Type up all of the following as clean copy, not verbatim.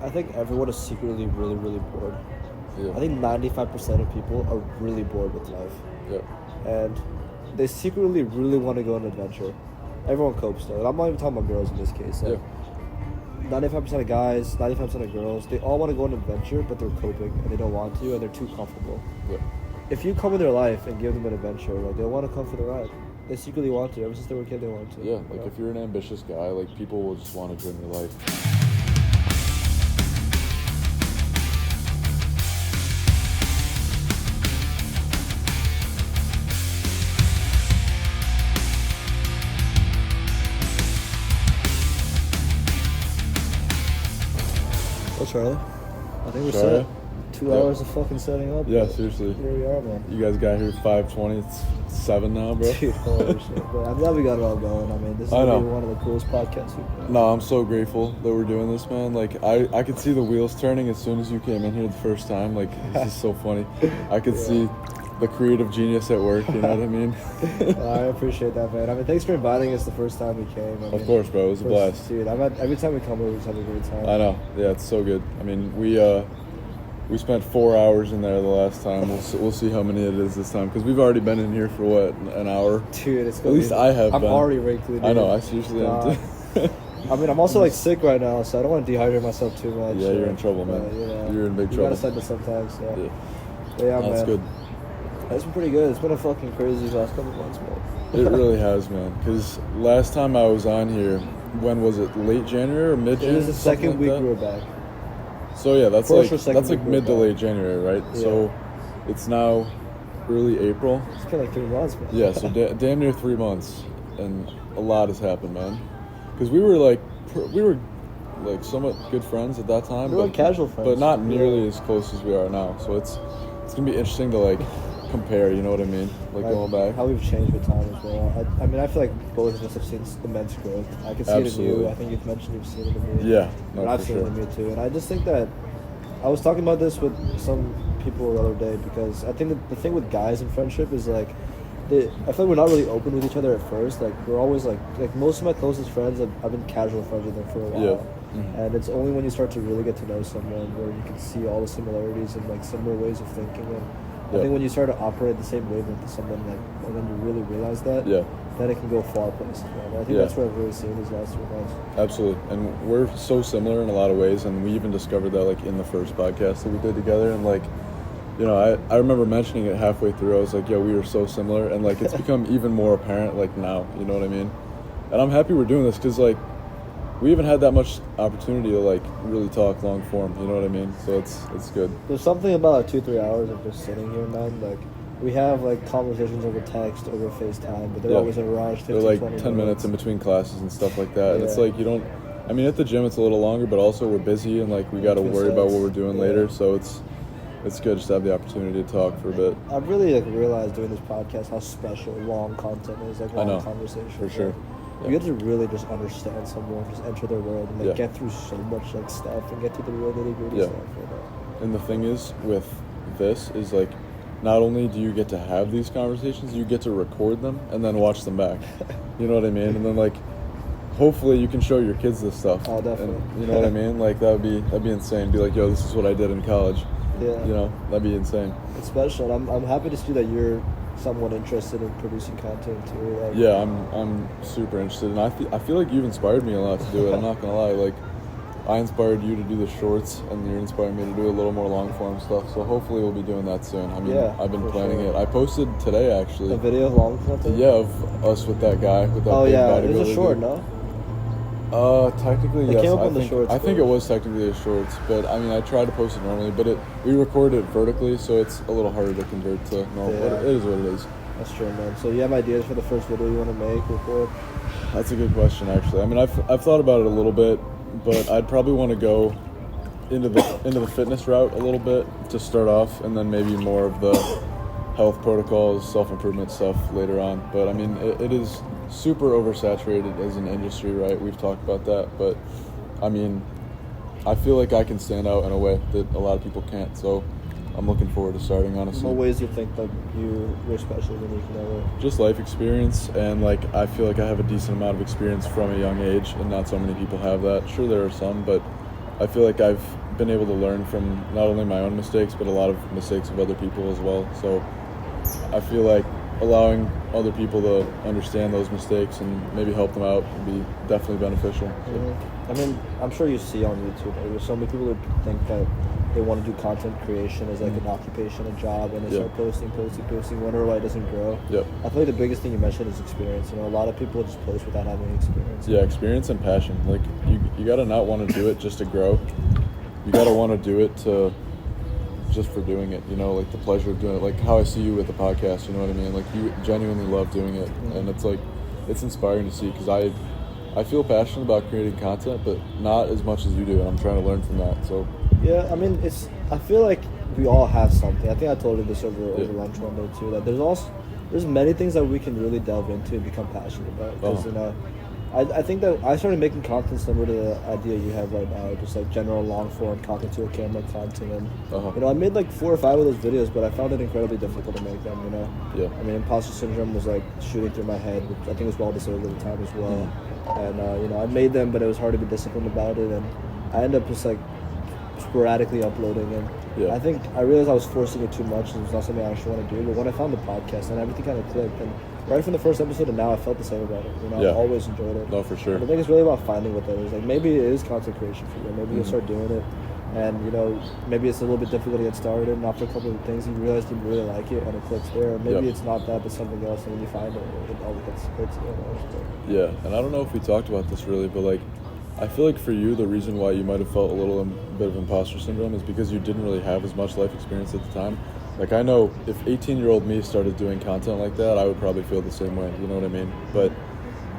I think everyone is secretly really, really bored. Yeah. I think 95% of people are really bored with life. Yeah. And they secretly really want to go on an adventure. Everyone copes though. And I'm not even talking about girls in this case. Like, 95% of guys, 95% of girls, they all want to go on an adventure, but they're coping and they don't want to, and they're too comfortable. Yeah. If you come in their life and give them an adventure, like, they'll want to come for the ride. They secretly want to. Ever since they were a kid, they want to. Yeah, like if you're an ambitious guy, like people will just want to join your life. Well, Charlie, I think we're Charlie? set. 2 hours of fucking setting up. Yeah, but seriously. Here we are, man. You guys got here 5:20. It's 7 now, bro. Dude, holy shit. But I'm glad we got it all going. I mean, this is I gonna know. be one of the coolest podcasts we've done. No, I'm so grateful that we're doing this, man. Like, I could see the wheels turning as soon as you came in here the first time. Like, this is so funny. I could see the creative genius at work, you know what I mean? I appreciate that, man. I mean, thanks for inviting us the first time we came. I mean, Of course, bro. It was a blast. Dude, every time we come over, we just have a great time. I know. Yeah, it's so good. I mean, we spent 4 hours in there the last time. We'll see how many it is this time, because we've already been in here for what, an hour. Dude, it's At least I have I'm been. already wrinkly, dude. I know. I seriously am too. I mean, I'm also like sick right now, so I don't want to dehydrate myself too much. Yeah, you're in trouble, man. You know, You're in big you trouble. gotta send it sometimes. So. Yeah. But yeah, That's man. good. It's been pretty good. It's been a fucking crazy last couple months, man. It really has, man. Because last time I was on here, when was it? Late January or mid It January? was the second week we were back. So yeah, that's First or like second week we mid to were late back. January, right? Yeah. So it's now early April. It's been like 3 months, man. Yeah, so damn near 3 months, and a lot has happened, man. Because we were like somewhat good friends at that time, We were but like casual friends. but not nearly Yeah. as close as we are now. So it's gonna be interesting to like compare. You know what I mean? Like going back. How we've changed with time as well. I mean, I feel like both of us have seen immense growth. I can see it in Absolutely. you. I think you've mentioned you've seen it in me. Yeah, no, and I've for seen sure. it in me too. And I just think that I was talking about this with some people the other day, because I think that the thing with guys in friendship is like, I feel like we're not really open with each other at first. Like, we're always like most of my closest friends, I've been casual friends with them for a while. Yeah. Mhm. And it's only when you start to really get to know someone where you can see all the similarities and like similar ways of thinking. And I Yeah. think when you start to operate the same wavelength as someone, like, and then you really realize that, Yeah. then it can go far places. Man. I think Yeah. that's what I've really seen these last 3 months. Absolutely, and we're so similar in a lot of ways, and we even discovered that like in the first podcast that we did together, and like, you know, I remember mentioning it halfway through. I was like, yo, we were so similar, and like it's become even more apparent like now. You know what I mean? And I'm happy we're doing this because like we haven't had that much opportunity to like really talk long form. You know what I mean? So it's good. There's something about like 2-3 hours of just sitting here, man. Like, we have like conversations over text, over FaceTime, but they're Yeah. always in a rush. 15, They're like 20 10 minutes in between classes and stuff like that, and it's Yeah. like you don't. I mean, at the gym it's a little longer, but also we're busy and like we got to Between worry about sets. what we're doing Yeah. later. So it's good just to have the opportunity to talk for a bit. I've really like realized doing this podcast how special long content is, like I know, long conversations. for sure. Like, you get to really just understand someone, just enter their world, and like Yeah. get through so much like stuff and get to the real nitty gritty Yeah. stuff. You know? And the thing is with this is like, not only do you get to have these conversations, you get to record them and then watch them back. You know what I mean? And then like, hopefully you can show your kids this stuff. Oh, definitely. And, you know what I mean? Like that'd be insane. Be like, yo, this is what I did in college. Yeah. You know, that'd be insane. It's special. And I'm happy to see that you're somewhat interested in producing content too. Like, Yeah, I'm super interested, and I feel like you've inspired me a lot to do it. I'm not gonna lie, like I inspired you to do the shorts, and you're inspiring me to do a little more long form stuff. So hopefully we'll be doing that soon. I mean, Yeah, I've been for planning sure. it. I posted today actually. a video of long content. Yeah, of us with that guy with that Oh big yeah, bodybuilder. it's a short, dude. no? Technically It yes. came up I on the think, shorts, I think but- it was technically a shorts, but I mean I tried to post it normally, but we recorded it vertically, so it's a little harder to convert to normal. Yeah. But it is what it is. That's true, man. So you have ideas for the first video you want to make, record? That's a good question, actually. I mean, I've thought about it a little bit, but I'd probably want to go into the fitness route a little bit to start off, and then maybe more of the health protocols, self-improvement stuff later on. But I mean, it is super oversaturated as an industry, right? We've talked about that, but I mean, I feel like I can stand out in a way that a lot of people can't. So I'm looking forward to starting, honestly. What ways do you think like you're special, unique in that way? Just life experience, and like I feel like I have a decent amount of experience from a young age, and not so many people have that. Sure, there are some, but I feel like I've been able to learn from not only my own mistakes, but a lot of mistakes of other people as well. So I feel like allowing other people to understand those mistakes and maybe help them out would be definitely beneficial. I mean, I'm sure you see on YouTube, like, there's so many people who think that they want to do content creation as like an occupation, a job, and they start posting, wonder why it doesn't grow. Yep. I feel like the biggest thing you mentioned is experience. You know, a lot of people just post without having experience. Yeah, experience and passion. Like you gotta not want to do it just to grow. You gotta want to do it to just for doing it. You know, like the pleasure of doing it. Like how I see you with the podcast. You know what I mean? Like you genuinely love doing it, and it's like it's inspiring to see because I feel passionate about creating content, but not as much as you do, and I'm trying to learn from that. So. Yeah, I mean, I feel like we all have something. I think I told you this over lunch one day too. That there's many things that we can really delve into and become passionate about. Because you know, I think that I started making content similar to the idea you have right now, just like general long form talking to a camera content. And you know, I made like 4 or 5 of those videos, but I found it incredibly difficult to make them. You know. Yeah. I mean, imposter syndrome was like shooting through my head, which I think was well deserved at the time as well. And you know, I made them, but it was hard to be disciplined about it, and I ended up just like sporadically uploading, and I think I realized I was forcing it too much, and it was not something I actually want to do. But when I found the podcast, and everything kind of clicked, and right from the first episode to now, I felt the same about it. You know, I always enjoyed it. No, for sure. And I think it's really about finding what that is. Like maybe it is content creation for you. Maybe you'll start doing it, and you know, maybe it's a little bit difficult to get started. And after a couple of things, you realize you really like it, and it clicks there. Or maybe it's not that, but something else, and when you find it, it all gets clicks. You know, Yeah, and I don't know if we talked about this really, but like, I feel like for you, the reason why you might have felt a little bit of imposter syndrome is because you didn't really have as much life experience at the time. Like, I know if 18-year-old me started doing content like that, I would probably feel the same way, you know what I mean? But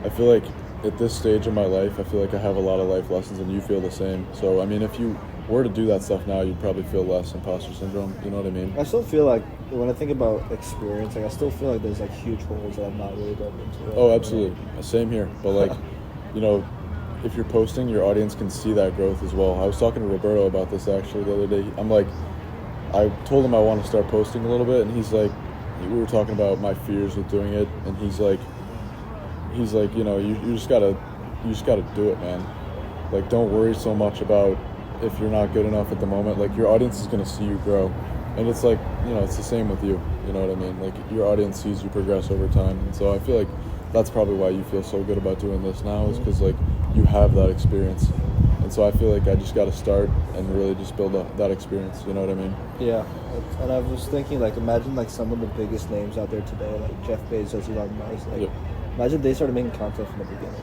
I feel like at this stage of my life, I feel like I have a lot of life lessons, and you feel the same. So, I mean, if you were to do that stuff now, you'd probably feel less imposter syndrome, you know what I mean? I still feel like, when I think about experience, like I still feel like there's like huge holes that I'm not really delved into. Oh, absolutely. Same here. But like, you know, if you're posting, your audience can see that growth as well. I was talking to Roberto about this actually the other day. I'm like, I told him I want to start posting a little bit, and he's like, we were talking about my fears with doing it, and he's like, you know, you just gotta do it, man. Like, don't worry so much about if you're not good enough at the moment. Like, your audience is gonna see you grow, and it's like, you know, it's the same with you. You know what I mean? Like, your audience sees you progress over time, and so I feel like that's probably why you feel so good about doing this now, is because like you have that experience. And so I feel like I just got to start and really just build up that experience. You know what I mean? Yeah. And I was thinking, like, imagine like some of the biggest names out there today, like Jeff Bezos, Elon Musk. Like, imagine they started making content from the beginning.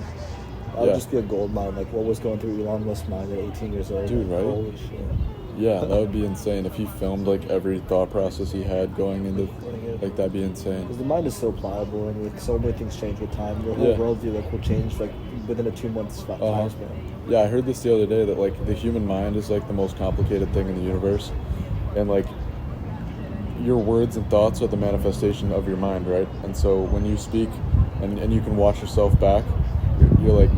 That would just be a gold mine. Like, what was going through Elon Musk's mind at 18 years old? Dude, like, right? Holy shit. Yeah, that would be insane if he filmed like every thought process he had going into, like, that'd be insane. Because the mind is so pliable, and like so many things change with time. Your whole worldview like will change like within a 2 months time span. Yeah, I heard this the other day that like the human mind is like the most complicated thing in the universe, and like your words and thoughts are the manifestation of your mind, right? And so when you speak, and you can watch yourself back, you're like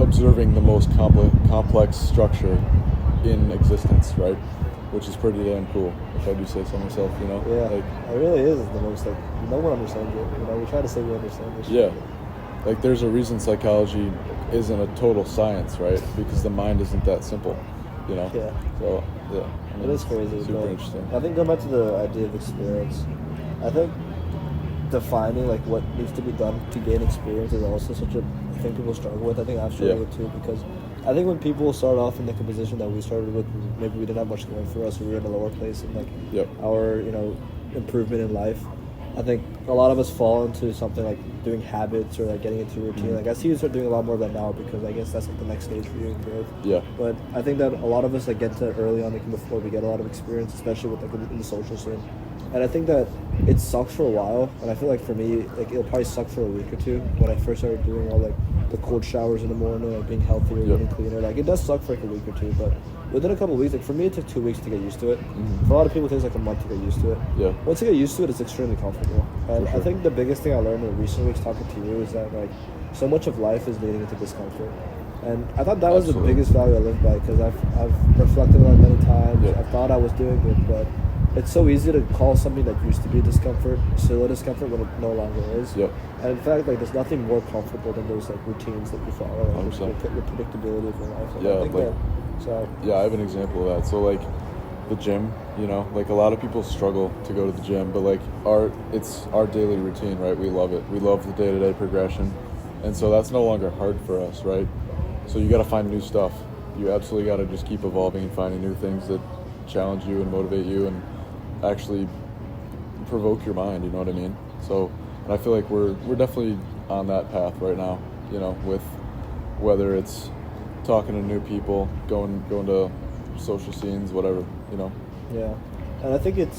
observing the most complex structure in existence, right? Which is pretty damn cool, if I do say so myself, you know? Yeah, like, it really is the most, like, no one understands it. You know, we try to say we understand this. Yeah. Like, there's a reason psychology isn't a total science, right? Because the mind isn't that simple, you know? Yeah. So, yeah. I mean, it is crazy. Super interesting. I think going back to the idea of experience, I think defining, like, what needs to be done to gain experience is also such a thing people struggle with. I think I've struggled with too, because I think when people start off in like a position that we started with, maybe we didn't have much going for us, we were in a lower place in like our, you know, improvement in life. I think a lot of us fall into something like doing habits or like getting into routine. Like I see you start doing a lot more of that now, because I guess that's like the next stage for you in growth. Yeah. But I think that a lot of us like get to early on, like before we get a lot of experience, especially with like in the social scene. And I think that it sucks for a while, and I feel like for me, like it'll probably suck for a week or two when I first started doing all like the cold showers in the morning, like being healthier, getting cleaner. Like it does suck for like a week or two, but within a couple of weeks, like for me, it took 2 weeks to get used to it. For a lot of people, it takes like a month to get used to it. Yeah. Once you get used to it, it's extremely comfortable. And I think the biggest thing I learned in recent weeks talking to you is that like so much of life is leading into discomfort. And I thought that was the biggest value I lived by, because I've reflected on it many times. I thought I was doing it, but it's so easy to call something that used to be discomfort still a discomfort when it no longer is. And in fact, like there's nothing more comfortable than those like routines that you follow, like the predictability of your life. Like, I think that So Yeah, I have an example of that. So like the gym, you know, like a lot of people struggle to go to the gym, but like it's our daily routine, right? We love it. We love the day-to-day progression. And so that's no longer hard for us, right? So you got to find new stuff. You absolutely got to just keep evolving and finding new things that challenge you and motivate you and actually provoke your mind, you know what I mean? So, and I feel like we're definitely on that path right now, you know, with whether it's talking to new people, going to social scenes, whatever, you know. yeah, and I think it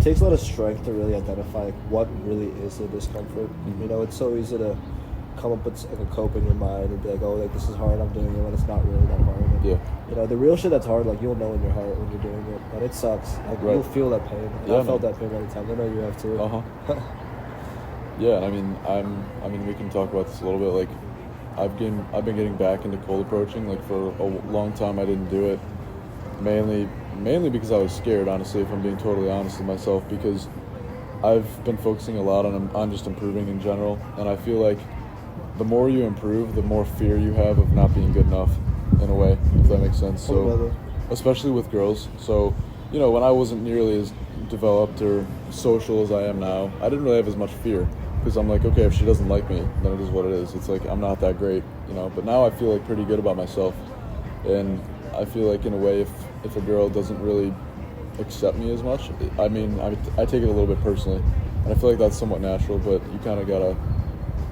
takes a lot of strength to really identify like what really is the discomfort. Mm-hmm. You know, it's so easy to come up with like a cope in your mind and be like, oh, like this is hard, I'm doing it, when it's not really that hard. And, Yeah. you know, the real shit that's hard, like you'll know in your heart when you're doing it, and it sucks. Like Right. you'll feel that pain. And Yeah, I felt man. that pain many times. I know you have too. Uh-huh. Yeah, and I mean we can talk about this a little bit. Like I've been getting back into cold approaching. Like for a long time I didn't do it. Mainly because I was scared, honestly, if I'm being totally honest with myself, because I've been focusing a lot on just improving in general, and I feel like the more you improve, the more fear you have of not being good enough, in a way, if that makes sense. Oh, So, brother. especially with girls. So, you know, when I wasn't nearly as developed or social as I am now, I didn't really have as much fear, because I'm like, okay, if she doesn't like me, then it is what it is. It's like I'm not that great, you know. But now I feel like pretty good about myself, and I feel like in a way, if a girl doesn't really accept me as much, I mean, I take it a little bit personally, and I feel like that's somewhat natural. But you kind of gotta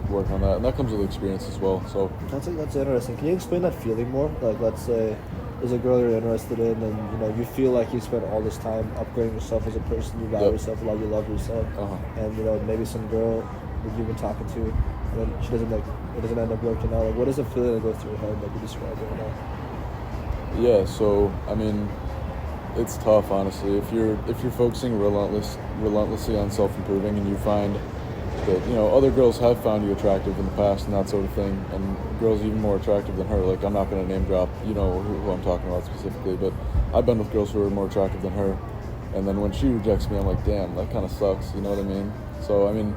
work on that, and that comes with experience as well. So That's interesting. Can you explain that feeling more? Like, let's say there's a girl you're interested in, and you know you feel like you spent all this time upgrading yourself as a person. You value Yep. yourself a lot. You love yourself, Uh-huh. and you know maybe some girl that you've been talking to, and then she doesn't like it doesn't end up working out. Like, what is the feeling that goes through your head that you describe right now? yeah, so I mean, it's tough, honestly. If you're focusing relentlessly on self-improving, and you find that, you know, other girls have found you attractive in the past and that sort of thing, and girls even more attractive than her. Like, I'm not going to name drop, you know, who I'm talking about specifically, but I've been with girls who are more attractive than her, and then when she rejects me, I'm like, damn, that kind of sucks, you know what I mean? So I mean,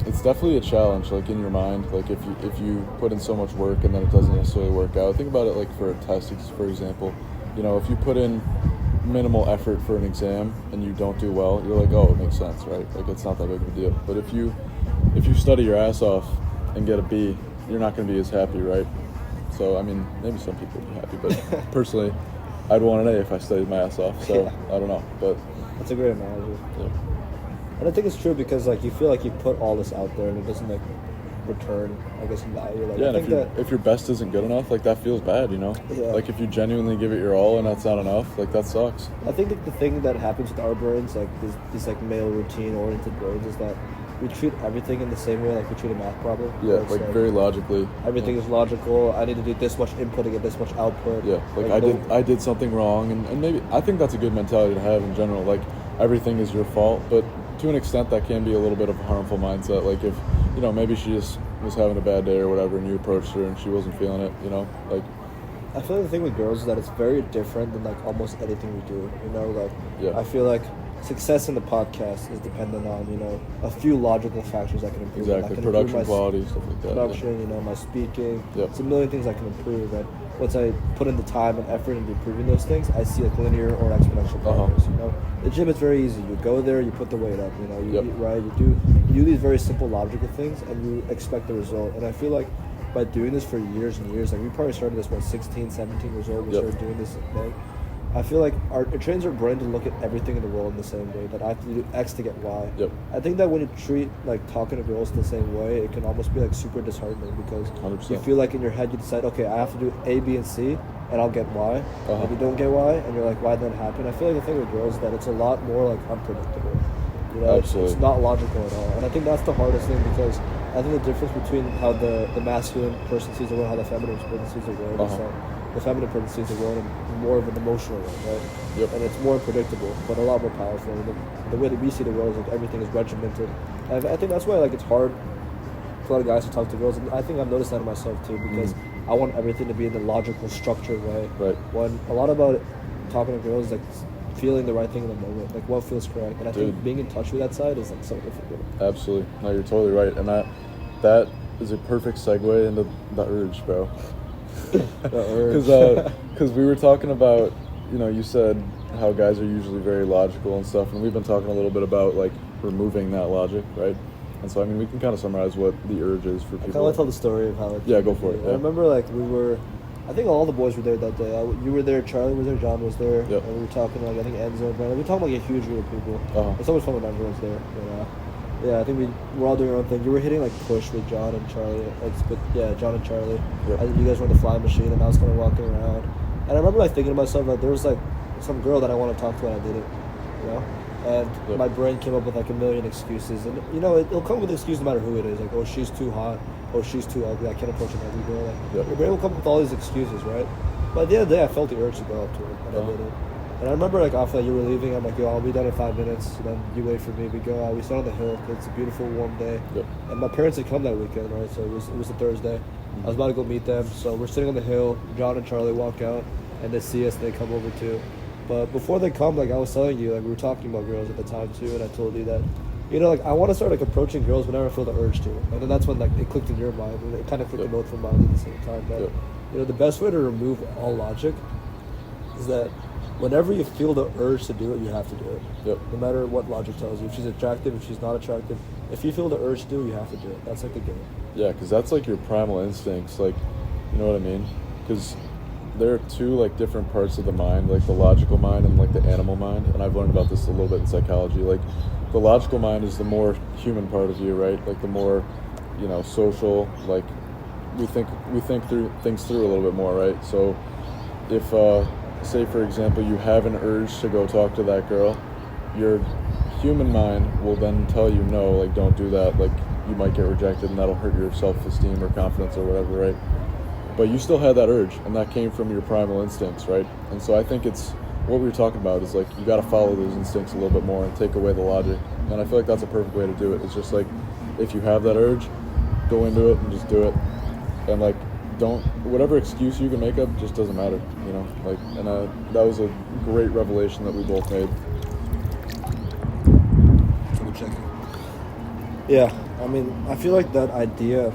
it's definitely a challenge, like in your mind. Like if you put in so much work and then it doesn't necessarily work out. Think about it like for a test, for example. You know, if you put in minimal effort for an exam and you don't do well, you're like, oh, it makes sense, right? Like it's not that big of a deal. But if you study your ass off and get a B, you're not going to be as happy, right? So I mean, maybe some people would be happy, but personally, I'd want an A if I studied my ass off. So Yeah. I don't know, but That's a great analogy. yeah. And I think it's true because like you feel like you put all this out there and it doesn't like return, I guess, in value. Like Yeah, I and think if your best isn't good enough, like that feels bad, you know? Yeah. Like if you genuinely give it your all and that's not enough, like that sucks. I think that the thing that happens with our brains, like these like male routine oriented brains, is that we treat everything in the same way like we treat a math problem. Yeah, where it's like very logically. everything is logical. I need to do this much input to get this much output. Yeah, like I did something wrong, and maybe I think that's a good mentality to have in general. Like everything is your fault, but to an extent that can be a little bit of a harmful mindset. Like if, you know, maybe she just was having a bad day or whatever, and you approached her and she wasn't feeling it, you know, like. I feel like the thing with girls is that it's very different than like almost anything we do. You know, like Yeah. I feel like success in the podcast is dependent on, you know, a few logical factors I can improve. I Exactly, can production improve my quality, stuff like that. yeah. production, you know, my speaking. Yep. It's a million things I can improve, and once I put in the time and effort into improving those things, I see like linear or exponential progress. You know, the gym is very easy. You go there, you put the weight up. You know, you Yep. eat right. You do these very simple logical things, and you expect the result. And I feel like by doing this for years and years, like we probably started this when 16, 17 years old. We Yep. started doing this thing. I feel like it trains our brain to look at everything in the world in the same way. That I have to do X to get Y. Yep. I think that when you treat like talking to girls the same way, it can almost be like super disheartening because 100%. you feel like in your head you decide, okay, I have to do A, B, and C, and I'll get Y. Uh-huh. And you don't get Y, and you're like, why did that happen? I feel like the thing with girls is that it's a lot more like unpredictable. You know, Absolutely. it's not logical at all. And I think that's the hardest thing because I think the difference between how the masculine person sees the world, how the feminine person sees the world, is Uh-huh. that the feminine person sees the world in more of an emotional way, right? Yep. And it's more unpredictable, but a lot more powerful. And the way that we see the world is like everything is regimented. And I think that's why like it's hard for a lot of guys to talk to girls. And I think I've noticed that in myself too because I want everything to be in the logical, structured way. Right. When a lot about talking to girls is like feeling the right thing in the moment, like what feels correct. And I think Dude. being in touch with that side is like so difficult. Absolutely. No, you're totally right. And that is a perfect segue into the urge, bro. urge. Because we were talking about, you said how guys are usually very logical and stuff, and we've been talking a little bit about like removing that logic, right? And so I mean, we can kind of summarize what the urge is for I kind people. of want to tell the story of how it. Yeah, go for it. I Yeah. remember like I think all the boys were there that day. You were there, Charlie was there, John was there, Yep. and we were talking like I think Enzo, Brandon. We were talking like a huge group of people. Uh-huh. It's always fun when everyone's there. But, yeah, I think we're all doing our own thing. You were hitting like push with John and Charlie. John and Charlie. Yep. I think you guys were on the flying machine, and I was kind of walking around. And I remember like thinking to myself like there was like some girl that I want to talk to and I didn't, And Yep. my brain came up with like a million excuses, and it'll come with an excuse no matter who it is. Like, oh, she's too hot. Oh, she's too ugly. I can't approach an ugly girl. Like, Yep. your brain will come up with all these excuses, right? But at the end of the day, I felt the urge to go up to her, and I Uh-huh. did it. And I remember like after you were leaving, I'm like, yo, I'll be done in 5 minutes. And then you wait for me. We go out. We sit on the hill. It's a beautiful warm day. Yep. And my parents had come that weekend, right? So it was a Thursday. I was about to go meet them. So we're sitting on the hill. John and Charlie walk out, and they see us. And they come over too. But before they come, like I was telling you, like we were talking about girls at the time too, and I told you that, like I want to start like approaching girls whenever I feel the urge to. And then that's when like it clicked in your mind, and it kind of clicked in both of mine at the same time. But the best way to remove all logic is that whenever you feel the urge to do it, you have to do it. Yep. No matter what logic tells you. If she's attractive, if she's not attractive, if you feel the urge to do it, you have to do it. That's like the game. Yeah, because that's like your primal instincts, like, you know what I mean? Because there are two like different parts of the mind, like the logical mind and like the animal mind, and I've learned about this a little bit in psychology. Like, the logical mind is the more human part of you, right? Like the more, social. Like, we think through things through a little bit more, right? So, if say for example you have an urge to go talk to that girl, your human mind will then tell you no, like don't do that, like you might get rejected and that'll hurt your self-esteem or confidence or whatever, right? But you still had that urge, and that came from your primal instincts, right? And so I think it's what we were talking about is like you got to follow those instincts a little bit more and take away the logic. And I feel like that's a perfect way to do it. It's just like if you have that urge, go into it and just do it. And like whatever excuse you can make up just doesn't matter, Like, and that was a great revelation that we both made. Yeah, I mean, I feel like that idea of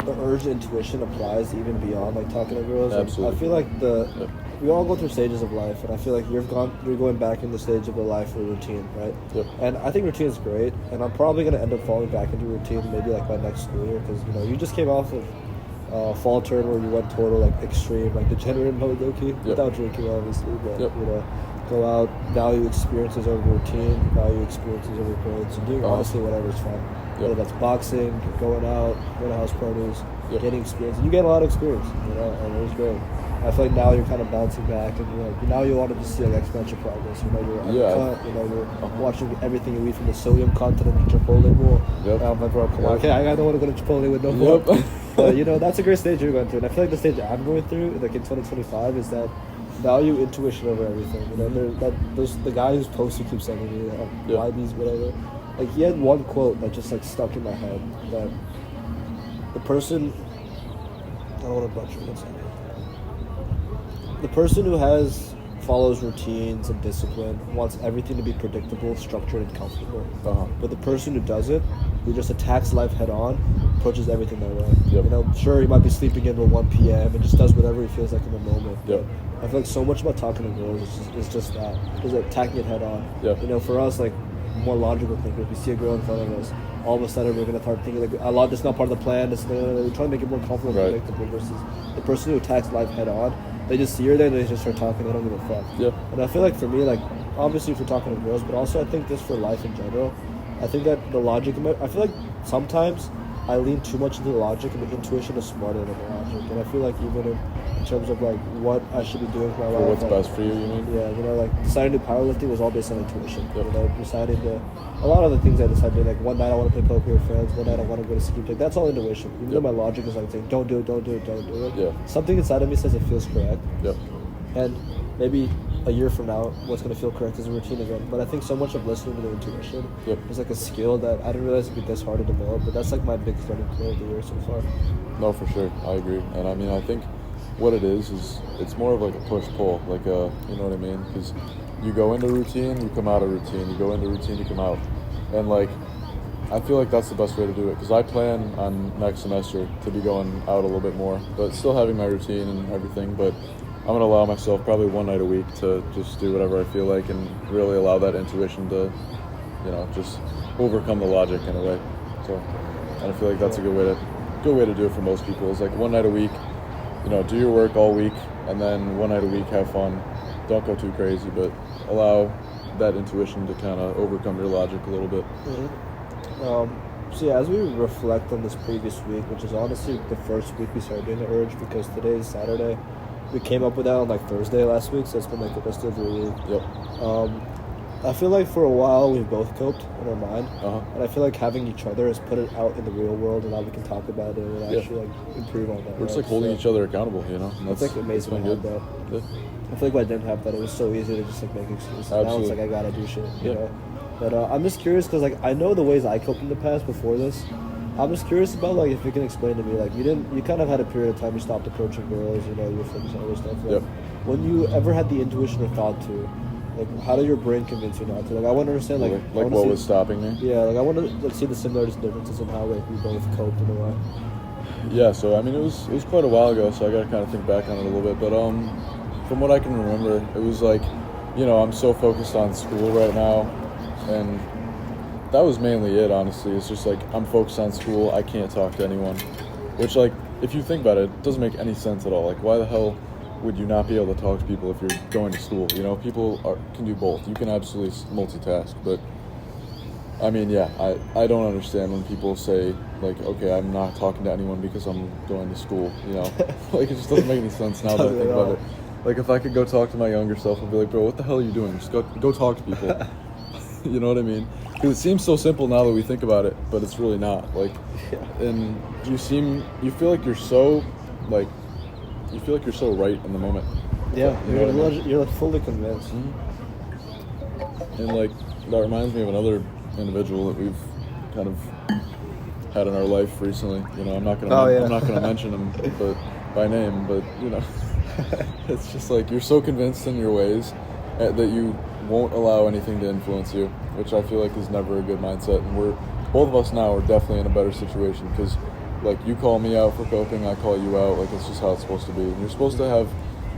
the urge and intuition applies even beyond like talking to girls. And Absolutely. I feel like we all go through stages of life, and I feel like you're going back in the stage of a life or routine, right? Yep. And I think routine is great, and I'm probably gonna end up falling back into routine maybe like by next school year because you just came off of fall term where you went total like extreme like degenerate mode, low-key, without drinking obviously, but go out, value experiences over routine, value experiences over grades, and doing honestly whatever's fun. Whether that's boxing, going out, going to house parties, getting experience. And you get a lot of experience, and it was great. I feel like now you're kind of bouncing back, and now you want to just see like exponential progress. You're you're watching everything you eat from the sodium content of the Chipotle bowl. Yep. I'm like, bro, come on, okay, I don't want to go to Chipotle with no more. But that's a great stage you're going through, and I feel like the stage I'm going through, like in 2025, is that value intuition over everything. The guy whose post he keeps sending me, why these whatever. Like he had one quote that just like stuck in my head that the person I don't want to butcher it. The person who follows routines and discipline wants everything to be predictable, structured, and comfortable. But the person who does it, who just attacks life head on, approaches everything that way. Yep. Sure, he might be sleeping in till 1 p.m. and just does whatever he feels like in the moment. Yep. I feel like so much about talking to girls is just that. Is attacking it head on. Yep. For us, like, more logical thinkers, we see a girl in front of us, all of a sudden we're going to start thinking, like, a lot, this is not part of the plan, we're trying to make it more comfortable and predictable versus the person who attacks life head on. They just see her there and they just start talking, they don't give a fuck. Yep. And I feel like for me, like, obviously if we're talking to girls, but also I think just for life in general, I think that the logic, I feel like sometimes I lean too much into the logic and the intuition is smarter than the logic. And I feel like even in terms of like what I should be doing with my life. What's like, best for you mean? Yeah, like deciding to do powerlifting was all based on intuition. Deciding to, a lot of the things I decided, like one night I want to play poker with friends, one night I want to go to ski, like that's all intuition. Even though my logic is like saying, don't do it, don't do it, don't do it. Yeah. Something inside of me says it feels correct. Yep. And maybe a year from now, what's going to feel correct is a routine again. But I think so much of listening to the intuition is like a skill that I didn't realize it'd be this hard to develop. But that's like my big learning point of the year so far. No, for sure, I agree. And I mean, I think what it is it's more of like a push-pull, like a, you know what I mean? Because you go into routine, you come out of routine. You go into routine, you come out. And like, I feel like that's the best way to do it because I plan on next semester to be going out a little bit more, but still having my routine and everything. But I'm gonna allow myself probably one night a week to just do whatever I feel like and really allow that intuition to, just overcome the logic in a way. So, and I feel like that's a good way to do it for most people. Is like one night a week, do your work all week, and then one night a week have fun. Don't go too crazy, but allow that intuition to kind of overcome your logic a little bit. So yeah, as we reflect on this previous week, which is honestly the first week we started doing the urge because today is Saturday. We came up with that on like Thursday last week, so it's been like the rest of the week. Yep. I feel like for a while we've both coped in our mind, Uh-huh. and I feel like having each other has put it out in the real world, and now we can talk about it and actually like improve on that. We're just like holding each other accountable, and It's like amazing to have that. Yeah. I feel like when I didn't have that, it was so easy to just like make excuses. Now it's Absolutely. like I gotta do shit, you Yeah. know. But I'm just curious because like I know the ways I coped in the past before this. I'm just curious about like if you can explain to me like you kind of had a period of time you stopped approaching girls, you were focused on other stuff. Like, Yep. When you ever had the intuition or thought to, like how did your brain convince you not to? Like I want to understand like I wanna what see- was stopping me? Yeah, like I want to see the similarities and differences in how like we both coped in a way. Yeah, so I mean it was quite a while ago, so I got to kind of think back on it a little bit. But from what I can remember, it was like, I'm so focused on school right now, and that was mainly it. Honestly, it's just like I'm focused on school. I can't talk to anyone, which like if you think about it, it doesn't make any sense at all. Like why the hell would you not be able to talk to people if you're going to school? People can do both. You can absolutely multitask, but I mean, yeah, I don't understand when people say, like, okay, I'm not talking to anyone because I'm going to school, Like, it just doesn't make any sense now that I think about it. Like, if I could go talk to my younger self, I'd be like, bro, what the hell are you doing? Just go talk to people. You know what I mean? Because it seems so simple now that we think about it, but it's really not. Like, and you feel like you're so, right in the moment. Yeah, You know what I mean? you're like fully convinced. And like that reminds me of another individual that we've kind of had in our life recently. I'm not gonna mention him, but by name. But it's just like you're so convinced in your ways that you won't allow anything to influence you, which I feel like is never a good mindset. And both of us now are definitely in a better situation because like you call me out for coping, I call you out. Like it's just how it's supposed to be. And you're supposed to have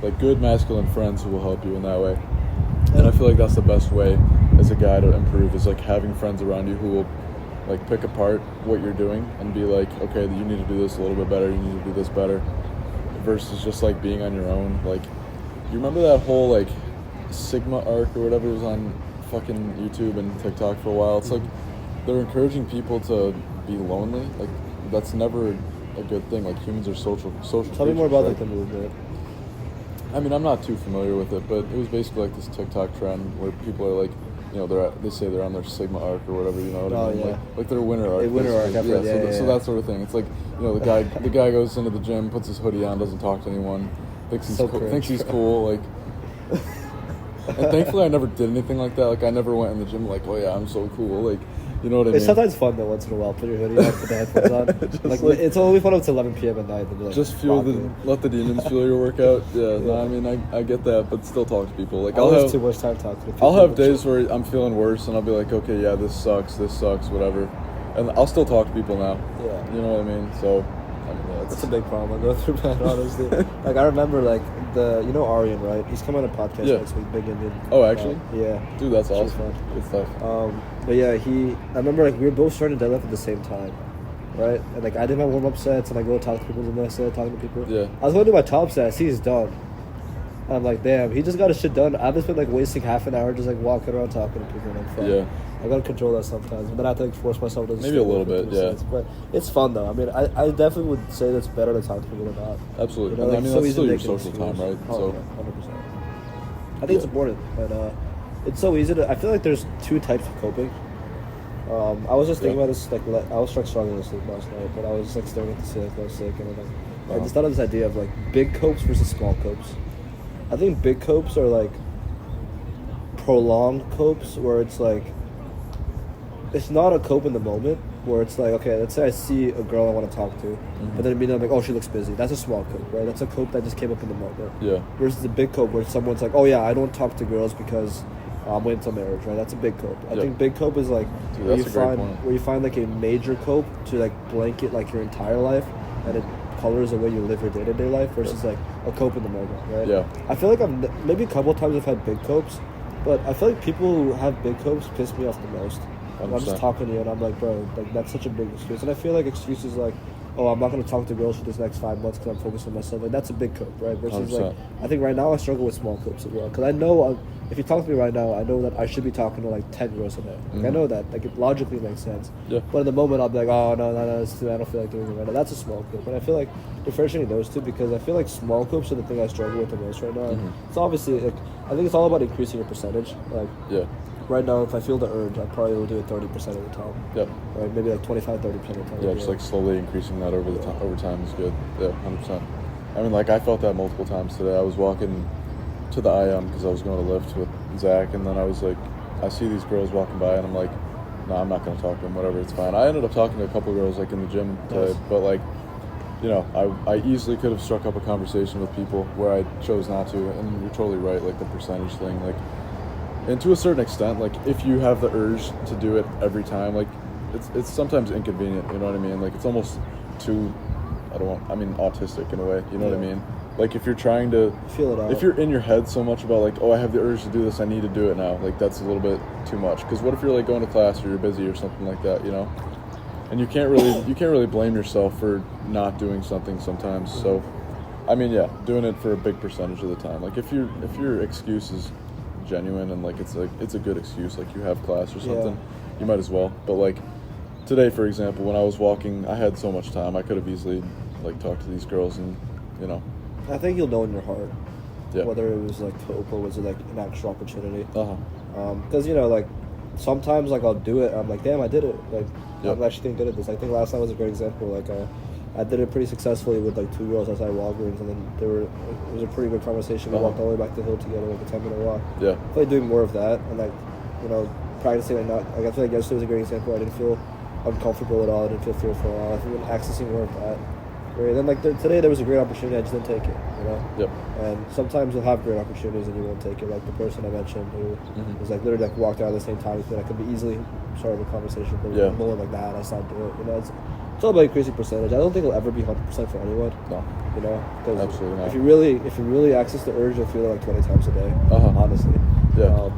like good masculine friends who will help you in that way. And I feel like that's the best way as a guy to improve is like having friends around you who will like pick apart what you're doing and be like, okay, you need to do this a little bit better, you need to do this better, versus just like being on your own. Like, you remember that whole like Sigma arc or whatever was on fucking YouTube and TikTok for a while? It's like they're encouraging people to be lonely. Like that's never a good thing. Like humans are social Tell me more creatures, about right? like the movement. I mean, I'm not too familiar with it, but it was basically like this TikTok trend where people are like, they say they're on their Sigma arc or whatever, you know what I mean? Yeah. Like their winter arc. Winter arc, basically. I've heard, So that sort of thing. It's like, the guy goes into the gym, puts his hoodie on, doesn't talk to anyone, thinks he's So cool, cringe. thinks he's cool, like. And thankfully, I never did anything like that. Like I never went in the gym like, oh yeah, I'm so cool, like. You know what I mean? It's sometimes fun though. Once in a while, put your hoodie on, put the headphones on. like it's only fun up to 11 p.m. at night. And be like, Just let the demons feel your workout. Yeah, no, I mean, I get that, but still talk to people. Like I'll have too much time talking to people. I'll have days where I'm feeling worse, and I'll be like, okay, yeah, this sucks, whatever, and I'll still talk to people now. Yeah. You know what I mean? So, I mean, yeah, That's a big problem I go through, man, honestly. Like, I remember, like, Aryan, right? He's coming on a podcast Yeah. next week, Big Indian. Oh, actually? Yeah. Dude, that's Which is awesome. fun. Good stuff. But yeah, I remember, like, we were both starting to deadlift at the same time, right? And, like, I did my warm-up sets, and I go talk to people, and then I started talking to people. Yeah. I was going to do my top set, I see he's done. And I'm like, damn, he just got his shit done. I've just been, like, wasting half an hour just, like, walking around talking to people, and I'm fine. Yeah. I gotta control that sometimes, but then I have to like, force myself to Maybe a little bit, yeah. But it's fun though. I mean, I definitely would say that's better to talk to people than not. Absolutely. You know, And like, I mean, it's so that's easy still to your make an social time, excuse. right? Oh, So, yeah, 100%. I think it's important, but it's so easy to. I feel like there's two types of coping. I was just thinking about this, like I was struggling to sleep last night, but I was just like staring at the ceiling, I was sick, and I just thought of this idea of like big copes versus small copes. I think big copes are like prolonged copes, where it's like it's not a cope in the moment, where it's like, okay, let's say I see a girl I want to talk to, but then immediately I'm like, oh, she looks busy. That's a small cope, right? That's a cope that just came up in the moment. yeah. Versus the big cope where someone's like, oh yeah, I don't talk to girls because I'm waiting until marriage, right? That's a big cope. I Yep. think big cope is like Dude, where that's you a great find point. where you find like a major cope to like blanket like your entire life, and it colors the way you live your day to day life versus like a cope in the moment, right? Yeah. I feel like maybe a couple of times I've had big copes, but I feel like people who have big copes piss me off the most. Like, I'm just 100%. talking to you and I'm like, bro, like that's such a big excuse, and I feel like excuses like, oh, I'm not gonna talk to girls for this next 5 months because I'm focused on myself. Like that's a big cope, right? Versus like 100%. I think right now I struggle with small copes as well because I know if you talk to me right now, I know that I should be talking to like 10 girls a day. Like, I Mhm. know that, like it logically makes sense. Yeah. But in the moment, I'll be like, oh no, it's too, I don't feel like doing it right now. That's a small cope, and I feel like differentiating those two because I feel like small copes are the thing I struggle with the most right now. Mhm. It's obviously like I think it's all about increasing your percentage. Like Yeah. right now, if I feel the urge, I probably will do it 30% of the time. Yep. Right, maybe like 25-30% of the time. Yeah, just like slowly increasing that over time is good. Yeah, 100%. I mean, like I felt that multiple times today. I was walking to the IM because I was going to lift with Zach, and then I was like, I see these girls walking by, and I'm like, no, I'm not going to talk to them. Whatever, it's fine. I ended up talking to a couple girls like in the gym today, Nice. but like, you know, I easily could have struck up a conversation with people where I chose not to. And you're totally right, like the percentage thing, like. And to a certain extent, like if you have the urge to do it every time, like it's sometimes inconvenient. You know what I mean? Like it's almost too, autistic in a way. You know what I Yeah. mean? Like if you're trying to Feel it out. if you're in your head so much about like, oh, I have the urge to do this, I need to do it now. Like that's a little bit too much. Because what if you're like going to class or you're busy or something like that? You know, and you can't really blame yourself for not doing something sometimes. So, I mean, yeah, doing it for a big percentage of the time. Like if your excuse is genuine and like it's a good excuse, like you have class or something, you might as well. But like today, for example, when I was walking, I had so much time. I could have easily like talked to these girls and, you know. I think you'll know in your heart Yeah. whether it was like hope or was it like an actual opportunity. Uh-huh. Because you know, like sometimes like I'll do it, I'm like, damn, I did it. Like Yep. I'm actually good at this. I think last night was a great example. Like I did it pretty successfully with like 2 girls outside Walgreens, and then it was a pretty good conversation. We Uh-huh. walked all the way back to the hill together, like a 10-minute walk. Yeah. I feel like doing more of that and like, you know, practicing like not like I feel like yesterday was a great example. I didn't feel uncomfortable at all. I didn't feel fearful at all. I think accessing more of that. Right. Then like today there was a great opportunity. I just didn't take it. You know. Yep. And sometimes you'll have great opportunities and you won't take it. Like the person I mentioned who Mhm. was like literally like walked out at the same time as me. I could be easily started a conversation, but Yeah. more like that. I stopped doing it. You know, it's all about increasing percentage. I don't think it'll ever be 100% for anyone. No. You know, because Absolutely not. if you really access the urge, you'll feel it like 20 times a day. Uh-huh. Honestly. Yeah.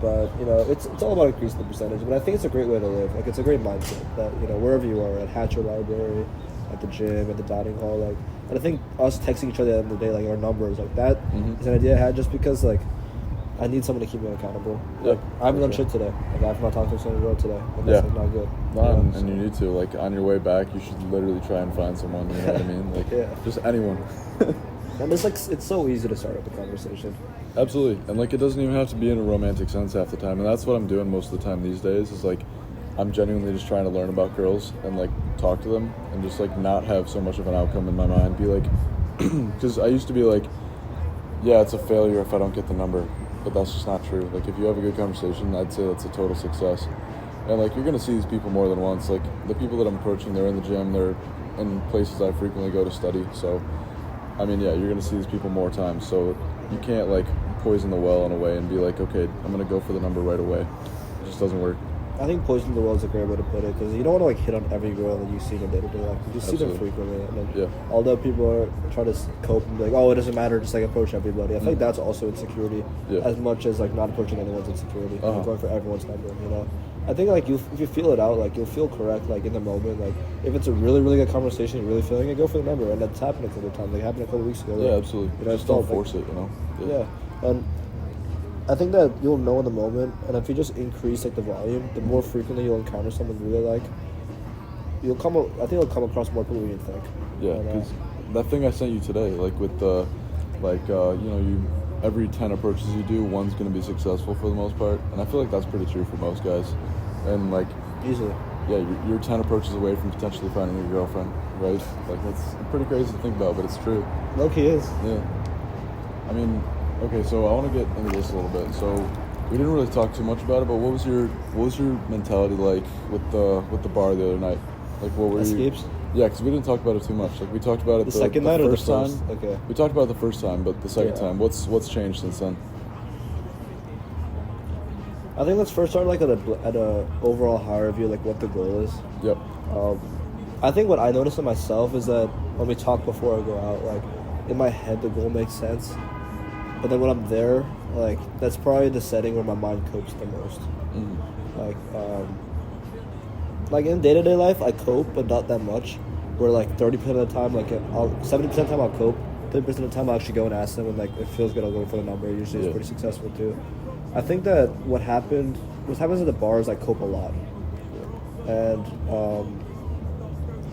But you know, it's all about increasing the percentage. But I think it's a great way to live. Like it's a great mindset that you know wherever you are at Hatcher Library, at the gym, at the dining hall, like. And I think us texting each other at the end of the day, like our numbers, like that is Mhm. an idea I had just because like I need someone to keep me accountable. Yeah, Like I haven't for done sure. shit today. Like I've not talked to someone on the road today. And that's Yeah. like not good. No, You know, and so- you need to, like, on your way back, you should literally try and find someone, you know what I mean? Like, Yeah. just anyone. And it's like it's so easy to start up a conversation. Absolutely. And, like, it doesn't even have to be in a romantic sense half the time. And that's what I'm doing most of the time these days is, like, I'm genuinely just trying to learn about girls and, like, talk to them and just, like, not have so much of an outcome in my mind. Be like, because I used to be like, yeah, it's a failure if I don't get the number. But that's just not true. Like, if you have a good conversation, I'd say that's a total success. And, like, you're going to see these people more than once. Like, the people that I'm approaching, they're in the gym, they're in places I frequently go to study. So, I mean, yeah, you're going to see these people more times. So, you can't, like, poison the well in a way and be like, okay, I'm going to go for the number right away. It just doesn't work. I think poisoning the well is a great way to put it because you don't want to like hit on every girl that you see in your day-to-day life. You just see them Absolutely. frequently, and then Yeah. although people are trying to cope and be like, "Oh, it doesn't matter," just like approach everybody. I feel like that's also insecurity, Yeah. as much as like not approaching anyone's insecurity, like, Uh-huh. going for everyone's number. You know, I think like if you feel it out, like you'll feel correct, like in the moment. Like if it's a really really good conversation, you're really feeling it, go for the number, and that's happened a couple of times. Like it happened a couple of weeks ago. Yeah, like, absolutely. You know, Just it's don't all, like- force it, you know? Yeah, and I think that you'll know in the moment, and if you just increase like the volume, the more frequently you'll encounter someone you really like, I think you'll come across more people than you think. Yeah, And, because that thing I sent you today, like with the, every 10 approaches you do, one's going to be successful for the most part. And I feel like that's pretty true for most guys. And like, easily. yeah, you're 10 approaches away from potentially finding your girlfriend, right? Like that's pretty crazy to think about, but it's true. Low-key is. Yeah. I mean, okay, so I want to get into this a little bit. So we didn't really talk too much about it, but what was your mentality like with the bar the other night? Like what were Escapes? Yeah, because we didn't talk about it too much. Like we talked about it The second night or the first first? time. Okay. We talked about it the first time, but the second Yeah. time, what's changed since then? I think let's first start like at a overall higher view, like what the goal is. Yep. I think what I notice in myself is that when we talk before I go out, like in my head the goal makes sense, but then when I'm there, like that's probably the setting where my mind copes the most. Like in day-to-day life, I cope, but not that much. Where like 30% of the time, like 70% of the time I'll cope. 30% of the time I'll actually go and ask them, and like it feels good, I'll go for the number. Usually it's pretty successful too. I think that what happens at the bar is I cope a lot, and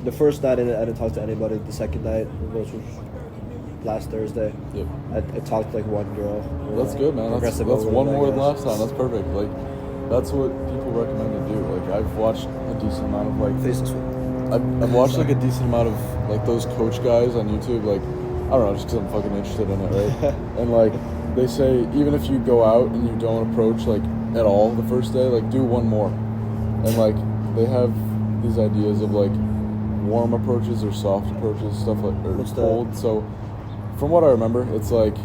the first night I didn't talk to anybody. The second night, which was last Thursday, I talked to like one girl. That's good, man. That's one more than last time. That's perfect. Like, that's what people recommend to do. Like, I've watched a decent amount of like I've watched like a decent amount of like those coach guys on YouTube. Like, I don't know, just because I'm fucking interested in it, right? And like they say, even if you go out and you don't approach like at all the first day, like do one more. And like they have these ideas of like warm approaches or soft approaches, stuff like or cold. So from what I remember, it's like,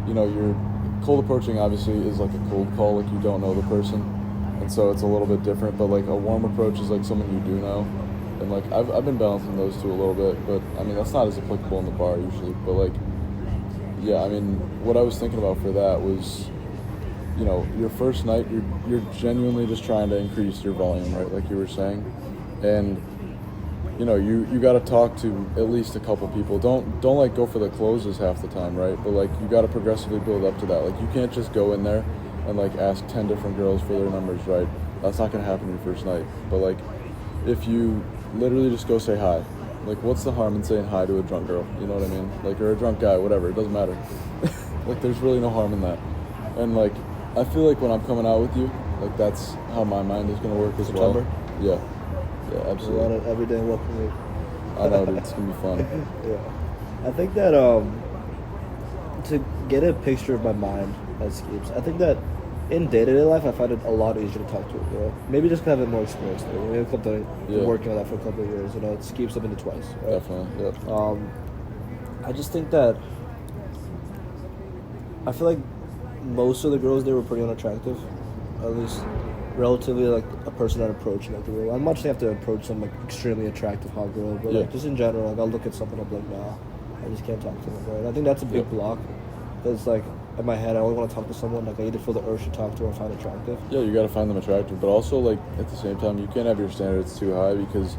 you know, your cold approaching obviously is like a cold call, like you don't know the person, and so it's a little bit different. But like a warm approach is like someone you do know, and like I've been balancing those two a little bit. But I mean that's not as applicable in the bar usually. But like, yeah, I mean what I was thinking about for that was, you know, your first night you're genuinely just trying to increase your volume, right? Like you were saying, and you know, you got to talk to at least a couple people. Don't like go for the closes half the time, right? But like you got to progressively build up to that. Like you can't just go in there and like ask 10 different girls for their numbers, right? That's not gonna happen your first night. But like if you literally just go say hi, like what's the harm in saying hi to a drunk girl? You know what I mean? Like, or a drunk guy, whatever. It doesn't matter. Like there's really no harm in that. And like I feel like when I'm coming out with you, like that's how my mind is gonna work as well. Yeah. Yeah, absolutely. We're on it every day. Welcome me. I know, dude. It's gonna be fun. Yeah, I think that to get a picture of my mind as Skeeps, I think that in day-to-day life, I find it a lot easier to talk to a girl. Maybe just because I have more experience there. Maybe I've been working on that for a couple of years. You know, it Skeeps up into twice. Right? Definitely. Yep. I just think that I feel like most of the girls there were pretty unattractive, at least relatively like a person that approached like the girl. I'm not saying I have to approach some like extremely attractive hot girl, but like just in general, like I'll look at something up like nah, I just can't talk to them. Right? I think that's a big block because like in my head I only want to talk to someone like I either feel the urge to talk to or find attractive. Yeah, you got to find them attractive, but also like at the same time you can't have your standards too high because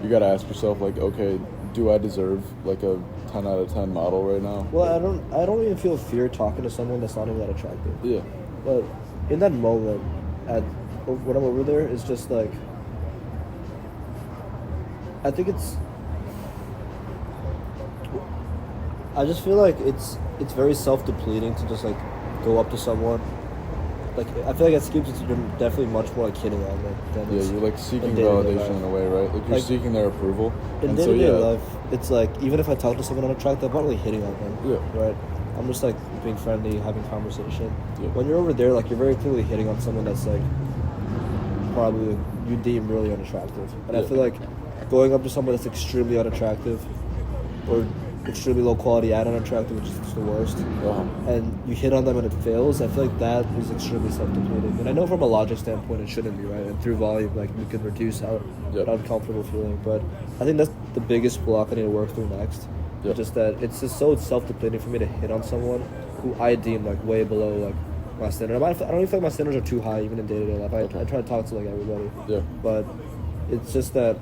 you got to ask yourself like, okay, do I deserve like a 10 out of 10 model right now? Well, I don't even feel fear talking to someone that's not even that attractive. Yeah. But in that moment, when I'm over there, it's just like I think I just feel like it's very self-depleting to just like go up to someone. Like I feel like at Skips it's definitely much more like hitting on them than you're like seeking validation in a way, right? Like you're seeking their approval. In day-to-day life, it's like even if I talk to someone unattractive, I'm not really hitting on them. Yeah. Right? I'm just like being friendly, having conversation. Yeah. When you're over there, like you're very clearly hitting on someone that's like probably you deem really unattractive. And I feel like going up to someone that's extremely unattractive or extremely low quality and unattractive, which is the worst, and you hit on them and it fails, I feel like that is extremely self-depleting. And I know from a logic standpoint it shouldn't be, right? And through volume, like you can reduce how an uncomfortable feeling. But I think that's the biggest block I need to work through next. It's just that it's just so self-depleting for me to hit on someone who I deem like way below like my standard. I don't even feel like my standards are too high even in day-to-day life. I try to talk to like everybody. Yeah. But it's just that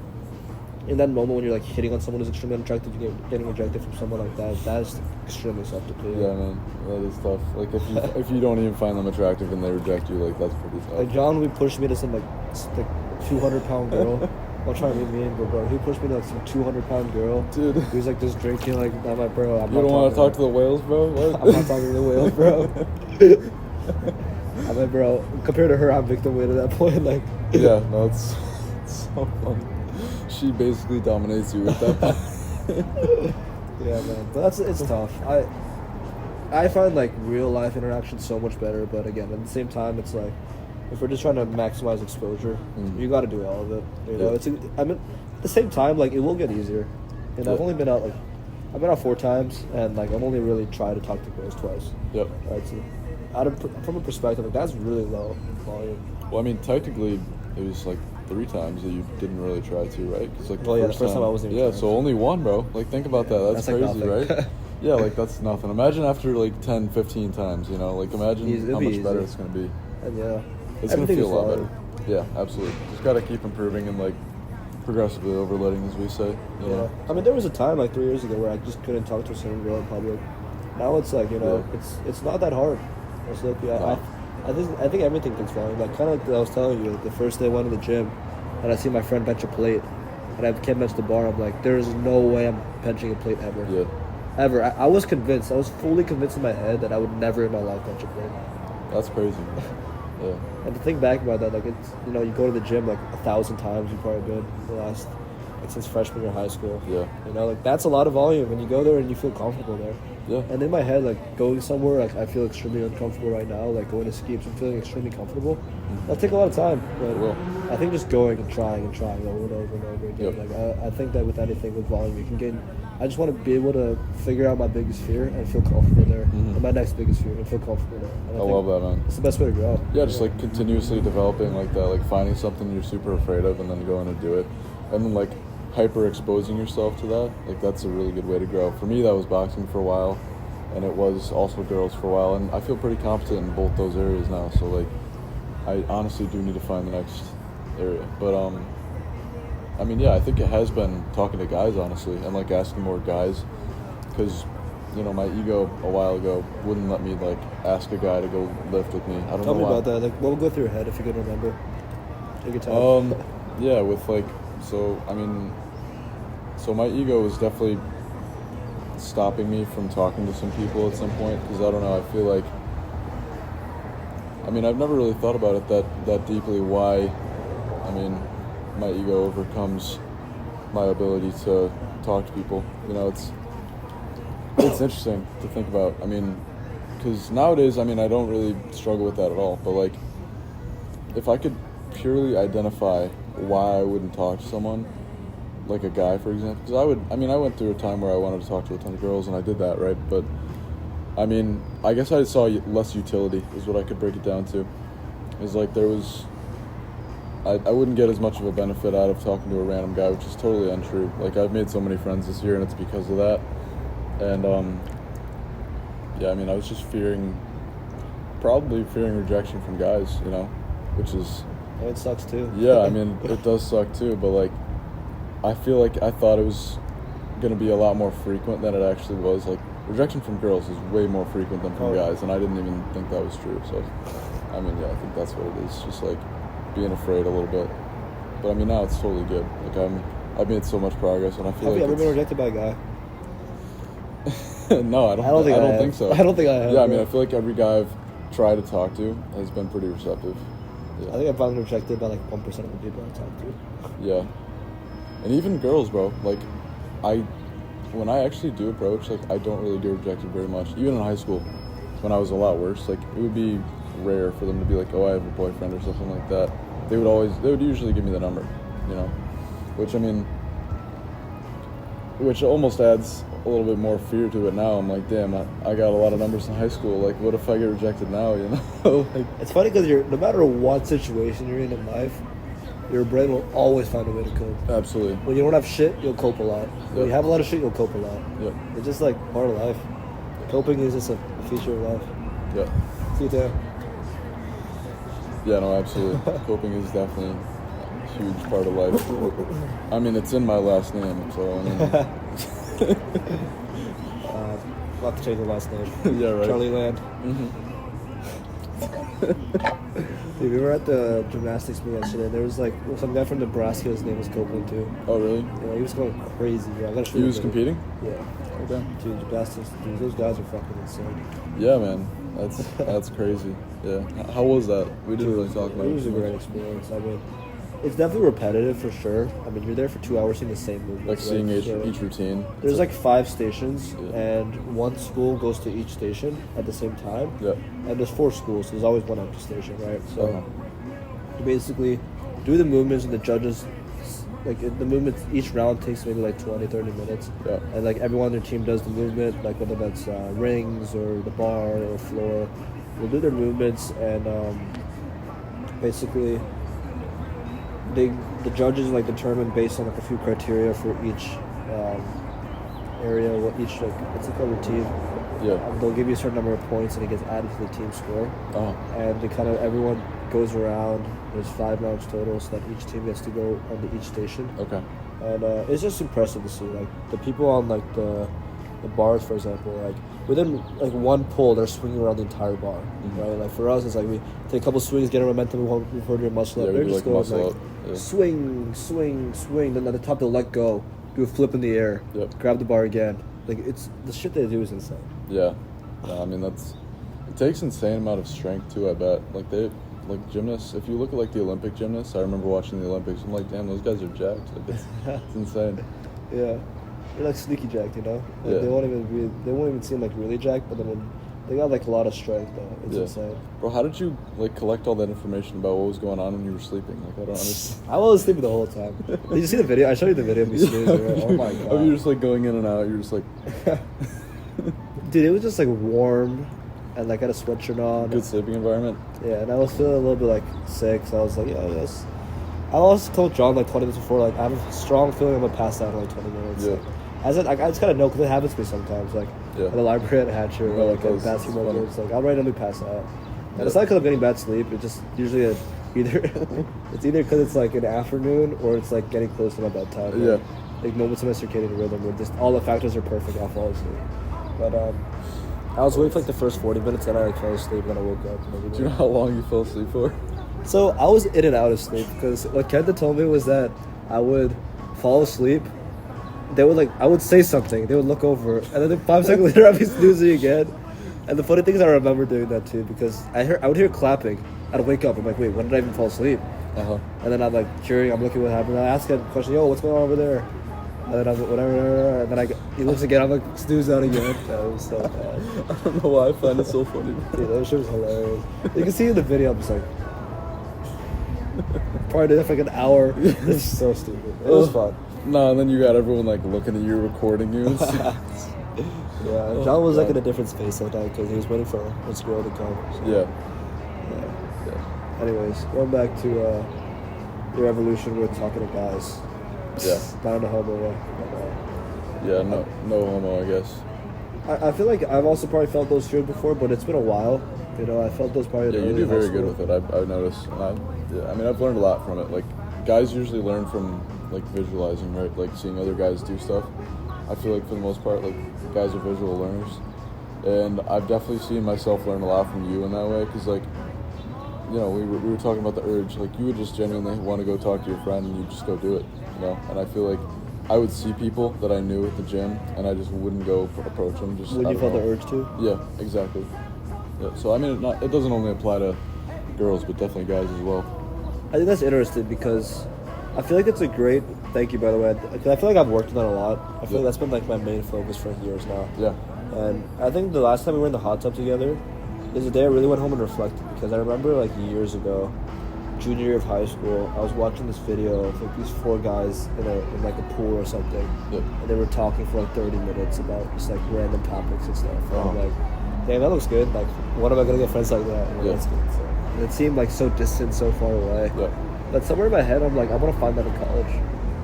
in that moment when you're like hitting on someone who's extremely unattractive, you getting rejected from someone like that is extremely self-depleting. Yeah, man, that is tough. Like if you don't even find them attractive and they reject you, like that's pretty tough. Like John, we pushed me to some like 200-pound girl. I'm trying to be mean, but bro, he pushed me to like some 200-pound girl. Dude, he was like just drinking like I'm like, bro. You don't want to talk to the whales, bro? What? I'm not talking to the whales, bro. I'm like, bro, compared to her, I'm victim weight at that point. Like, yeah, no, it's so funny. She basically dominates you with that. Yeah, man. But it's tough. I find like real life interaction so much better, but again, at the same time, it's like if we're just trying to maximize exposure, you got to do all of it. You know, I mean, at the same time, like it will get easier. And I've only been out I've been out 4 times, and like I've only really tried to talk to girls twice. Yep. Right. So from a perspective, like, that's really low volume. Well, I mean, technically, it was like 3 times that you didn't really try to, right? Because like Well, yeah, the first time I wasn't even Yeah, trying. so only one, bro. Like, think about Yeah, that. That's that's like crazy, nothing. right? Yeah, like that's nothing. Imagine after like 10, 15 times, you know, like imagine It'd how be much better easy. it's gonna be. And yeah, It's gonna everything feel is a lot volume. better. Yeah, absolutely. Just gotta keep improving and like progressively overloading, as we say. You Yeah, know? I mean, there was a time like 3 years ago where I just couldn't talk to a certain girl in public. Now it's like, you know, Yeah. it's not that hard. It's like, yeah, No. I think everything takes volume. Like, kind of like I was telling you, like, the first day I went to the gym, and I see my friend bench a plate, and I can't bench the bar. I'm like, there is no way I'm benching a plate ever. Yeah, Ever. I was convinced. I was fully convinced in my head that I would never in my life bench a plate. that's crazy. Yeah, And to think back about that, like, it's, you know, you go to the gym like 1,000 times. You've probably been the last, like, since freshman year of high school. yeah, You know, like, that's a lot of volume, and you go there and you feel comfortable there. yeah. And in my head, like, going somewhere, like, I feel extremely uncomfortable right now. Like, going to Skeeps, I'm feeling extremely comfortable. That'll take a lot of time, but It will. I think just going and trying over and over and over again. Yep. Like, I think that with anything with volume, you can gain. I just want to be able to figure out my biggest fear and feel comfortable there, Mhm. and my next biggest fear and feel comfortable there. And I think love that, man. It's the best way to grow. Yeah, just like continuously developing like that, like finding something you're super afraid of and then going to do it. And then like hyper exposing yourself to that. Like that's a really good way to grow. For me that was boxing for a while and it was also girls for a while and I feel pretty competent in both those areas now. So like I honestly do need to find the next area. But I mean yeah, I think it has been talking to guys honestly and like asking more guys because you know, my ego a while ago wouldn't let me like ask a guy to go lift with me. I don't Tell know me why. about that. Like, what will go through your head if you can remember? Take your time. Yeah, with like, so I mean, so my ego was definitely stopping me from talking to some people at some point because I don't know. I feel like, I mean, I've never really thought about it that deeply. Why? I mean, my ego overcomes my ability to talk to people. You know, it's interesting to think about. I mean, because nowadays, I mean, I don't really struggle with that at all. But like, if I could purely identify why I wouldn't talk to someone, like a guy, for example, because I went through a time where I wanted to talk to a ton of girls, and I did that, right? But I mean, I guess I saw less utility, is what I could break it down to. Is like there was, I wouldn't get as much of a benefit out of talking to a random guy, which is totally untrue. Like I've made so many friends this year, and it's because of that. And yeah, I mean, I was just probably fearing rejection from guys, you know, which is, Oh, it sucks too. yeah, I mean, it does suck too, but like, I feel like I thought it was gonna be a lot more frequent than it actually was. Like, rejection from girls is way more frequent than from Oh. guys, and I didn't even think that was true. So, I mean, yeah, I think that's what it is. Just like being afraid a little bit. But I mean, now it's totally good. Like I've made so much progress, and I feel Have like you ever been it's- rejected by a guy? No, I don't have. think so. I don't think I have. Yeah, I mean, bro. I feel like every guy I've tried to talk to has been pretty receptive. Yeah. I think I've gotten rejected by like 1% of the people I talk to. Yeah. And even girls, bro. Like, when I actually do approach, like, I don't really get rejected very much. Even in high school, when I was a lot worse, like, it would be rare for them to be like, oh, I have a boyfriend or something like that. They would usually give me the number, you know? Which, I mean, which almost adds a little bit more fear to it now. I'm like, damn, I got a lot of numbers in high school. Like, what if I get rejected now, you know? Like, It's funny because no matter what situation you're in life, your brain will always find a way to cope. absolutely. When you don't have shit, you'll cope a lot. When Yep. you have a lot of shit, you'll cope a lot. Yep. It's just like part of life. Coping is just a feature of life. Yeah. See you there. Yeah, no, absolutely. Coping is definitely a huge part of life. I mean, it's in my last name, so I mean, I'll have to change the last name. yeah, right. Charlie Land. Mhm. Dude, we were at the gymnastics meet yesterday. There was like some guy from Nebraska. His name was Copeland too. Oh, really? Yeah, he was going crazy. Bro. I gotta show He you was the video. competing? Yeah. Okay. Dude, gymnastics. Dude, those guys are fucking insane. Yeah, man. That's crazy. Yeah. How was that? We didn't really talk about It it. was a too much. great experience. I mean, it's definitely repetitive for sure. I mean, you're there for 2 hours seeing the same movements. Like seeing right? each So routine. There's like 5 stations, Yeah. and one school goes to each station at the same time. Yeah. And there's 4 schools, so there's always one empty station, right? So Uh-huh. you basically do the movements, and the judges the movement, each round takes maybe like 20, 30 minutes. Yeah. And like everyone on their team does the movement, like whether that's rings or the bar or floor. We'll do their movements, and basically the judges like determine based on like a few criteria for each area, what each like it's like a routine. Yeah. They'll give you a certain number of points, and it gets added to the team score. Oh. And they kind of everyone goes around. There's 5 rounds total, so that each team gets to go onto each station. Okay. And it's just impressive to see, like the people on like the bars, for example, like within like one pull, they're swinging around the entire bar, right? Like for us, it's like we take a couple swings, get a momentum, we've heard your muscle up. Yeah, They're we just do, like, going muscle like up. Yeah. swing, swing, swing. Then at the top, they'll let go, do a flip in the air, Yep. grab the bar again. Like it's the shit they do is insane. Yeah. No, I mean, it takes insane amount of strength too, I bet. Like gymnasts, if you look at like the Olympic gymnasts, I remember watching the Olympics, I'm like, damn, those guys are jacked. Like it's insane. Yeah, they're like sneaky jacked, you know. Like, Yeah. They won't even seem like really jacked, but then when they got like a lot of strength, though. It's Yeah. insane. Bro, how did you like collect all that information about what was going on when you were sleeping? Like, I don't understand. I was sleeping the whole time. Did you see the video? I showed you the video of me snoozing. Right? Oh my god. Of you just like going in and out, you're just like Dude, it was just like warm, and like I had a sweatshirt on. good sleeping environment. Yeah, and I was feeling a little bit like sick, so I was like, yeah, yes. I also told John like 20 minutes before, like I have a strong feeling I'm gonna pass out in like 20 minutes. Yeah. Like, I just kind of know because it happens to me sometimes, like Yeah. at the library at Hatcher Yeah, or like it's at basketball funny. games. Like I'll randomly pass out, and Yeah. it's not because I'm getting bad sleep. It's just usually either it's either because it's like an afternoon or it's like getting close to my bedtime. Yeah. Like moments of my circadian rhythm where just all the factors are perfect. I'll fall asleep. But I was waiting for like the first 40 minutes, then I like fell asleep, and then I woke up. And Do you know how long you fell asleep for? So I was in and out of sleep because what Kenta told me was that I would fall asleep. They would like I would say something. They would look over, and then 5 seconds later I'd be snoozing again. And the funny thing is I remember doing that too because I would hear clapping. I'd wake up. I'm like, wait, when did I even fall asleep? Uh-huh. And then I'm like curious. I'm looking what happened. I ask him a question. Yo, what's going on over there? And then I'm like, whatever. And then he looks again. I'm like snooze out again. That was so bad. I don't know why I find it so funny. Dude, that shit was hilarious. You can see in the video. I'm just like. Probably did it for like an hour. It's so stupid. It was fun. No, and then you got everyone like looking at you, recording you. And stuff. Yeah, John was like in a different space that night because he was waiting for his girl to come. So, Yeah. yeah. Anyways, going back to your evolution with talking to guys. Yeah. Down to homo way. But, Yeah, no homo, I guess. I feel like I've also probably felt those fears before, but it's been a while. You know, I felt those probably. Yeah, you early do in high very good school. with it. I've noticed. And I mean, I've learned a lot from it. Like, guys usually learn from like visualizing, right? Like seeing other guys do stuff. I feel like for the most part, like guys are visual learners, and I've definitely seen myself learn a lot from you in that way. Because like, you know, we were talking about the urge. Like, you would just genuinely want to go talk to your friend, and you just go do it. You know, and I feel like I would see people that I knew at the gym, and I just wouldn't go approach them. Just When I you don't felt the know. urge to? Yeah, exactly. Yeah, so I mean, it doesn't only apply to girls, but definitely guys as well. I think that's interesting because I feel like it's a great. Thank you, by the way. 'Cause I feel like I've worked on that a lot. I feel Yeah. like that's been like my main focus for years now. Yeah, And I think the last time we were in the hot tub together is the day I really went home and reflected because I remember like years ago, junior year of high school, I was watching this video of like these 4 guys in like a pool or something, yeah, and they were talking for like 30 minutes about just like random topics and stuff. And I'm Oh. like, damn, that looks good. Like, when am I gonna get friends like that? And Yeah. that's good. So, and it seemed like so distant, so far away. yeah, But somewhere in my head, I'm like, I want to find that in college,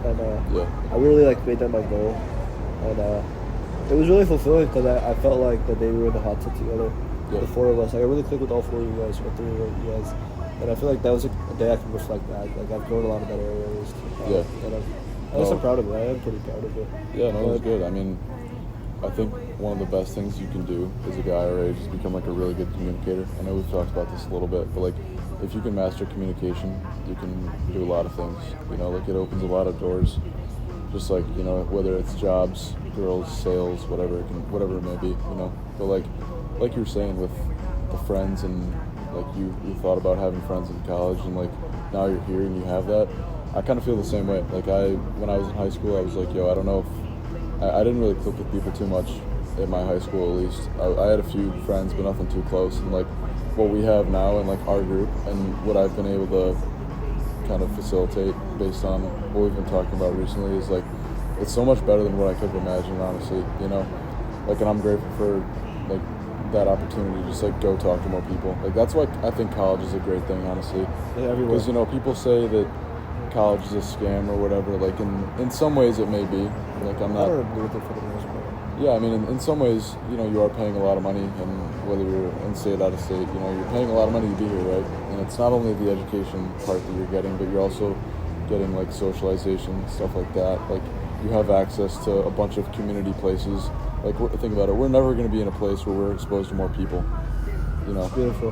and yeah, I really like made that my goal, and it was really fulfilling because I felt like that they were in the hot tub together, Yeah. the 4 of us. Like I really clicked with all 4 of you guys, or 3 of you guys, and I feel like that was a day I can reflect back. Like I've grown a lot in that area at least. Yeah. And I guess No. I'm proud of it. I am pretty proud of it. yeah. No, it was But- good. I mean, I think one of the best things you can do as a guy our age is become like a really good communicator. I know we've talked about this a little bit, but like if you can master communication, you can do a lot of things. You know, like it opens a lot of doors. Just like, you know, whether it's jobs, girls, sales, whatever it may be, you know. But like you were saying with the friends and like you thought about having friends in college and like now you're here and you have that. I kind of feel the same way. Like when I was in high school, I was like, yo, I don't know if I didn't really click with people too much at my high school, at least. I had a few friends, but nothing too close. And like what we have now in like our group and what I've been able to kind of facilitate based on what we've been talking about recently is like it's so much better than what I could have imagined, honestly, you know? Like, and I'm grateful for like that opportunity to just like go talk to more people. Like, that's why I think college is a great thing, honestly. Yeah, everywhere. Because, you know, people say that college is a scam or whatever. Like, in some ways it may be. Like, I'm I not. don't agree with it for the most part. Yeah, I mean, in some ways, you know, you are paying a lot of money, and whether you're in state, out of state, you know, you're paying a lot of money to be here, right? And it's not only the education part that you're getting, but you're also getting like socialization, stuff like that. Like, you have access to a bunch of community places. Like, think about it, we're never going to be in a place where we're exposed to more people, you know, It's beautiful.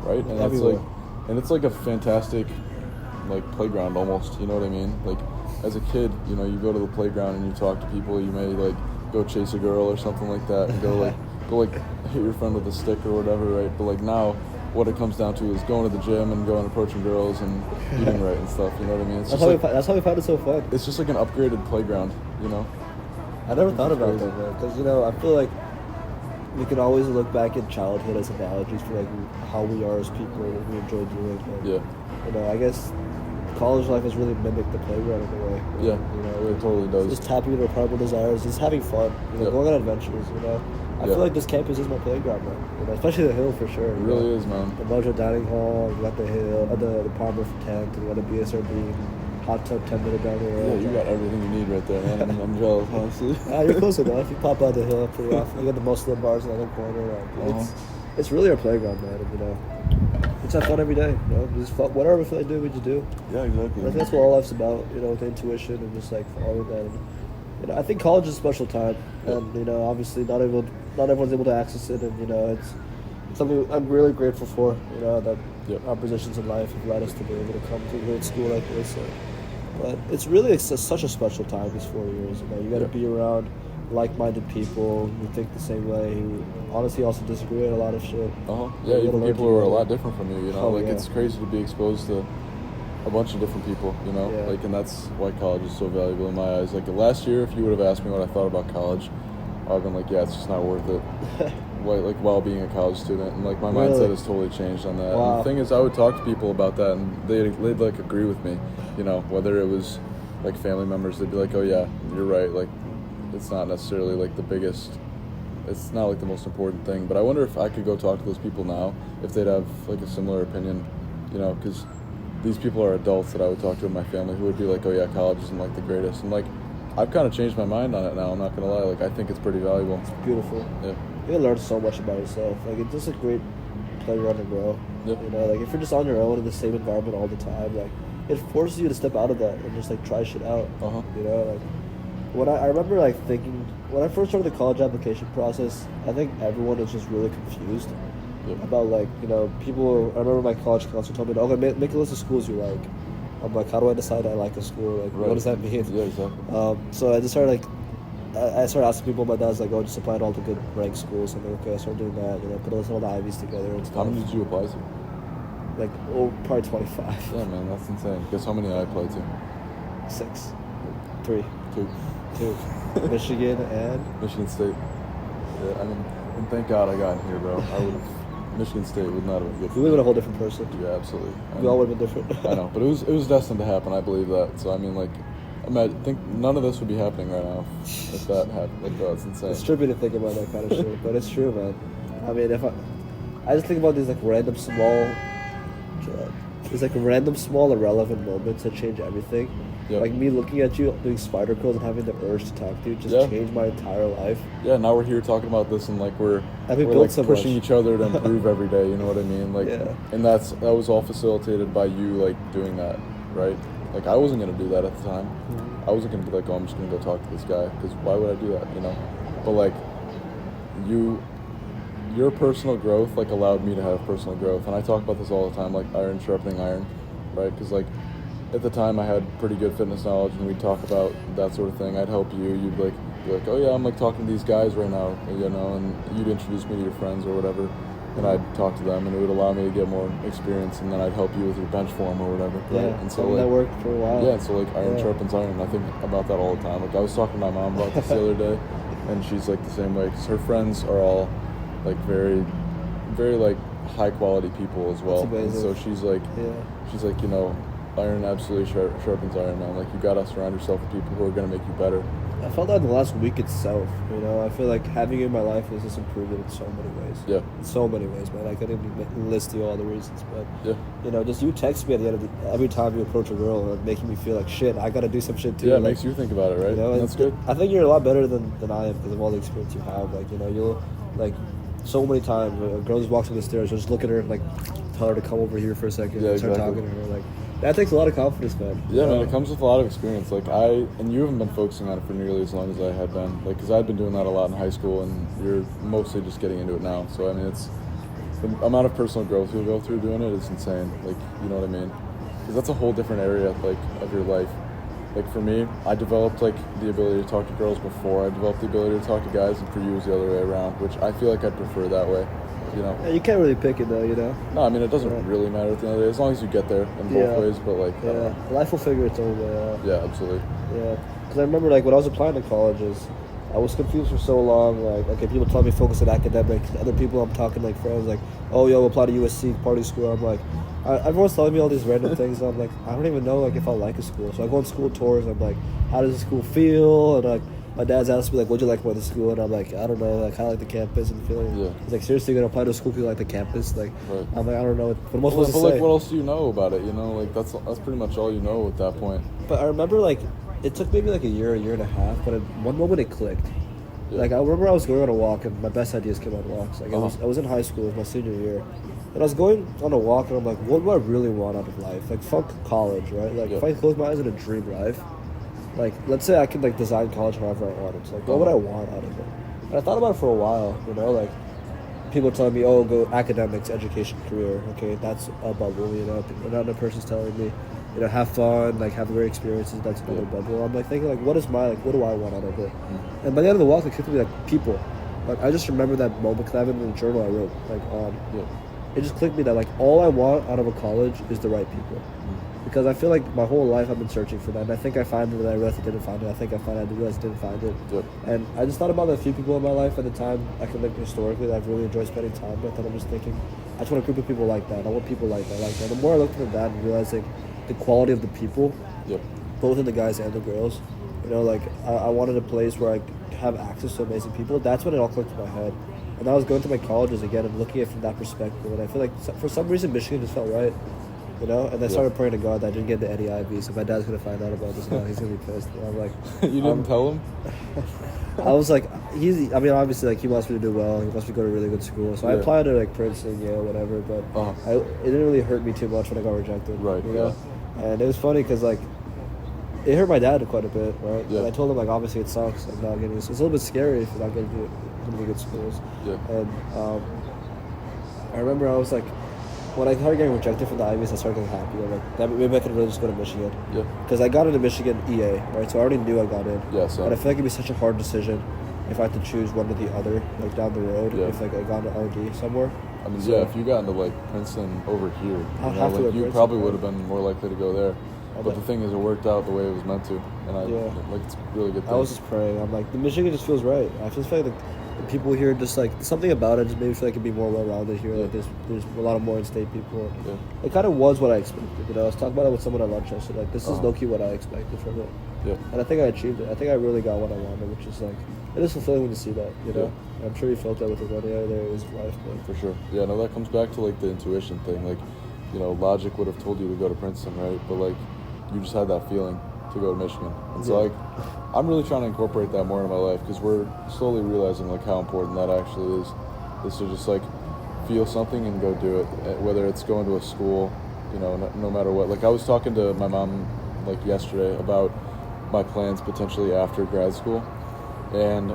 right? And Everywhere. it's like a fantastic, like, playground almost. You know what I mean? Like, as a kid, you know, you go to the playground and you talk to people. You may like go chase a girl or something like that, and go like hit your friend with a stick or whatever, right? But like now, what it comes down to is going to the gym and going approaching girls and eating right and stuff. You know what I mean? It's That's just that's how we found it so fun. it's just like an upgraded playground. You know? I never thought about crazy. that, man. Because, you know, I feel like we can always look back at childhood as analogies for, like, how we are as people, what we enjoy doing. And, Yeah. you know, I guess college life has really mimicked the playground in a way. Yeah. You know, It totally does. just tapping into our primal desires, just having fun, you know, Yep. going on adventures, you know. I Yeah. feel like this campus is my playground, man. You know, especially the hill for sure. It really is, man. The Mojo Dining Hall, you got the hill, the Palmer tent, and you got the BSRB, hot tub 10-minute down the Yeah, road. you got everything you need right there, man. I'm jealous, honestly. You're close enough. You pop out the hill pretty often. You got the Muslim bars in the other corner. It's really our playground, man. And, you know, it's have fun every day. You know, just fun, whatever we feel like doing, we just do. Yeah, exactly. I think that's what all life's about. You know, with intuition and just like following that. And, you know, I think college is a special time, and you know, obviously not everyone's able to access it, and you know, it's something I'm really grateful for. You know, that Yep. our positions in life have led us to be able to come to a great school like this. But it's really such a special time, these 4 years. You know, you got to Yeah. be around like-minded people who think the same way, who honestly also disagree on a lot of shit. Uh-huh. You Yeah, gotta even learn people who are a together. lot different from you, you know? Oh, like, yeah. it's crazy to be exposed to a bunch of different people, you know? Yeah. Like, and that's why college is so valuable in my eyes. Like, last year, if you would have asked me what I thought about college, I would have been like, yeah, it's just not worth it. Like while being a college student. And, like, my Really? mindset has totally changed on that. Wow. And the thing is, I would talk to people about that, and they'd like, agree with me, you know? Whether it was, like, family members, they'd be like, oh, yeah, you're right. Like, it's not necessarily, like, the biggest... It's not like the most important thing, but I wonder if I could go talk to those people now, if they'd have like a similar opinion, you know, because these people are adults that I would talk to in my family who would be like, oh yeah, college isn't like the greatest. And like, I've kind of changed my mind on it now, I'm not going to lie. Like, I think it's pretty valuable. Beautiful. Yeah. You learn so much about yourself. Like, it's just a great playground to grow. Yep. You know, like, if you're just on your own in the same environment all the time, like, it forces you to step out of that and just, like, try shit out. Uh-huh. You know, like, when I remember, like, thinking, when I first started the college application process, I think everyone was just really confused Yep. about, like, you know, people, I remember my college counselor told me, okay, make a list of schools you like. I'm like, how do I decide I like a school? Like, Right. what does that mean? Yeah, exactly. So I just started, like, I started asking people about that. I was like, oh, just apply to all the good ranked schools. I'm like, okay, I started doing that. You know, put all the Ivies together and stuff. How many did you apply to? Like, probably 25. Yeah, man, that's insane. Guess how many I applied to? 6. 3. 2. 2. Michigan and... Michigan State. Yeah, I mean, and thank God I got in here, bro. I would Michigan State would not have been good for We would have been me. a whole different person. Yeah, absolutely. We all would have been different. I know, but it was destined to happen. I believe that. So I mean, like, I think none of this would be happening right now if that happened. Like, that's insane. It's trippy to think about that kind of shit, but it's true, man. I mean, I just think about these, like, random small irrelevant moments that change everything. Yep. Like me looking at you doing spider curls and having the urge to talk to you just Yeah. changed my entire life. Yeah, now we're here talking about this, and like we're And we we're built like so pushing much. each other to improve every day. You know what I mean? Like, Yeah. and that was all facilitated by you, like, doing that, right? Like, I wasn't gonna do that at the time. Mhm. I wasn't gonna be like, oh, I'm just gonna go talk to this guy, because why would I do that? You know? But like, your personal growth like allowed me to have personal growth, and I talk about this all the time, like iron sharpening iron, right? Because like at the time I had pretty good fitness knowledge, and we'd talk about that sort of thing. I'd help you. You'd like be like, oh yeah, I'm like talking to these guys right now, you know, and you'd introduce me to your friends or whatever, and I'd talk to them, and it would allow me to get more experience, and then I'd help you with your bench form or whatever. Right? Yeah, And so that like, worked for a while. yeah, so like iron Yeah. sharpens iron. I think about that all the time. Like, I was talking to my mom about this the other day, and she's like the same way, because her friends are all like very, very like high quality people as well. That's And amazing. so she's like, Yeah. you know, iron absolutely sharpens iron, man. Like, you gotta surround yourself with people who are gonna make you better. I felt that in the last week itself. You know, I feel like having you in my life has just improved it in so many ways. Yeah. In so many ways, man. I couldn't even list you all the reasons, but Yeah. you know, just you text me at the end of every time you approach a girl, like, making me feel like shit. I gotta do some shit too. Yeah, it like, makes you think about it, right? You know, That's good. I think you're a lot better than I am because of all the experience you have. Like, you know, you'll like so many times a girl just walks up the stairs, you'll just look at her and like tell her to come over here for a second Yeah, and start exactly. talking to her. Like, that takes a lot of confidence, man. Yeah, man, it comes with a lot of experience. Like, and you haven't been focusing on it for nearly as long as I had been. Like, because I'd been doing that a lot in high school, and you're mostly just getting into it now. So, I mean, it's the amount of personal growth you'll go through doing it is insane. Like, you know what I mean? Because that's a whole different area, like, of your life. Like, for me, I developed, like, the ability to talk to girls before I developed the ability to talk to guys, and for you, it's the other way around, which I feel like I'd prefer that way. You know? Yeah, you can't really pick it though, you know. No, I mean, it doesn't Yeah. really matter at the end of the day, as long as you get there in both Yeah. ways. But like, I don't Yeah, know. life will figure its own way out. Yeah, absolutely. Yeah, because I remember like when I was applying to colleges, I was confused for so long. Like, okay, people tell me focus on academics. Other people I'm talking like friends like, oh, yo, apply to USC party school. I'm like, everyone's telling me all these random things. And I'm like, I don't even know like if I like a school. So I go on school tours. I'm like, how does the school feel? And like, my dad's asked me like, what'd you like about the school? And I'm like, I don't know. I kind of like the campus and feeling. Yeah. He's like, seriously, you're gonna apply to a school because you like the campus? Like, Right. I'm like, I don't know. What am I Well, supposed but to like, say? what else do you know about it? You know, like that's pretty much all you know at that point. But I remember like it took maybe like a year and a half, but at one moment it clicked. Yeah. Like I remember I was going on a walk and my best ideas came on walks. Like Uh-huh. I was in high school, it was my senior year, and I was going on a walk and I'm like, what do I really want out of life? Like fuck college, right? Like if Yeah. I close my eyes in a dream life, like let's say I could like design college however I wanted. So like what would I want out of it? And I thought about it for a while, you know, like people telling me, oh, go academics, education, career. Okay, that's a bubble, you know. Another person's telling me, you know, have fun, like have great experiences. That's another Yeah. bubble. I'm like thinking, like, what do I want out of it? And by the end of the walk, it clicked to me like people. Like I just remember that moment because I have it in the journal I wrote. Like Yeah. it just clicked me that like all I want out of a college is the right people. Because I feel like my whole life I've been searching for that, and I think I found it, and I realized I didn't find it. I think I found it, I realized I didn't find it. Yep. And I just thought about the few people in my life at the time I can think historically that I've really enjoyed spending time with, and I'm just thinking, I just want a group of people like that. I want people like that. The more I looked at that and realizing the quality of the people, Yep. both in the guys and the girls, you know, like I wanted a place where I could have access to amazing people. That's when it all clicked in my head. And I was going to my colleges again and looking at it from that perspective, and I feel like for some reason Michigan just felt right. You know, and I started praying to God that I didn't get the Eddie Ivy, so my dad's gonna find out about this now. He's gonna be pissed. And I'm like, You didn't tell him? I was like, I mean, obviously, like he wants me to do well. He wants me to go to a really good school. So I Yeah. applied to like Princeton, Yale, whatever. But Uh-huh. it didn't really hurt me too much when I got rejected. Right, You know, and it was funny because like it hurt my dad quite a bit, right? Yeah. And I told him like obviously it sucks. Like not getting. It's a little bit scary if you're not getting to really good schools. Yeah. And I remember I was like, when I started getting rejected from the Ivies, I started getting happy. I'm like, maybe I could really just go to Michigan. Yeah. Because I got into Michigan EA, right? So I already knew I got in. Yeah, same. But I feel like it'd be such a hard decision if I had to choose one or the other, like down the road, Yeah. if like I got into RD somewhere. I mean, So- yeah, if you got into like Princeton over here, I'll you, know, have to like, go you Princeton, probably right? would have been more likely to go there. I'm But like- the thing is, it worked out the way it was meant to, and like it's a really good thing. I was just praying. I'm like, the Michigan just feels right. I just feel like the people here just like something about it just made me feel like it'd be more well-rounded here. Like there's a lot of more in-state people. Yeah. It kind of was what I expected. You know, I was talking about it with someone at lunch. I said like, this is Uh-huh. low-key what I expected from it. Yeah. And I think I achieved it. I think I really got what I wanted, which is like, it is fulfilling when you see that, you know? I'm sure you felt that with the many other areas of life, but For sure. Yeah, no, that comes back to like the intuition thing. Like, you know, logic would have told you to go to Princeton, right? But like, you just had that feeling to go to Michigan. And so Yeah. like, I'm really trying to incorporate that more in my life because we're slowly realizing like how important that actually is to just like feel something and go do it. Whether it's going to a school, you know, no matter what. Like I was talking to my mom like yesterday about my plans potentially after grad school, and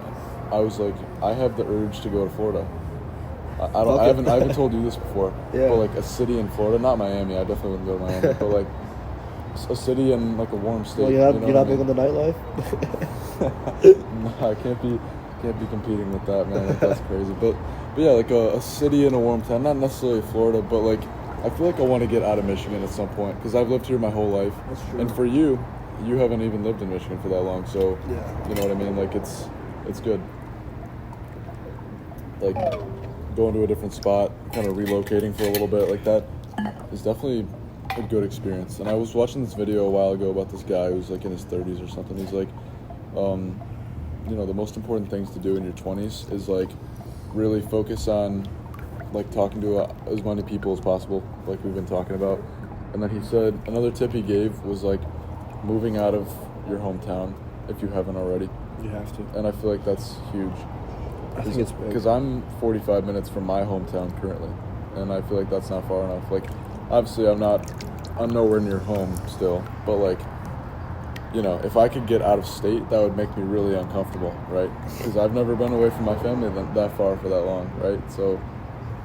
I was like, I have the urge to go to Florida. I don't. Okay. I haven't told you this before. Yeah. But like a city in Florida, not Miami. I definitely wouldn't go to Miami. But like a city in like a warm state. well, you know you're not what I big on mean? the nightlife? No, I can't be competing with that, man. Like, that's crazy. But yeah, like a city in a warm town, not necessarily Florida, but like I feel like I want to get out of Michigan at some point because I've lived here my whole life. That's true. And for you, you haven't even lived in Michigan for that long, so Yeah. you know what I mean. Like it's good. Like going to a different spot, kind of relocating for a little bit, like that is definitely a good experience. And I was watching this video a while ago about this guy who's like in his 30s or something. He's like, the most important things to do in your 20s is like really focus on like talking to as many people as possible, like we've been talking about. And then he said another tip he gave was like moving out of your hometown if you haven't already. You have to. And I feel like that's huge. I think it's big. Because I'm 45 minutes from my hometown currently, and I feel like that's not far enough. Like, obviously I'm nowhere near home still, but like, if I could get out of state, that would make me really uncomfortable, right? Because I've never been away from my family that far for that long, right? So,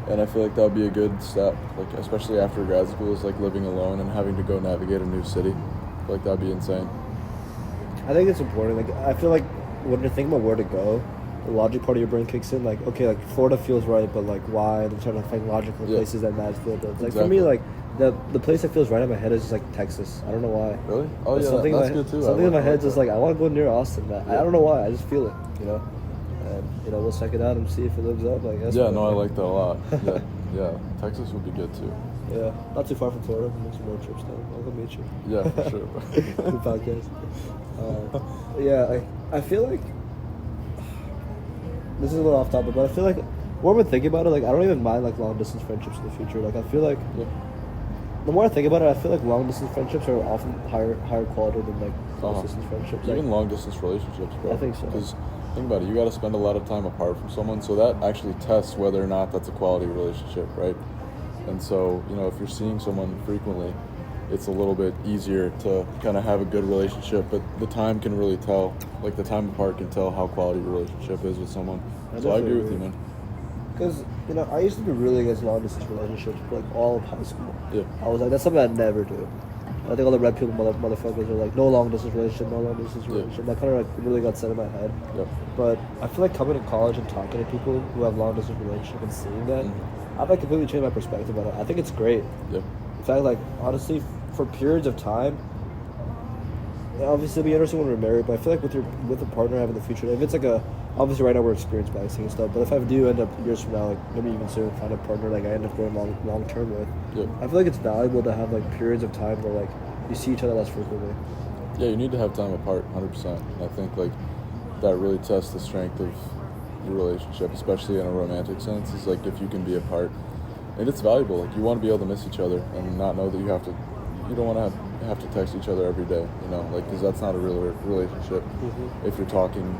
and I feel like that would be a good step, like especially after grad school, is like living alone and having to go navigate a new city. I feel like that'd be insane. I think it's important. Like, I feel like when you're thinking about where to go, the logic part of your brain kicks in. Like, okay, like Florida feels right, but like why? And I'm trying to find logical places that match Florida. Like exactly. For me, like the place that feels right in my head is just like Texas. I don't know why. Really? Oh But yeah, something that's in good too. Something in my like head's just that. like I want to go near Austin. Man. Yeah. I don't know why. I just feel it. And we'll check it out and see if it lives up. I guess. Yeah, no, I like that a lot. Yeah, Texas would be good too. Yeah, not too far from Florida. We'll make some road trips down. I'll go meet you. Yeah, for sure. Good podcast. I feel like this is a little off topic, but I feel like when we're thinking about it, like I don't even mind like long distance friendships in the future. Like I feel like the more I think about it, I feel like long distance friendships are often higher quality than like close distance friendships. Even Like, long distance relationships, bro. I think so. Because think about it, you got to spend a lot of time apart from someone, so that actually tests whether or not that's a quality relationship, right? And so, if you're seeing someone frequently, it's a little bit easier to kind of have a good relationship, but the time can really tell. Like the time apart can tell how quality a relationship is with someone. So I agree with you, man. Because I used to be really against long distance relationships for like all of high school. Yeah. I was like, that's something I'd never do. I think all the red pill motherfuckers are like, no long distance relationship, no long distance relationship. That kind of like really got set in my head. Yep. But I feel like coming to college and talking to people who have long distance relationships and seeing that, I've like completely changed my perspective on it. I think it's great. Yep. In fact, like honestly, for periods of time, obviously it'll be interesting when we're married. But I feel like with a partner I have in the future, if it's like obviously right now we're experienced balancing and stuff. But if I do end up years from now, like maybe even soon, find a partner like I end up going long term with, I feel like it's valuable to have like periods of time where like you see each other less frequently. Yeah, you need to have time apart, 100%. I think like that really tests the strength of your relationship, especially in a romantic sense. Is like if you can be apart, and it's valuable. Like you want to be able to miss each other and not know that you don't want to have to text each other every day. Like because that's not a real relationship. If you're talking,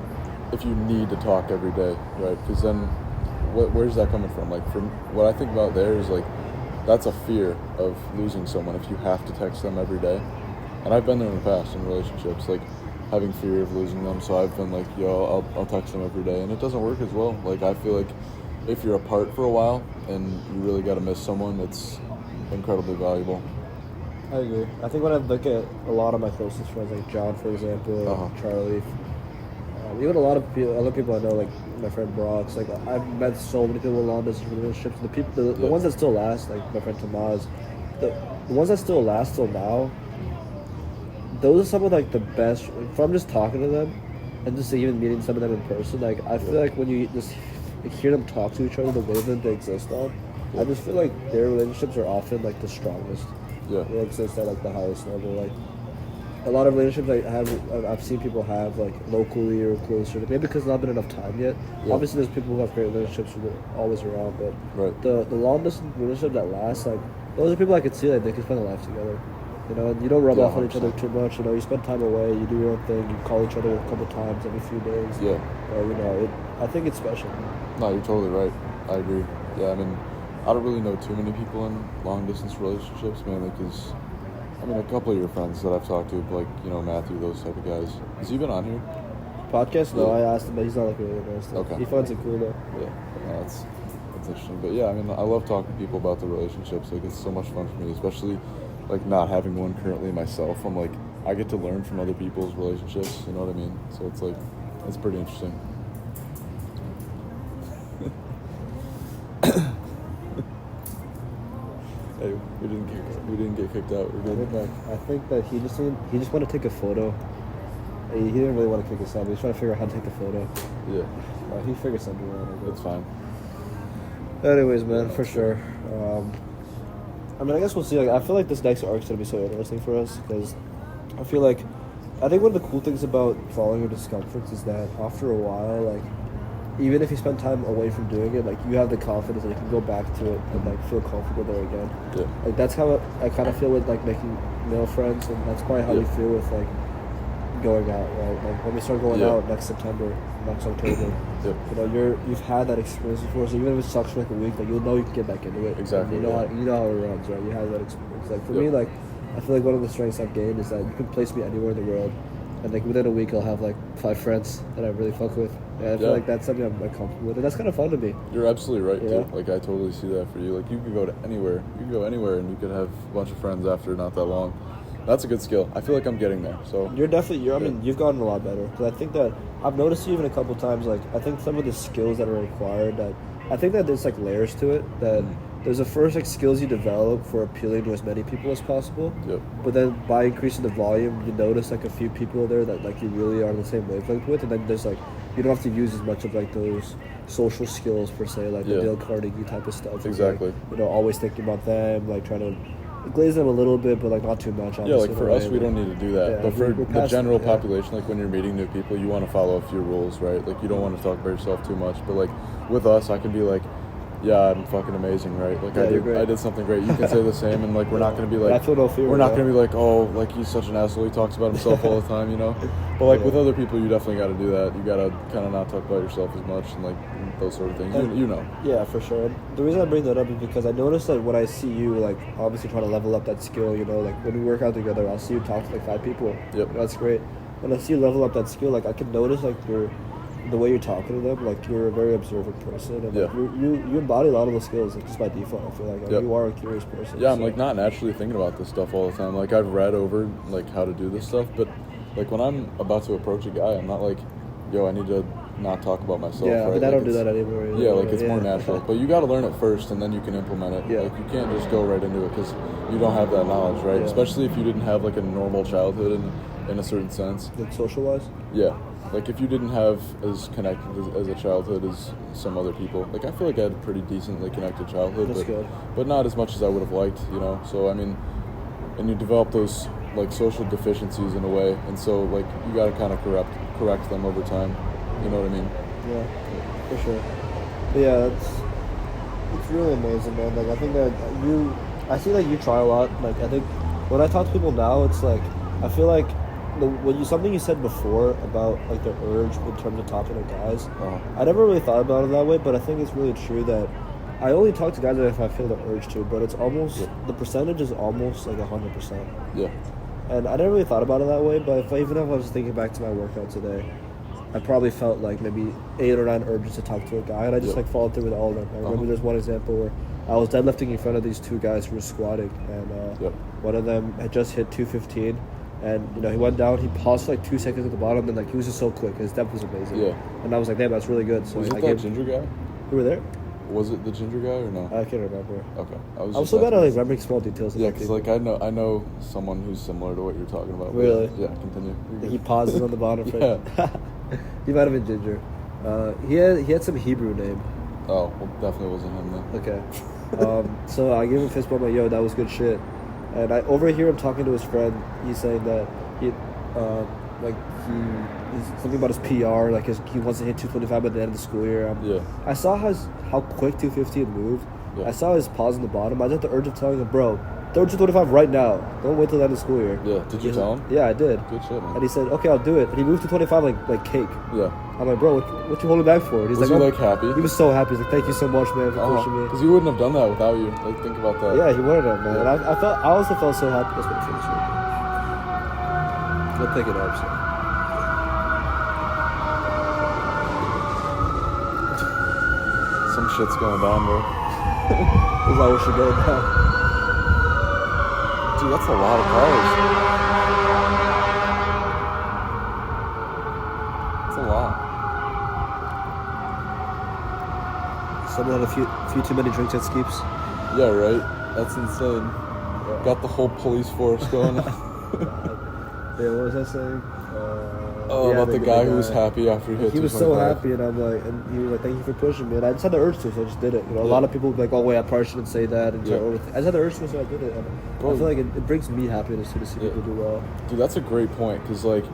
if you need to talk every day, right? Because then, where's that coming from? Like from what I think about there is like that's a fear of losing someone if you have to text them every day. And I've been there in the past in relationships, like having fear of losing them. So I've been like, I'll text them every day, and it doesn't work as well. Like I feel like if you're apart for a while and you really got to miss someone, it's incredibly valuable. I agree. I think when I look at a lot of my closest friends, like John, for example, Charlie, even a lot of other people I know, like my friend Brock's, like I've met so many people with long distance relationships. The ones that still last, like my friend Tomas, the ones that still last till now, those are some of like the best. From just talking to them, and just even meeting some of them in person, like I feel like when you just hear them talk to each other, the wavelength they exist on, I just feel like their relationships are often like the strongest. Yeah. They exist at like the highest level. Like a lot of relationships I've seen people have like locally or closer. Maybe because there's not been enough time yet. Yeah. Obviously, there's people who have great relationships who are always around, but the long distance relationships that last, like those are people I could see like they can spend a life together. And you don't rub off on each other too much. You spend time away. You do your own thing. You call each other a couple times every few days. Yeah. I think it's special. No, you're totally right. I agree. Yeah, I mean, I don't really know too many people in long distance relationships, mainly because, a couple of your friends that I've talked to, like, Matthew, those type of guys. Has he been on here? Podcast? No, I asked him, but he's not like really interested. Okay. He finds it cool though. Yeah, no, that's interesting. But yeah, I love talking to people about the relationships. Like, it's so much fun for me, especially like not having one currently myself. I'm like, I get to learn from other people's relationships. You know what I mean? So it's like, it's pretty interesting. Hey, we didn't get kicked out. We're good. I think that he just wanted to take a photo. He didn't really want to kick us out. He was trying to figure out how to take the photo. Yeah. He figured something out. That's fine. Anyways, man, for sure. I mean, I guess we'll see. Like, I feel like this next arc is gonna be so interesting for us because I feel like I think one of the cool things about following your discomforts is that after a while, like, even if you spend time away from doing it, like, you have the confidence that you can go back to it and like feel comfortable there again. Yeah. Like, that's how I kind of feel with like making male friends, and that's probably how we feel with like going out, right? Like when we start going out next September, next October, Yep. you know, you've had that experience before, so even if it sucks for like a week, like you'll know you can get back into it. Exactly, And you know yeah. how it runs, right? You have that experience. Like for Yep. me, like I feel like one of the strengths I've gained is that you can place me anywhere in the world, and like within a week I'll have like 5 friends that I really fuck with. And I feel Yeah. like that's something I'm like comfortable with, and that's kind of fun to me. You're absolutely right, Yeah. too. Like, I totally see that for you. Like, you could go to anywhere. You could go anywhere, and you could have a bunch of friends after not that long. That's a good skill. I feel like I'm getting there. So You're definitely. I mean, you've gotten a lot better. Because I think that I've noticed you even a couple times. Like, I think some of the skills that are required. That I think that there's like layers to it. That there's the first like skills you develop for appealing to as many people as possible. Yep. But then by increasing the volume, you notice like a few people there that like you really are on the same wavelength with, and then there's like you don't have to use as much of like those social skills per se, like the Yeah. Dale Carnegie type of stuff. It's, Exactly. Like, you know, always thinking about them, like trying to glaze them a little bit, but like not too much. yeah, obviously, like for in a us, way we that- don't need to do that. Yeah, but for we're the past general that, yeah. population, like when you're meeting new people, you want to follow a few rules, right? Like you don't want to talk about yourself too much. But like with us, I can be like, yeah, I'm fucking amazing, right? Like Yeah, you're great. I did something great. You can say the same, and like we're not gonna be And like, I feel no fear. we're not yeah. gonna be like, oh, like he's such an asshole. He talks about himself all the time, you know. But like Yeah. with other people, you definitely got to do that. You got to kind of not talk about yourself as much and like those sort of things. You know. Yeah, for sure. And the reason I bring that up is because I noticed that when I see you, like, obviously trying to level up that skill, you know, like, when we work out together, I'll see you talk to, like, 5 people. Yep. You know, that's great. When I see you level up that skill, like, I can notice, like, the way you're talking to them, like, you're a very observant person. And, like, Yeah. you embody a lot of those skills, like, just by default, I feel like. Yep. You are a curious person. Yeah, I'm so- like not naturally thinking about this stuff all the time. Like I've read over like how to do this stuff, but like when I'm about to approach a guy, I'm not like, yo, I need to not talk about myself. Yeah, right? but I Like, don't do it's- that anymore. Yeah, like it's more Yeah. natural. But you got to learn it first, and then you can implement it. Yeah. Like you can't just go right into it because you don't have that knowledge, right? Yeah. Especially if you didn't have like a normal childhood in a certain sense. Like, social-wise? Yeah. Like if you didn't have as connected as a childhood as some other people, like I feel like I had a pretty decently connected childhood, That's but good. but not as much as I would have liked, you know. So I mean, and you develop those like social deficiencies in a way, and so like you got to kind of correct them over time. You know what I mean? Yeah, for sure. But yeah, it's really amazing, man. Like I think that I see that you try a lot. Like I think when I talk to people now, it's like I feel like something you said before about like the urge in terms of talking to guys. I never really thought about it that way, but I think it's really true that I only talk to guys if I feel the urge to. But it's almost the percentage is almost like 100%. Yeah. And I never really thought about it that way, but even if I was thinking back to my workout today, I probably felt like maybe 8 or 9 urges to talk to a guy, and I just like followed through with all of them. I remember there's one example where I was deadlifting in front of these 2 guys who were squatting, and one of them had just hit 215, and you know he went down, he paused for like 2 seconds at the bottom, and like he was just so quick, his depth was amazing. Yeah. And I was like, damn, that's really good. So Was I it that gave, ginger guy? you were there? Was it the ginger guy or no? I can't remember. Okay. I'm just so bad at asking. like remembering small details. Yeah, about because people. like I know someone who's similar to what you're talking about. Really? Yeah. Continue. You're He good. pauses on the bottom. Yeah. He might have been ginger. He had some Hebrew name. Oh, well, definitely wasn't him then. Okay. So I gave him a fist bump, like, yo, that was good shit. And I overhear him talking to his friend. He's saying that he's something about his PR, like he wants to hit 225 at the end of the school year. Yeah. I saw how quick 215 moved. Yeah. I saw his pause in the bottom. I just had the urge of telling him, bro, throw 225 right now. Don't wait till the end of the school year. Yeah. Did you tell him? Yeah, I did. Good shit, man. And he said, okay, I'll do it. And he moved to 25 like cake. Yeah. I'm like, bro, what you holding back for? And he's Was like, he "Oh." like happy? He was so happy. He's like, thank you so much, man, for pushing me. Because he wouldn't have done that without you. Like think about that. Yeah, he wanted it, man. And I also felt so happy. That's what I finished with. Let's pick it up, so. Some shit's going down, bro. This is how we should go down. Dude, that's a lot of cars. That's a lot. Someone had a few too many drinks at Skeeps. Yeah, right? That's insane. Got the whole police force going. Yeah, what was I saying? Oh, Yeah, about the guy who was happy after he hit He was so 225. happy, and I'm like, and he was like, "Thank you for pushing me." And I just had the urge to, so I just did it. You know, a Yeah. lot of people would be like, "Oh wait, I probably shouldn't say that." And Yeah. I just had the urge to, so I did it. And I Bro. feel like it brings me happiness too to see Yeah. people do well. Dude, that's a great point because like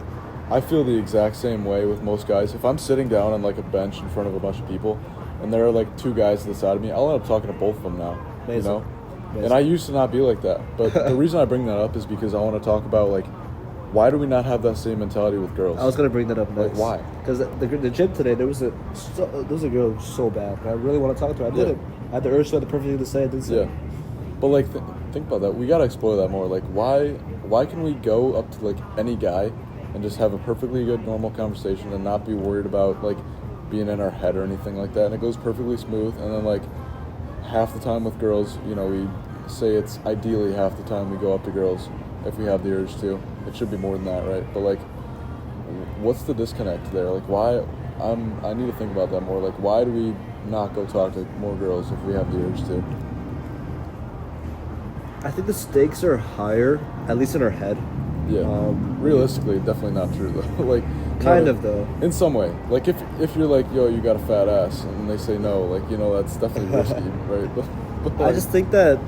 I feel the exact same way with most guys. If I'm sitting down on like a bench in front of a bunch of people, and there are like two guys to the side of me, I'll end up talking to both of them now. Amazing. You know, Amazing. and I used to not be like that. But the reason I bring that up is because I want to talk about like why do we not have that same mentality with girls? I was gonna bring that up next. Like, why? Because the gym today, there was a girl who was so bad. And I really want to talk to her. I did Yeah. it. I had the urge to have the perfect thing to say. I didn't say Yeah, it. but like think about that. We gotta explore that more. Like why can we go up to like any guy and just have a perfectly good normal conversation and not be worried about like being in our head or anything like that? And it goes perfectly smooth. And then like half the time with girls, you know, we say it's ideally half the time we go up to girls if we have the urge to. It should be more than that, right? But like, what's the disconnect there? Like, why? I need to think about that more. Like, why do we not go talk to more girls if we have the urge to? I think the stakes are higher, at least in our head. Yeah. Realistically, definitely not true though. Like, Kind of, though. In some way, like if you're like, yo, you got a fat ass, and they say no, like, you know, that's definitely risky, right? But I like, just think that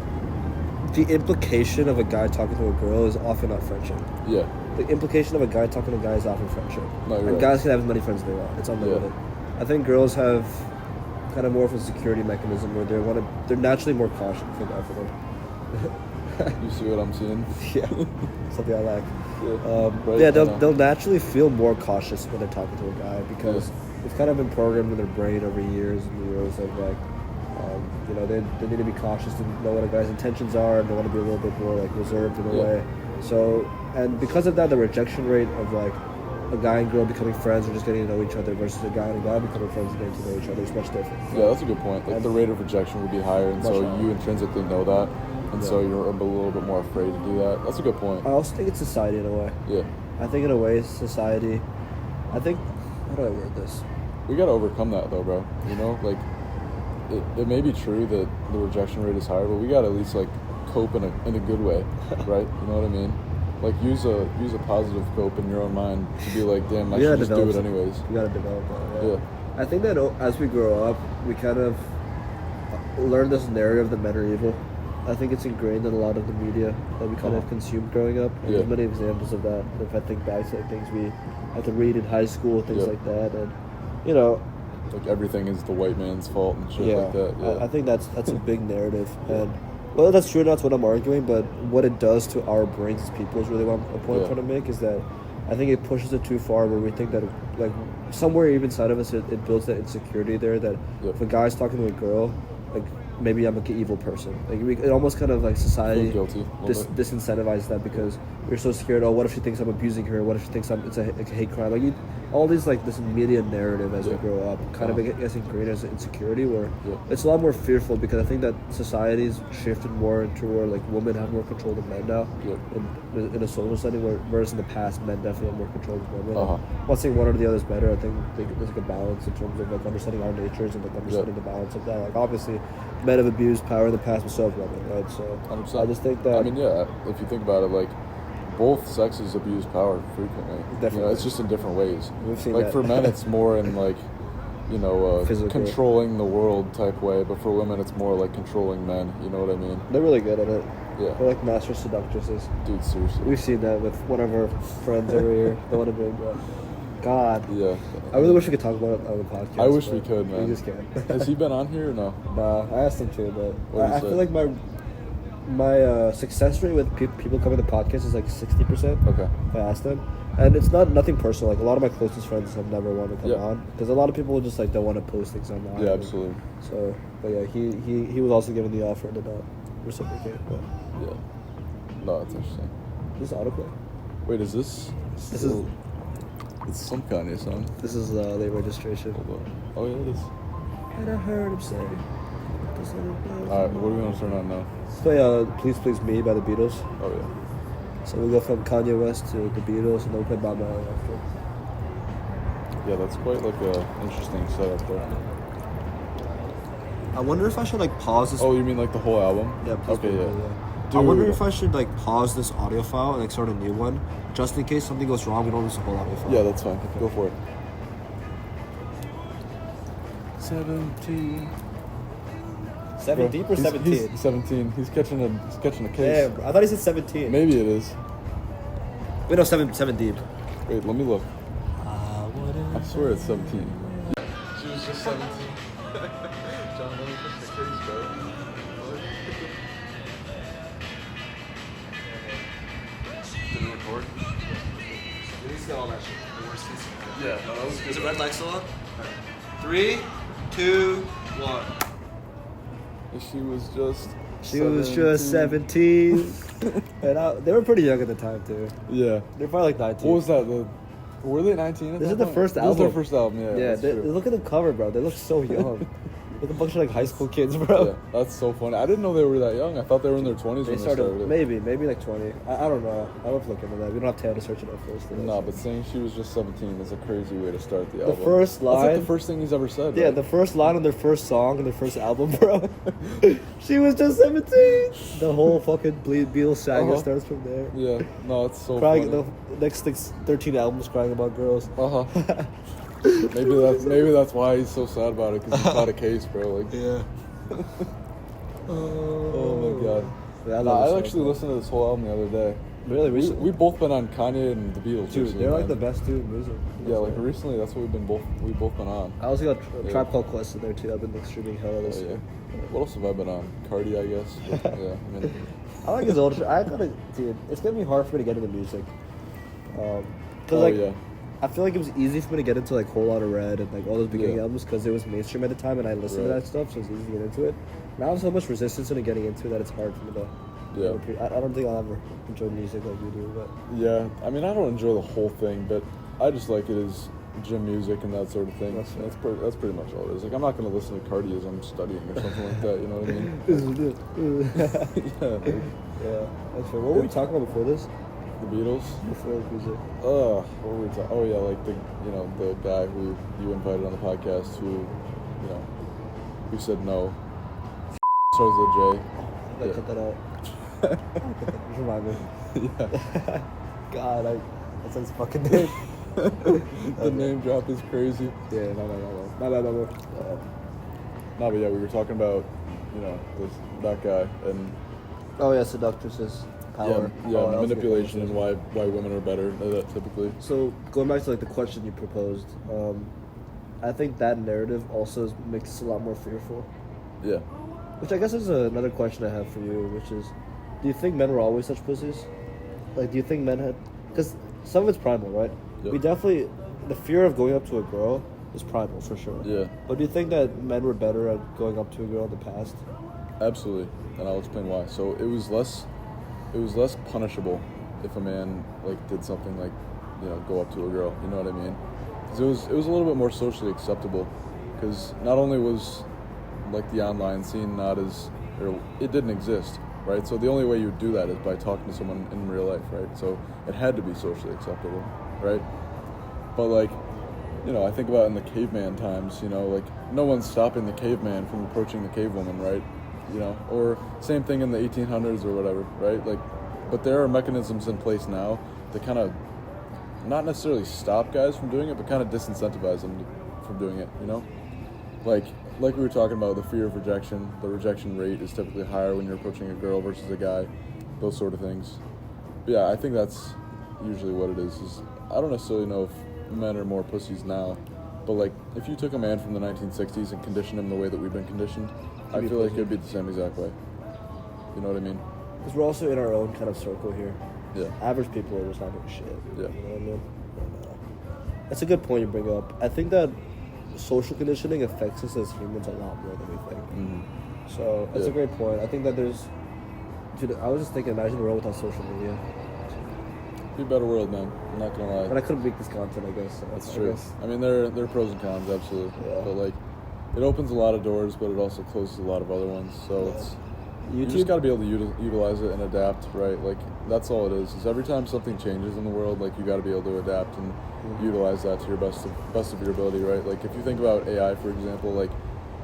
the implication of a guy talking to a girl is often not friendship. yeah, The implication of a guy talking to a guy is often friendship. No, you're And right. guys can have as many friends as they want. It's unlimited. I think girls have kind of more of a security mechanism where they're naturally more cautious. I think for them. you see what I'm seeing? Yeah, something I like. Right, Yeah, I know. they'll naturally feel more cautious when they're talking to a guy because it's kind of been programmed in their brain over years and years of like, you know, they need to be cautious to know what a guy's intentions are and they want to be a little bit more like reserved in a Yeah. way. So, and because of that, the rejection rate of like a guy and girl becoming friends or just getting to know each other versus a guy and a guy becoming friends and getting to know each other is much different. Yeah, that's a good point. Like the rate of rejection would be higher, and so Much higher. you intrinsically know that, and so Yeah. you're a little bit more afraid to do that. That's a good point. I also think it's society in a way. Yeah, I think in a way, society. I think, how do I word this? we gotta overcome that though, bro. You know, like it may be true that the rejection rate is higher, but we gotta at least like cope in a good way, right? You know what I mean? Like use a positive cope in your own mind to be like, damn, I We should gotta just do it develop anyways. You gotta develop that. Yeah. Yeah. I think that as we grow up, we kind of learn this narrative that men are evil. I think it's ingrained in a lot of the media that we kind of consumed growing up. And Yeah. there's many examples of that. If I think back to like, things we had to read in high school, things Yeah. like that, and you know, Like everything is the white man's fault and shit yeah, like that. Yeah. I think that's a big narrative, and whether that's true or not, that's what I'm arguing. But what it does to our brains as people is really what a point I'm Yeah. trying to make is that I think it pushes it too far where we think that like somewhere even inside of us it builds that insecurity there that Yep. if a guy's talking to a girl, like maybe I'm an evil person. Like it almost kind of like society Feel guilty a little bit. disincentivizes that because you're so scared. Oh, what if she thinks I'm abusing her? What if she thinks it's a hate crime? Like all these like this media narrative as we Yeah. grow up kind of gets ingrained as an insecurity where Yeah. it's a lot more fearful because I think that society's shifted more into where like women have more control than men now. Yeah. In a social setting, whereas in the past men definitely had more control than women. Uh-huh. I'm not saying one or the other is better. I think there's like a balance in terms of like understanding our natures and like understanding the balance of that. Like obviously, men have abused power in the past, but so have women, right? So 100%. I just think that I mean, yeah, if you think about it, like both sexes abuse power frequently. You know, Definitely. it's just in different ways. We've seen like that. for men, it's more in like, you know, Physical. controlling the world type way, but for women, it's more like controlling men. You know what I mean? they're really good at it. Yeah. They're like master seductresses. Dude, seriously. We've seen that with one of our friends over here. The one in Big God. Yeah. I really wish we could talk about it on the podcast. I wish we but could, man. We just can't. Has he been on here or no? Nah, I asked him to, but What did he I say? feel like my success rate with people coming to the podcast is like 60%. Okay. If I asked them, and it's nothing personal. Like a lot of my closest friends have never wanted to come Yeah. on because a lot of people just like don't want to post things online. Yeah, absolutely. So, but yeah, he was also given the offer and did not reciprocate. But Yeah. No, that's interesting. this is autoplay. Wait, is this? This is It's some Kanye song. this is late registration. Hold on. Oh yeah, it is. And I heard him say. All right, what are we gonna turn on now? Let's play "Please Please Me" by the Beatles. Oh yeah. So we go from Kanye West to the Beatles, and then we play Bob Marley after. Yeah, that's quite like a interesting setup there. I wonder if I should like pause this. Oh, you mean like the whole album? Yeah, please Okay, do, yeah. yeah. I wonder Dude. if I should like pause this audio file and like start a new one, just in case something goes wrong. We don't lose the whole audio file. Yeah, that's fine. Go for it. 17. 7 deep or He's- 17? He's 17. He's catching a case. Damn, bro. I thought he said 17. Maybe it is. Wait, no, 7 deep. Wait, let me look. I swear it's 17. She was just 17. John, let me catch the case, bro. Did it record? Yeah, no, that was good. Is it red light still on? 3, 2, 1. She was just. She was just 17. And they were pretty young at the time, too. Yeah. They're probably like 19. What was that? Were they 19? This is the first This is their album. first album, yeah. Yeah, that's true. look at the cover, bro. They look so young. Like a bunch of like high school kids, bro. Yeah, that's so funny. I didn't know they were that young. I thought they were in their 20s They when started, they started. maybe like 20. I don't know. I'll have to look into that. We don't have time to search it up first. No, but saying she was just 17 is a crazy way to start the The album. first That's like line- the first thing he's ever said. Yeah, right? the first line on their first song and their first album, bro. She was just 17. The whole fucking Beatles saga Uh-huh. starts from there. Yeah, no, it's so Crying, funny. the next 13 albums crying about girls. Uh-huh. maybe that's why he's so sad about it, because he's got a case, bro. Like, Yeah. oh my god. Yeah, Nah, I actually listened to this whole album the other day. Really We recently? both been on Kanye and the Beatles. Dude, recently, they're like man. the best two in music. Yeah, like recently, that's what we both been on. I also got Yeah. Trap Called Quest in there too. I've been like streaming hell of Oh, this. yeah. What else have I been on? Cardi, I guess. But, yeah, I mean, I like his old shit. Dude, it's gonna be hard for me to get into music. Cause oh like, yeah. I feel like it was easy for me to get into like Whole Lotta Red and like all those beginning Yeah. albums because it was mainstream at the time and I listened to Right. that stuff, so it's easy to get into it. Now there's so much resistance into getting into it that it's hard for me to. Yeah. I don't think I'll ever enjoy music like you do, but Yeah, I mean, I don't enjoy the whole thing, but I just like it as gym music and that sort of thing. That's fair. That's pretty much all it is. Like, I'm not gonna listen to Cardi as I'm studying or something like that. You know what I mean? yeah, Yeah. that's fair. What were we talking about before this? The Beatles. Before music. What were we talking? Oh yeah, like the guy who you invited on the podcast who, who said no. Starts with a J. I Yeah. cut that out. Just remind me. Yeah. God, that sounds fucking name. The name drop is crazy. Yeah, no. No, but yeah, we were talking about, that guy and Oh yeah, seductresses, power. yeah, Oh, that was a good manipulation and conversation. why women are better than that typically. So going back to like the question you proposed, I think that narrative also makes us a lot more fearful. Yeah. Which I guess is another question I have for you, which is, do you think men were always such pussies? Like, do you think men had? Because some of it's primal, right? Yep. We definitely, the fear of going up to a girl is primal for sure. Yeah. But do you think that men were better at going up to a girl in the past? Absolutely, and I'll explain why. So it was less punishable if a man did something like, go up to a girl. You know what I mean? Because it was a little bit more socially acceptable. Because not only was the online scene it didn't exist, right? So the only way you would do that is by talking to someone in real life, right? So it had to be socially acceptable, right? But I think about in the caveman times, no one's stopping the caveman from approaching the cave woman, right? Or same thing in the 1800s or whatever, right? But there are mechanisms in place now to kind of not necessarily stop guys from doing it, but kind of disincentivize them from doing it, Like we were talking about, the fear of rejection, the rejection rate is typically higher when you're approaching a girl versus a guy, those sort of things. But yeah, I think that's usually what it is I don't necessarily know if men are more pussies now, but if you took a man from the 1960s and conditioned him the way that we've been conditioned, I feel like it'd be the same exact way. You know what I mean? Because we're also in our own kind of circle here. Yeah. Average people are just not doing shit. Yeah. You know what I mean? That's a good point you bring up. I think that social conditioning affects us as humans a lot more than we think. Mm-hmm. So that's a Yeah. great point. I think that dude, I was just thinking, imagine the world without social media. Be a better world, man. I'm not gonna lie. But I couldn't make this content, I guess. So That's I true. guess- I mean, there are pros and cons, absolutely. Yeah. But it opens a lot of doors, but it also closes a lot of other ones. So Yeah. it's you just got to be able to utilize it and adapt, right? That's all it is. Is every time something changes in the world, you got to be able to adapt and utilize that to your best of your ability, right? If you think about AI, for example,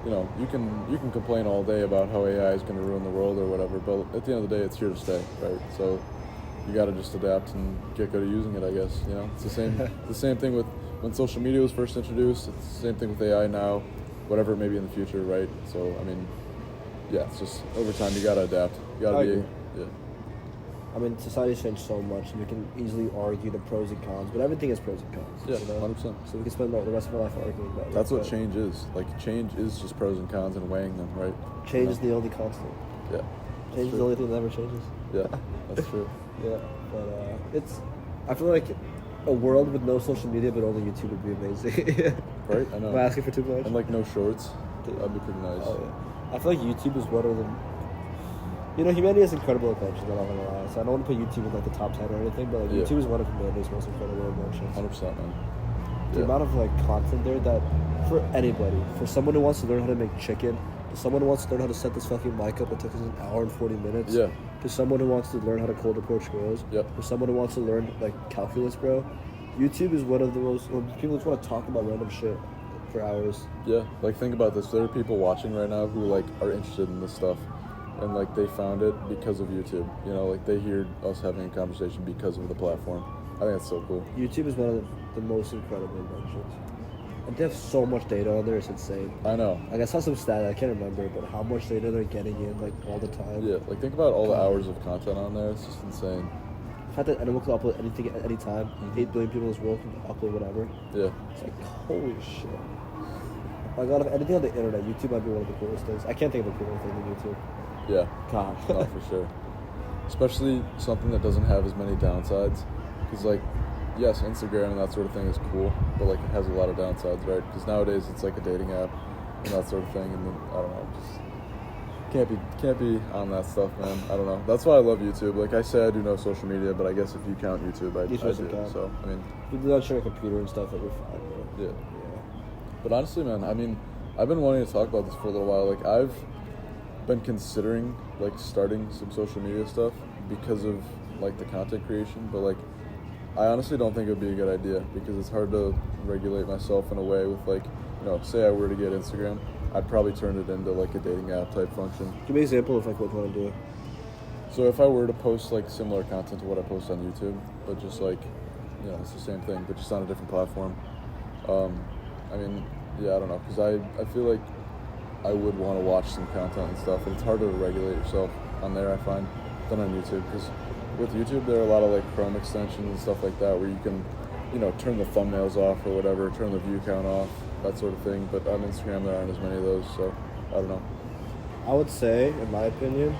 you know, you can complain all day about how AI is going to ruin the world or whatever, but at the end of the day, it's here to stay, right? So you got to just adapt and get good at using it, I guess. You know, it's the same thing with when social media was first introduced. It's the same thing with AI now, whatever it may be in the future, right? So I mean, yeah, it's just over time you got to adapt. You got to be, agree. yeah. I mean, society's changed so much, and we can easily argue the pros and cons, but everything has pros and cons. Yeah, you know? 100%. So we can spend the rest of our life arguing about it. That's what but change is. Like, change is just pros and cons and weighing them, right? Change You is know? the only constant. Yeah. Change is true. the only thing that never changes. Yeah, that's true. Yeah, but it's. I feel like a world with no social media but only YouTube would be amazing. Right? I know. Am I asking for too much? And like no shorts. That'd be pretty nice. Oh, yeah. I feel like YouTube is one of them. You know, humanity has incredible inventions, I'm not gonna lie. So I don't want to put YouTube in like the top 10 or anything, but like Yeah. YouTube is one of humanity's most incredible inventions. 100%, man. The amount of like content there that for anybody, for someone who wants to learn how to make chicken, to someone who wants to learn how to set this fucking mic up, it took us an hour and 40 minutes. Yeah. To someone who wants to learn how to cold approach girls. Yep. For someone who wants to learn like calculus, bro. YouTube is one of the most. Well, people just want to talk about random shit for hours. Yeah, like think about this. There are people watching right now who like are interested in this stuff, and like they found it because of YouTube. You know, like they hear us having a conversation because of the platform. I think that's so cool. YouTube is one of the most incredible inventions. And they have so much data on there, it's insane. I know. Like I saw some stat, I can't remember, but how much data they're getting in like all the time. Yeah, like think about all the hours of content on there. It's just insane. The fact that anyone can upload anything at any time, 8 billion people in this world can upload whatever. Yeah, It's like, holy shit. Like out of anything on the internet, YouTube might be one of the coolest things. I can't think of a cooler thing than YouTube. yeah, God. no, for sure. Especially something that doesn't have as many downsides, because like, yes, Instagram and that sort of thing is cool, but like it has a lot of downsides, right? Because nowadays it's like a dating app and that sort of thing, and then I don't know, just can't be on that stuff, man. I don't know. That's why I love YouTube. Like I say, I do no social media, but I guess if you count YouTube, I YouTube do. doesn't count. So I mean, If you do not share a computer and stuff, like you're fine, bro. yeah. Yeah. But honestly, man, I mean, I've been wanting to talk about this for a little while. Like, I've been considering, like, starting some social media stuff because of, like, the content creation. But, like, I honestly don't think it would be a good idea because it's hard to regulate myself in a way with, like, you know, say I were to get Instagram, I'd probably turn it into, like, a dating app type function. Give me an example of, like, what you want to do. So if I were to post, like, similar content to what I post on YouTube, but just, like, you know, it's the same thing, but just on a different platform. I mean, yeah, I don't know, because I feel like I would want to watch some content and stuff, and it's harder to regulate yourself on there, I find, than on YouTube, because with YouTube, there are a lot of, like, Chrome extensions and stuff like that where you can, you know, turn the thumbnails off or whatever, turn the view count off, that sort of thing, but on Instagram, there aren't as many of those, so I don't know. I would say, in my opinion,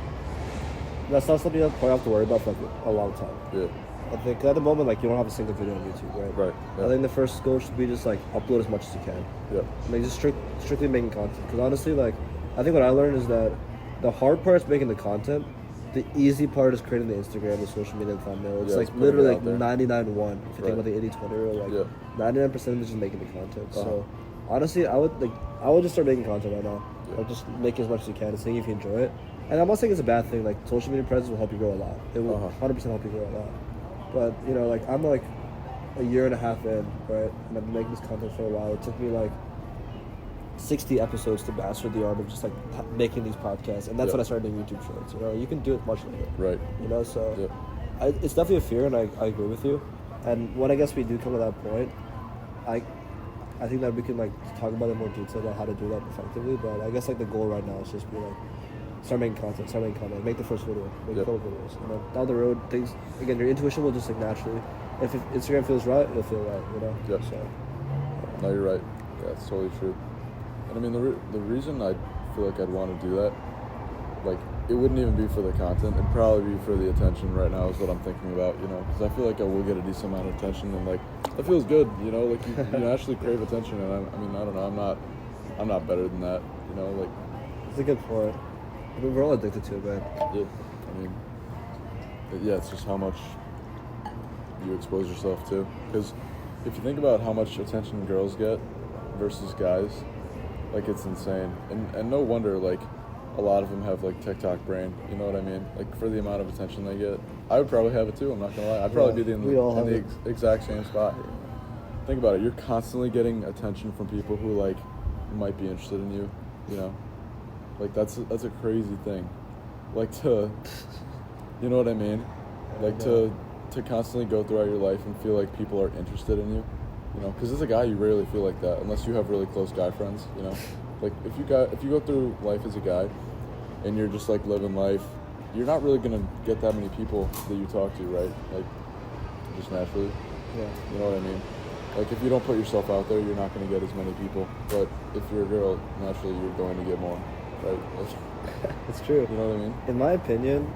that's not something you probably have to worry about for like a long time. Yeah, I think at the moment, like you don't have a single video on YouTube, right? right, I yeah, think the first goal should be just like upload as much as you can. yeah, Like just strictly making content. Because honestly, like I think what I learned is that the hard part is making the content. The easy part is creating the Instagram, the social media, and thumbnail. It's Yeah, like it's putting literally it like out there. 99-1. If you Right. think about the 80-20 rule, like Yeah. 99% is just making the content. Uh-huh. So honestly, I would just start making content right now. Yeah. Like just make as much as you can and seeing if you enjoy it. And I'm not saying it's a bad thing. Like social media presence will help you grow a lot. It will Uh-huh. 100% help you grow a lot. But you know, like I'm like a year and a half in, right? And I've been making this content for a while. It took me like 60 episodes to master the art of just like making these podcasts, and that's Yeah. when I started doing YouTube shorts. You know, you can do it much later. right, You know, so yeah, it's definitely a fear, and I agree with you. And when I guess we do come to that point, I think that we can like talk about it in more detail about how to do that effectively. But I guess like the goal right now is just be like start making content, make the first video, make a Yep. couple videos, and then down the road things again your intuition will just like naturally. If Instagram feels right, it'll feel right. You know. Yep. So no, you're right, yeah, it's totally true. And I mean, the reason I feel like I'd want to do that, like, it wouldn't even be for the content, it'd probably be for the attention right now is what I'm thinking about, you know, because I feel like I will get a decent amount of attention, and like, that feels good, you know, like, you naturally crave attention, and I mean, I don't know, I'm not better than that, you know, like, it's a good point. I mean, we're all addicted to it, man. yeah, I mean, yeah, it's just how much you expose yourself to, because if you think about how much attention girls get versus guys, like, it's insane, and no wonder, like, a lot of them have, like, TikTok brain, you know what I mean? Like, for the amount of attention they get. I would probably have it too, I'm not gonna lie. I'd probably be we all have in the it. exact same spot. Think about it, you're constantly getting attention from people who, like, might be interested in you, You know, like that's a crazy thing. Like to, you know what I mean? Like to constantly go throughout your life and feel like people are interested in you. You know, because as a guy, you rarely feel like that unless you have really close guy friends. You know, like if you go through life as a guy, and you're just like living life, you're not really gonna get that many people that you talk to, right? Like just naturally. Yeah. You know what I mean? Like if you don't put yourself out there, you're not gonna get as many people. But if you're a girl, naturally you're going to get more, right? Like, It's true. you know what I mean? In my opinion,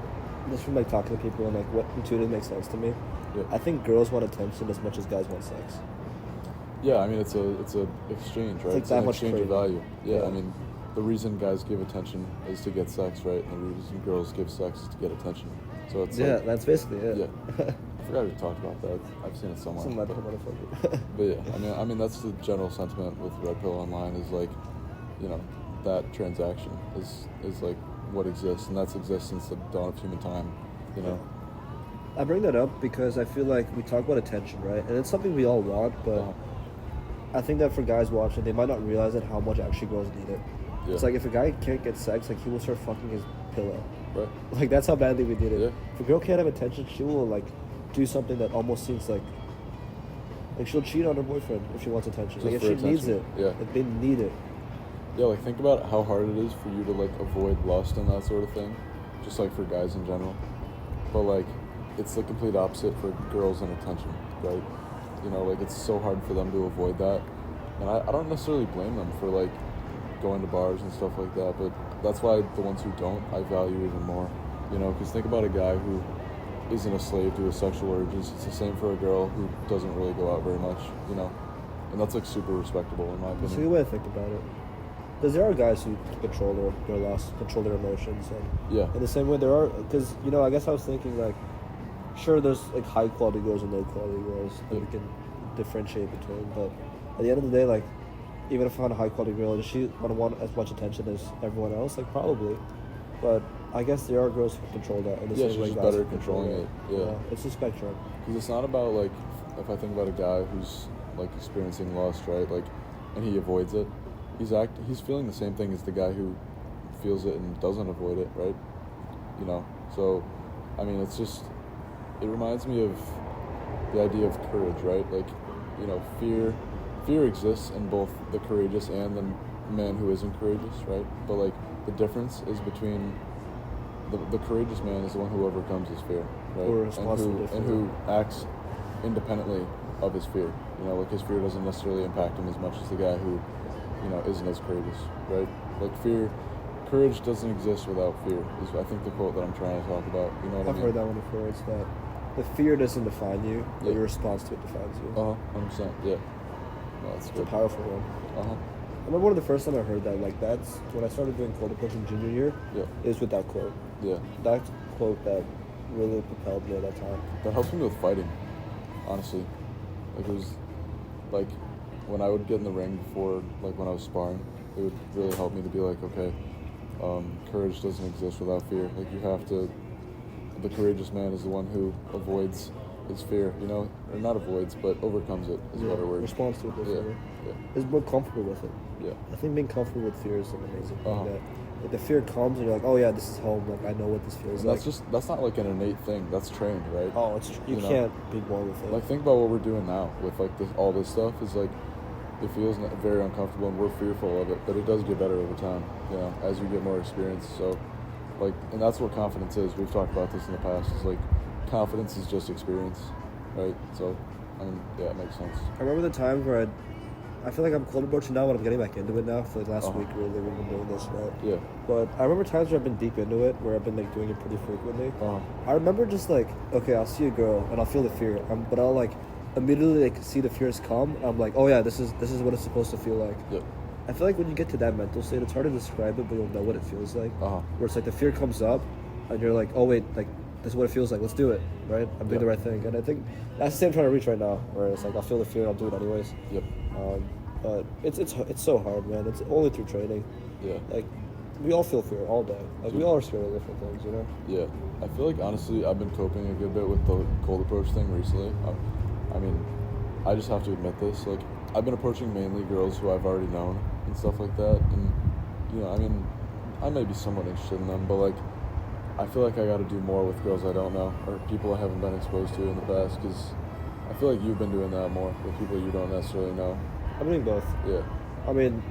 just from like talking to people and like what intuitively makes sense to me, Yeah. I think girls want attention as much as guys want sex. Yeah, I mean it's a exchange, right? like It's that an much exchange of craving. value. Yeah, Yeah. I mean the reason guys give attention is to get sex, right? And the reason girls give sex is to get attention. So it's Yeah, like, that's basically it. yeah. I forgot we talked about that. I've seen it somewhere. Some but- motherfucker. But yeah, I mean that's the general sentiment with Red Pill Online is like, you know, that transaction is like what exists, and that's exists since the dawn of human time. You know. I bring that up because I feel like we talk about attention, right? And it's something we all want, but Uh-huh. I think that for guys watching, they might not realize that how much actually girls need it. Yeah. It's like if a guy can't get sex, like he will start fucking his pillow. Right. Like that's how badly we need it. Yeah. If a girl can't have attention, she will like do something that almost seems like she'll cheat on her boyfriend if she wants attention. Just Like if for she needs it, attention. Yeah. like they need it. Yeah, like think about how hard it is for you to like avoid lust and that sort of thing, just like for guys in general. But like, it's the complete opposite for girls and attention, right? You know, like it's so hard for them to avoid that, and I don't necessarily blame them for like going to bars and stuff like that. But that's why the ones who don't, I value even more. You know, because think about a guy who isn't a slave to his sexual urges. It's the same for a girl who doesn't really go out very much. You know, and that's like super respectable in my It's a good opinion. way to think about it. Because there are guys who control their lust, control their emotions, and Yeah. in the same way there are. Because I guess I was thinking like, sure, there's like high quality girls and low quality girls that we can differentiate between. But at the end of the day, like, even if I find a high quality girl, does she want as much attention as everyone else? Like probably. But I guess there are girls who control that. In the Yeah, same she's way just guys better can control controlling it, yeah. It's a spectrum. Because it's not about like, if I think about a guy who's like experiencing lust, right? Like, and he avoids it. He's feeling the same thing as the guy who feels it and doesn't avoid it, right? You know. So, I mean, it reminds me of the idea of courage, right? Like, you know, fear exists in both the courageous and the man who isn't courageous, right? But like the difference is between the courageous man is the one who overcomes his fear, right? Or responds to and different. who acts independently of his fear. You know, like his fear doesn't necessarily impact him as much as the guy who, you know, isn't as courageous, right? Like courage doesn't exist without fear. Is I think the quote that I'm trying to talk about. You know what I I've mean? heard that one before. It's that the fear doesn't define you, but Yeah. your response to it defines you. 100%. Yeah. No, that's It's a good. powerful one. I remember one of the first time I heard that. Like that's when I started doing cold approach in junior year. Yeah. Is with that quote. Yeah. That quote that really propelled me at that time. That helps me with fighting, honestly. Like it was, like, when I would get in the ring before, like when I was sparring, it would really help me to be like, okay, courage doesn't exist without fear. Like you have to, the courageous man is the one who avoids his fear, you know, or not avoids, but overcomes it is a better word. Responds to it with Yeah, fear. yeah, Is more comfortable with it. yeah. I think being comfortable with fear is an amazing thing. Uh-huh. That like, the fear comes and you're like, oh yeah, this is home. Like I know what this feels And like. that's not like an innate thing. That's trained, right? Oh, it's you You know? can't be born with it. Like think about what we're doing now with like all this stuff is like it feels very uncomfortable and we're fearful of it, but it does get better over time, you know, as you get more experience. So like, and that's what confidence is. We've talked about this in the past. Is like confidence is just experience, right? So I mean, yeah, it makes sense. I remember the times where I feel like I'm cold approaching now, but I'm getting back into it now. For like last Uh-huh. week, really, we've been doing this, right? Yeah. But I remember times where I've been deep into it, where I've been like doing it pretty frequently. I remember just like, okay, I'll see a girl and I'll feel the fear, but I'll like immediately like see the fears come. And I'm like, oh yeah, this is what it's supposed to feel like. Yep. I feel like when you get to that mental state, it's hard to describe it, but you'll know what it feels like. Uh-huh. Where it's like the fear comes up, and you're like, oh wait, like this is what it feels like. Let's do it, right? I'm doing Yeah. the right thing, and I think that's the same I'm trying to reach right now. Where it's like I'll feel the fear, I'll do it anyways. Yep. But it's so hard, man. It's only through training. Yeah. Like we all feel fear all day. Like we Dude. all are scared of different things, you know. Yeah, I feel like honestly I've been coping a good bit with the cold approach thing recently. I mean, I just have to admit this. Like, I've been approaching mainly girls who I've already known and stuff like that, and you know, I mean, I may be somewhat interested in them, but like, I feel like I got to do more with girls I don't know or people I haven't been exposed to in the past because I feel like you've been doing that more with people you don't necessarily know. I'm doing both. Yeah. I mean,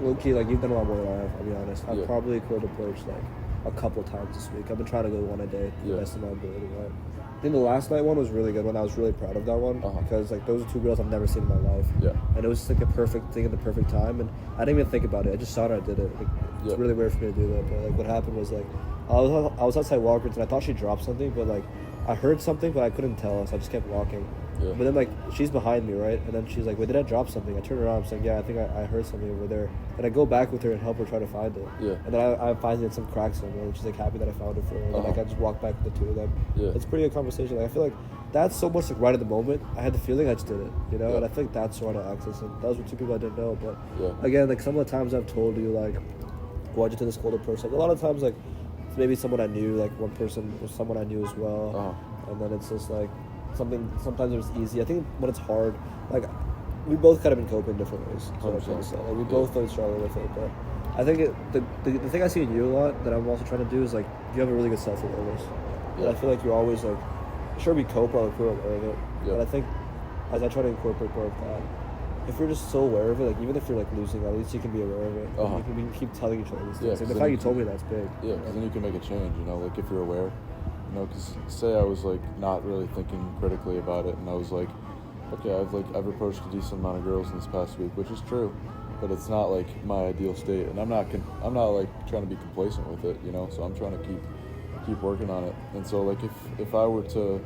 low-key, like, you've done a lot more than I have, I'll be honest. I've Yeah. probably cold approached, like, a couple times this week. I've been trying to go one a day to the Yeah. best of my ability, right? I think the last night one was really good one. I was really proud of that one because, like, those are two girls I've never seen in my life. Yeah. And it was just, like, a perfect thing at the perfect time. And I didn't even think about it. I just saw it and I did it. Like, it's really weird for me to do that. But, like, what happened was, like, I was outside Walgreens and I thought she dropped something, but, like, I heard something, but I couldn't tell, so I just kept walking. Yeah. But then, like, she's behind me, right? And then she's like, wait, did I drop something? I turn around, I'm saying, yeah, I think I heard something over there. And I go back with her and help her try to find it. Yeah. And then I find it in some crack somewhere, and she's, like, happy that I found it for her. And then, like, I just walk back with the two of them. Yeah. It's pretty good conversation. Like, I feel like that's so much, like, right at the moment. I had the feeling, I just did it, you know? Yeah. And I feel like that's sort of access. And those were two people I didn't know. But, Yeah. again, like, some of the times I've told you, like, why'd you do this cold approach? Like, a lot of times, like, it's maybe someone I knew, like, one person was someone I knew as well. And then it's just, like, sometimes it's easy. I think when it's hard, like, we both kind of been coping in different ways. So I'm trying to say. Like, we both don't struggle with it, but I think the thing I see in you a lot that I'm also trying to do is, like, you have a really good self-awareness. Yeah. And I feel like you're always, like, sure we cope, but, like, we're aware of it. Yeah. But I think as I try to incorporate more of that, if we're just so aware of it, like, even if you're, like, losing, at least you can be aware of it. And we can keep telling each other these things. Yeah, Like, the 'cause fact then you told me that's big. Yeah, because then you can make a change, you know, like if you're aware, you know, because say I was like not really thinking critically about it and I was like, okay, I've approached a decent amount of girls in this past week, which is true, but it's not like my ideal state, and I'm not like trying to be complacent with it, you know, so I'm trying to keep working on it. And so like if I were to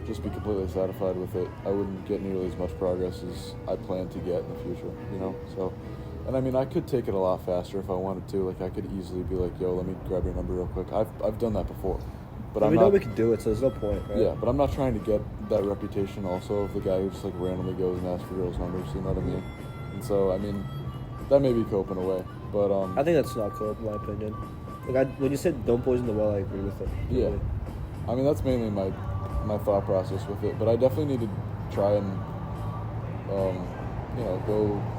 just be completely satisfied with it, I wouldn't get nearly as much progress as I plan to get in the future, you know. So, and I mean, I could take it a lot faster if I wanted to. Like, I could easily be like, "Yo, let me grab your number real quick." I've done that before, but we know we can do it, so there's no point, right? Yeah, but I'm not trying to get that reputation also of the guy who just like randomly goes and asks for girls' numbers. You know what I mean? And so, I mean, that may be cope in a way, but I think that's not cool, in my opinion. Like, when you said don't poison the well, I agree with it. yeah, Really. I mean that's mainly my thought process with it. But I definitely need to try and you know,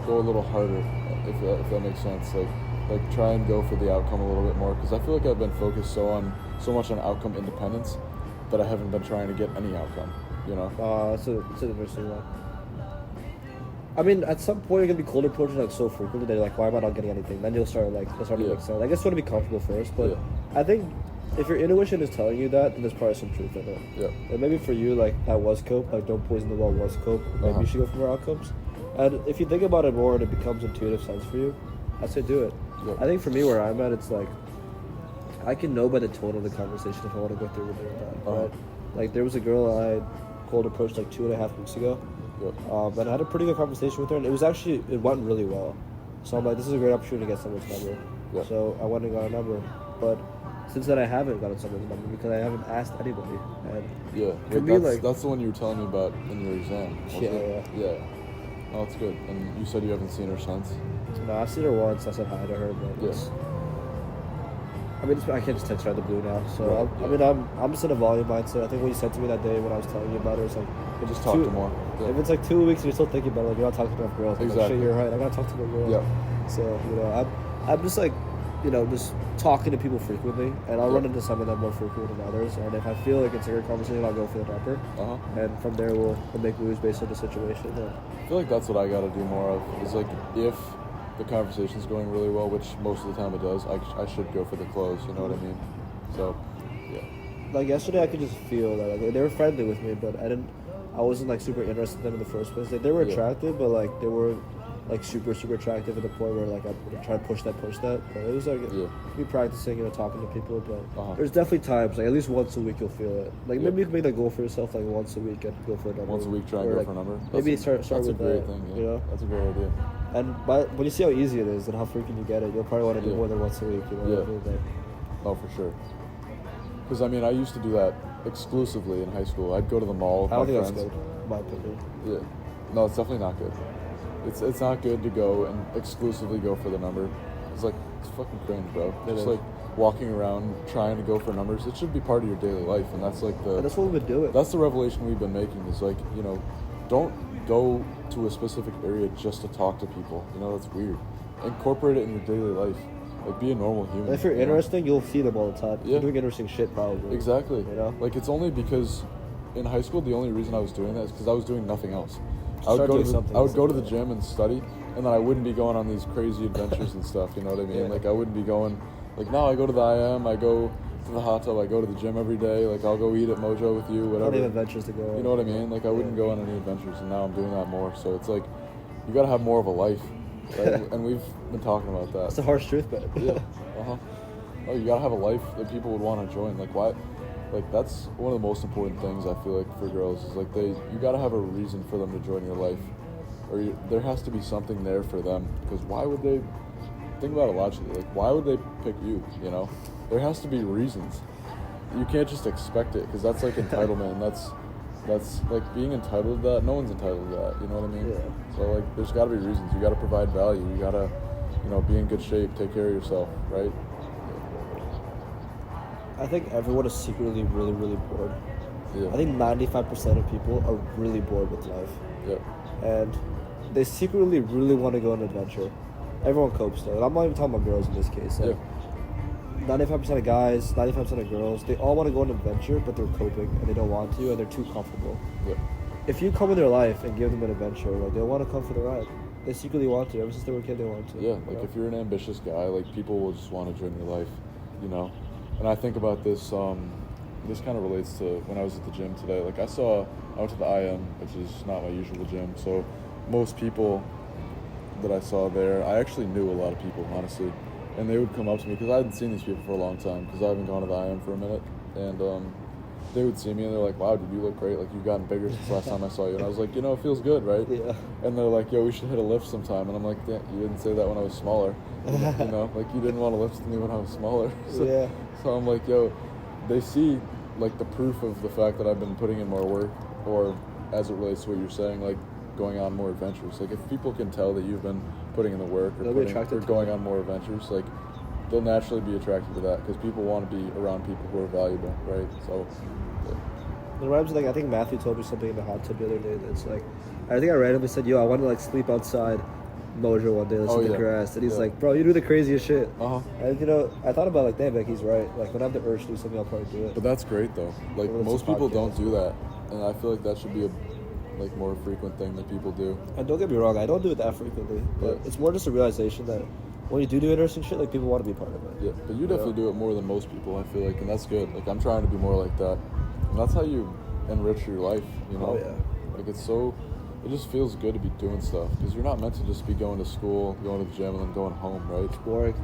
go a little harder if that makes sense. Like try and go for the outcome a little bit more, because I feel like I've been focused so much on outcome independence that I haven't been trying to get any outcome. You know? That's an interesting one. I mean, at some point you're gonna be cold approaching like so frequently that you're like, why am I not getting anything? Then you'll start to make sense. I guess you want to be comfortable first, but I think if your intuition is telling you that, then there's probably some truth in it. Yeah. And maybe for you, like, that was cope, like, don't poison the well was cope. Maybe you should go for more outcomes. And if you think about it more and it becomes intuitive sense for you, I say do it. Yeah. I think for me, where I'm at, it's like, I can know by the tone of the conversation if I want to go through with it or not, right? Like, there was a girl I cold approached like 2.5 weeks ago. Yep. And I had a pretty good conversation with her, and it went really well. So I'm like, this is a great opportunity to get someone's number. Yep. So I went and got a number. But since then, I haven't gotten someone's number because I haven't asked anybody. And Yeah, for wait, me, that's the one you were telling me about in your exam. wasn't it? Yeah. Oh, that's good. And you said you haven't seen her since? no, I've seen her once. I said hi to her, but Yes. I mean, I can't just text her out of the blue now. So Right, I mean, I'm just in a volume mindset. I think what you said to me that day when I was telling you about her, it's like, Just talk to more. Yeah. if it's like 2 weeks and you're still thinking about it, like, you're not talking to enough girls. I'm like, Exactly. shit, you're right. I gotta talk to more girls. Yeah. So, you know, I'm just like, you know, just talking to people frequently, and I'll run into some of them more frequently than others. And if I feel like it's a good conversation, I'll go for the number. And from there, we'll make moves based on the situation. I feel like that's what I got to do more of. Is like if the conversation's going really well, which most of the time it does, I should go for the close. You know what I mean? So, yeah. Like yesterday, I could just feel that like, they were friendly with me, but I wasn't like super interested in them in the first place. Like, they were attractive, but like they were like super attractive at the point where like I'm trying to push that. But it was like me practicing, you know, talking to people. But there's definitely times, like at least once a week, you'll feel it. Like maybe you can make that goal for yourself, like once a week and go for a number. Once a week, try and go for a number. Maybe start that's with a great that. thing. Yeah. You know, that's a great idea. And when you see how easy it is and how frequent you get it, you'll probably want to do more than once a week. You know, Oh, for sure. Because I mean, I used to do that exclusively in high school. I'd go to the mall with I don't my think friends. that's good, in my opinion. Yeah. No, it's definitely not good. It's not good to go and exclusively go for the number. It's like, it's fucking cringe, bro. Just like walking around trying to go for numbers. It should be part of your daily life, and that's like And that's what we've been doing. that's the revelation we've been making. Is like, you know, don't go to a specific area just to talk to people. You know, that's weird. Incorporate it in your daily life. Like, be a normal human. And if you're you know? interesting, you'll see them all the time. Yeah. You're doing interesting shit, probably. Exactly. You know? Like, it's only because in high school, the only reason I was doing that is because I was doing nothing else. Start doing something. I would go to the gym and study, and then I wouldn't be going on these crazy adventures and stuff, you know what I mean? Yeah. Like, I wouldn't be going, like, now I go to the IM, I go to the hot tub, I go to the gym every day, like, I'll go eat at Mojo with you, whatever. Plenty of adventures to go on. You know what I mean? Like, I wouldn't go on any adventures, and now I'm doing that more. So it's like, you gotta have more of a life, right? And we've been talking about that. That's the harsh truth, man. Yeah. Uh-huh. Oh, you gotta have a life that people would want to join. Like, why? Like, that's one of the most important things I feel like for girls is like you gotta have a reason for them to join your life, or there has to be something there for them. Because why would they? Think about it logically. Like, why would they pick you? You know, there has to be reasons. You can't just expect it because that's like entitlement. And that's like being entitled to that. No one's entitled to that. You know what I mean? Yeah. So like, there's got to be reasons. You got to provide value. You got to, be in good shape. Take care of yourself. Right? I think everyone is secretly really, really bored. Yeah. I think 95% of people are really bored with life. Yeah. And they secretly really want to go on an adventure. Everyone copes though. And I'm not even talking about girls in this case. Like, 95% of guys, 95% of girls, they all want to go on an adventure, but they're coping and they don't want to, and they're too comfortable. Yeah. If you come in their life and give them an adventure, like, they'll want to come for the ride. They secretly want to. Ever since they were a kid, they want to. Yeah, like if you're an ambitious guy, like people will just want to join your life, And I think about this. This kind of relates to when I was at the gym today. Like I went to the IM, which is not my usual gym. So most people that I saw there, I actually knew a lot of people, honestly, and they would come up to me because I hadn't seen these people for a long time because I haven't gone to the IM for a minute, and they would see me and they're like, "Wow, dude, you look great. Like you've gotten bigger since last time I saw you." And I was like, it feels good, right? Yeah. And they're like, "Yo, we should hit a lift sometime." And I'm like, "Yeah, you didn't say that when I was smaller. Like you didn't want to lift with me when I was smaller." So, Yeah. So I'm like, "Yo," they see like the proof of the fact that I've been putting in more work, or as it relates to what you're saying, like going on more adventures. Like if people can tell that you've been putting in the work or going on more adventures, like they'll naturally be attracted to that because people want to be around people who are valuable, right? So. It reminds me, like, I think Matthew told me something in the hot tub the other day that's like, I think I randomly said, "Yo, I want to like sleep outside Mojo one day, listen to the grass," and he's like, "Bro, you do the craziest shit." And I thought about like, damn, like he's right. Like when I have the urge to do something, I'll probably do it. But that's great though. Like most people don't do that, and I feel like that should be a more frequent thing that people do. And don't get me wrong, I don't do it that frequently, but it's more just a realization that when you do interesting shit, like people want to be part of it. Yeah, but you definitely do it more than most people. I feel like, and that's good. Like I'm trying to be more like that. And that's how you enrich your life, Oh, yeah. Like it just feels good to be doing stuff because you're not meant to just be going to school, going to the gym, and then going home, right? It's boring.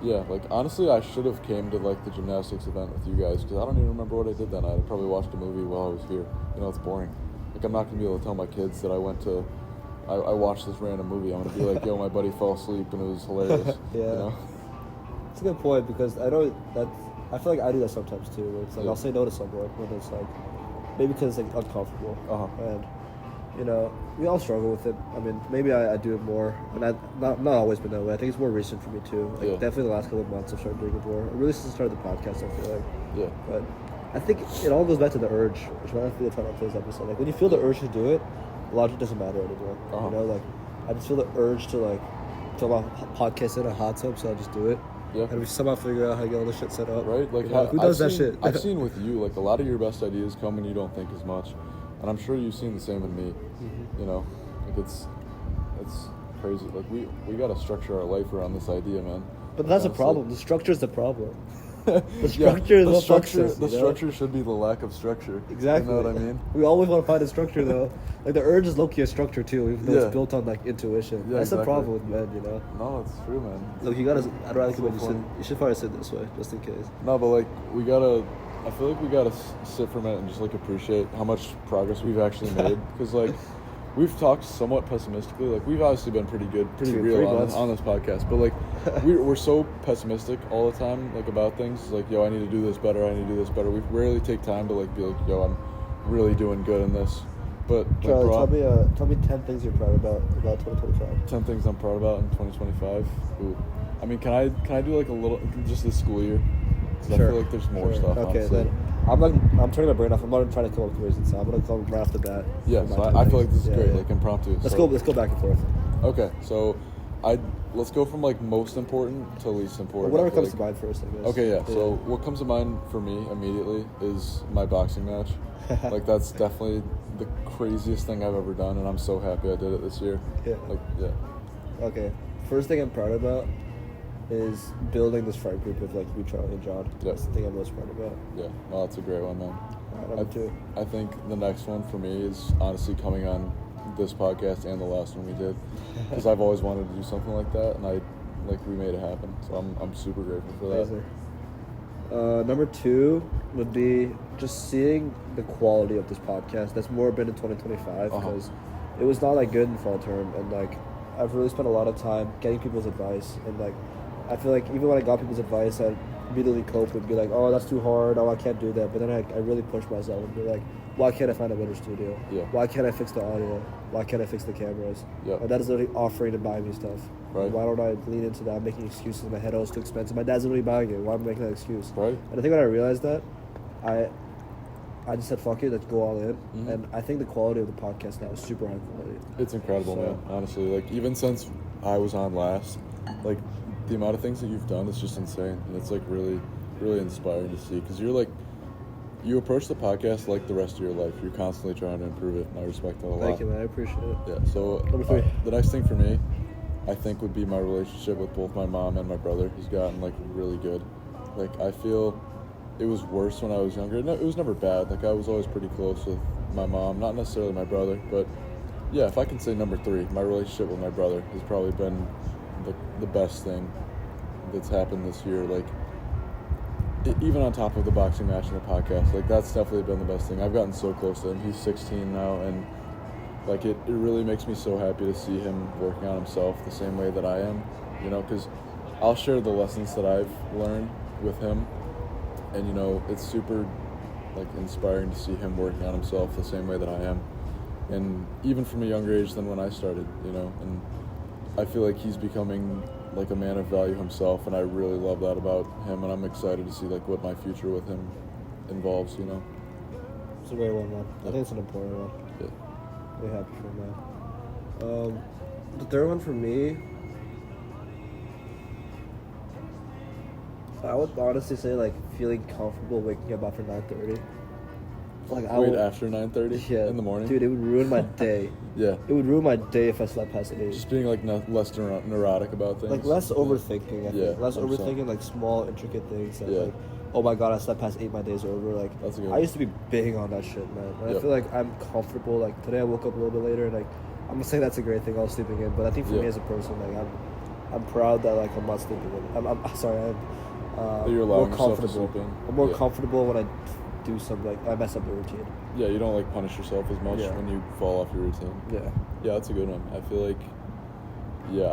Yeah, like honestly, I should have came to like the gymnastics event with you guys because I don't even remember what I did that night. I probably watched a movie while I was here. It's boring. Like I'm not gonna be able to tell my kids that I watched this random movie. I'm gonna be like, "Yo, my buddy fell asleep and it was hilarious." Yeah. It's a good point because I know that I feel like I do that sometimes too. Where it's like I'll say no to someone when it's like maybe because it's like uncomfortable, and we all struggle with it. I mean, maybe I do it more, and I've not always been that way. I think it's more recent for me too. Like definitely the last couple of months I've started doing it more. Really since I started the podcast, I feel like. Yeah. But I think it all goes back to the urge, which might have to be the title of today's episode. Like when you feel the urge to do it, logic doesn't matter anymore. Like I just feel the urge to like talk about podcast in a hot tub, so I just do it. Yeah. And we somehow figure out how to get all this shit set up. Right? Like who does that shit? I've seen with you, like a lot of your best ideas come when you don't think as much. And I'm sure you've seen the same in me. Like it's crazy. Like we gotta structure our life around this idea, man. But that's a problem. The structure is the problem. The structure is what fucks us. The structure should be the lack of structure. Exactly. You know what I mean? We always want to find a structure though. Like the urge is low-key a structure too, even though it's built on like intuition. Yeah, that's the problem with men, No, it's true, man. Look, I'd rather you should probably sit this way, just in case. No, but like I feel like we gotta sit for a minute and just like appreciate how much progress we've actually made. Because like we've talked somewhat pessimistically. Like we've obviously been pretty real on this podcast, but like we're so pessimistic all the time, like about things. Like, yo, I need to do this better. I need to do this better. We rarely take time to like be like, yo, I'm really doing good in this. But Charlie, tell me 10 things you're proud about 2025. 10 things I'm proud about in 2025. Ooh. I mean, can I do like a little just this school year? Because I feel like there's more stuff. Okay, honestly. then I'm turning my brain off. I'm not trying to come up with reasons, so I'm gonna come right off the bat. Yeah, so I feel like this is great, like impromptu. Let's go back and forth. Okay, so let's go from like most important to least important. Whatever I feel comes to mind first, I guess. Okay, yeah. So what comes to mind for me immediately is my boxing match. Like that's definitely the craziest thing I've ever done, and I'm so happy I did it this year. Yeah. Like yeah. Okay. First thing I'm proud about is building this friend group with like you, Charlie, and John. Yeah. That's the thing I'm most proud about. Yeah. No, that's a great one, man. Number two. I think the next one for me is honestly coming on this podcast and the last one we did, because I've always wanted to do something like that, and we made it happen. So I'm super grateful for that. Amazing. Number two would be just seeing the quality of this podcast. That's more been in 2025 because it was not like good in fall term, and like I've really spent a lot of time getting people's advice, and like I feel like even when I got people's advice, I immediately cope with be like, oh, that's too hard, oh, I can't do that. But then I really push myself and be like, why can't I find a better studio? Yeah. Why can't I fix the audio? Why can't I fix the cameras? Yeah. My dad is literally offering to buy me stuff. Right. Why don't I lean into that? I'm making excuses in my head. Oh, it's too expensive. My dad's literally buying it. Why am I making that excuse? Right. And I think when I realized that, I just said, fuck it, let's go all in. Mm-hmm. And I think the quality of the podcast now is super high quality. It's incredible, So- man. Honestly, like even since I was on last, like the amount of things that you've done is just insane, and it's like really, really inspiring to see. Because you're like, you approach the podcast like the rest of your life. You're constantly trying to improve it, and I respect that a lot. Thank you, man. I appreciate it. Yeah. So Number three. the next thing for me, I think, would be my relationship with both my mom and my brother. Has gotten like really good. Like I feel it was worse when I was younger. No, it was never bad. Like I was always pretty close with my mom, not necessarily my brother, but yeah, if I can say number three, my relationship with my brother has probably been the best thing that's happened this year. Like even on top of the boxing match and the podcast, like that's definitely been the best thing. I've gotten so close to him. He's 16 now, and like it really makes me so happy to see him working on himself the same way that I am, you know, because I'll share the lessons that I've learned with him, and you know, it's super like inspiring to see him working on himself the same way that I am, and even from a younger age than when I started, you know, and I feel like he's becoming like a man of value himself, and I really love that about him, and I'm excited to see like what my future with him involves, you know. It's a great one, man. I think it's an important one. Yeah. Really happy for that. The third one for me, I would honestly say like feeling comfortable waking up after 9:30. Like I Wait, would, after 9:30 yeah, in the morning? dude, it would ruin my day. Yeah. It would ruin my day if I slept past 8. Just being like less neurotic about things. Like less Yeah. overthinking. I Yeah, think. Less 100%. overthinking like small intricate things. That, Yeah. like, oh my god, I slept past 8. My day's over. Like That's a good I one. used to be big on that shit, man. And I Yep. feel like I'm comfortable. Like today, I woke up a little bit later, and like I'm gonna say that's a great thing. I was sleeping in, but I think for Yeah. me as a person, like I'm proud that like I'm not sleeping in. I'm sorry. I'm That you're more allowing yourself to comfortable. sleep in. I'm more Yeah. comfortable when I do some like I mess up the routine. Yeah, you don't like punish yourself as much Yeah. when you fall off your routine. Yeah. Yeah, that's a good one. I feel like, yeah,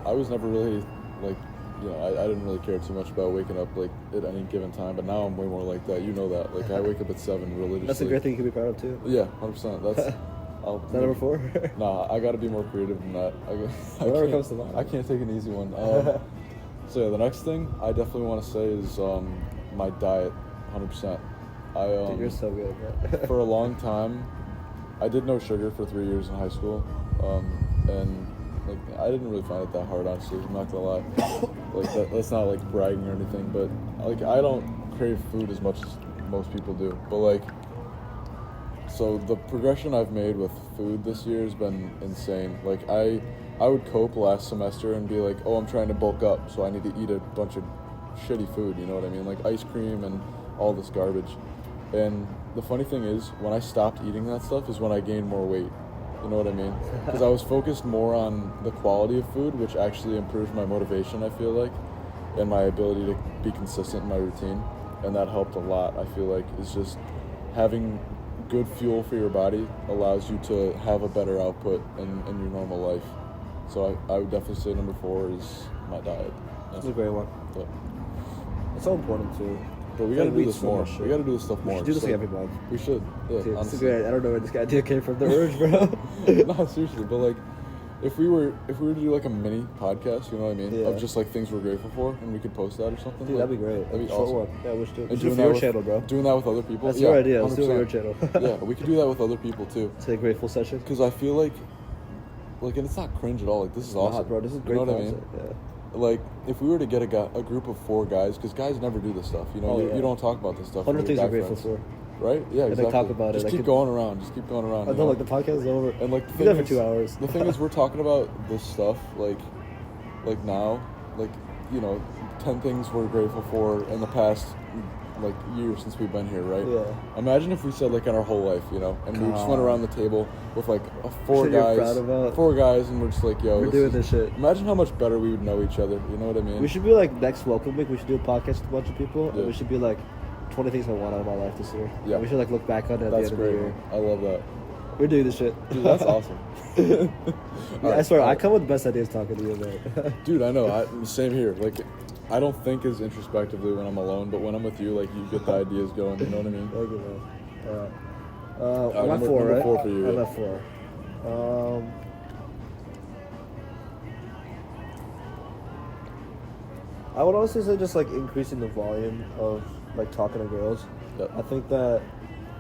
I was never really like, you know, I didn't really care too much about waking up like at any given time, but now I'm way more like that. You know that. Like I wake up at 7 religiously. That's a great thing you can be proud of too. Yeah, 100%. That's. Is that number 4? Nah, I got to be more creative than that. Whatever can't- comes to mind. I can't take an easy one. So yeah, the next thing I definitely want to say is my diet, 100%. Dude, you're so good at that. For a long time, I did no sugar for 3 years in high school, and like I didn't really find it that hard, honestly. I'm not gonna lie. Like that's not like bragging or anything, but like I don't crave food as much as most people do. But like, so the progression I've made with food this year has been insane. Like I would cope last semester and be like, oh, I'm trying to bulk up, so I need to eat a bunch of shitty food. You know what I mean? Like ice cream and all this garbage. And the funny thing is, when I stopped eating that stuff is when I gained more weight. You know what I mean? Because I was focused more on the quality of food, which actually improved my motivation, I feel like, and my ability to be consistent in my routine. And that helped a lot, I feel like, is just having good fuel for your body allows you to have a better output in your normal life. So I would definitely say number 4 is my diet. That's a great one. Yeah. It's so important too. But we gotta We do eat this so more. much shit. We gotta do this stuff We more. should do this Just like every month. We should. Yeah, Dude, it's a honestly. great. I don't know where this idea came from. The urge, bro. No, seriously, but like, if we were to do like a mini podcast, you know what I mean, Yeah. of just like things we're grateful for, and we could post that or something. Dude, like, that'd be great. That'd be Short awesome. one. Yeah, we should do it. And We should do it doing for that your with, channel, bro. Doing that with other people. That's yeah, your idea. Let's do it on your 100%. channel. Yeah, we could do that with other people too. It's a grateful session. Because I feel like like, and it's not cringe at all. Like, this is awesome. Nah, bro, this is You great know what content. I mean? Yeah. Like, if we were to get a group of 4 guys, because guys never do this stuff. You know, Oh, you, yeah. you don't talk about this stuff. 100 with things your I'm guy grateful friends. for. Right? Yeah, And they exactly. talk about it, Just like keep it- going around. Just keep going around. I you know, know? like, the podcast is over. And like the We thing did it for is, 2 hours. the thing is, we're talking about this stuff like now, like, you know, 10 things we're grateful for in the past like year since we've been here, right? Yeah. Imagine if we said like in our whole life, you know, and we just went God. around the table with like 4 Shit you're guys, proud about. 4 guys, and we're just like, yo, We're doing this shit. Imagine how much better we would know each other. You know what I mean? We should be like next welcome week. We should do a podcast with a bunch of people, Yeah. and we should be like 20 things I want out of my life this year. Yeah. And we should like look back on it at That's the end great. of the year. Man. I love that. We're doing this shit. Dude, that's awesome. Yeah, I swear, I Alright. come with the best ideas talking to you, man. Dude, I know. Same here. Like, I don't think as introspectively when I'm alone, but when I'm with you, like, you get the ideas going. You know what I mean? Thank you, man. I'm at number- 4, number right? 4 for you, I'm yeah. at 4. I would honestly say just like increasing the volume of like talking to girls. Yep. I think that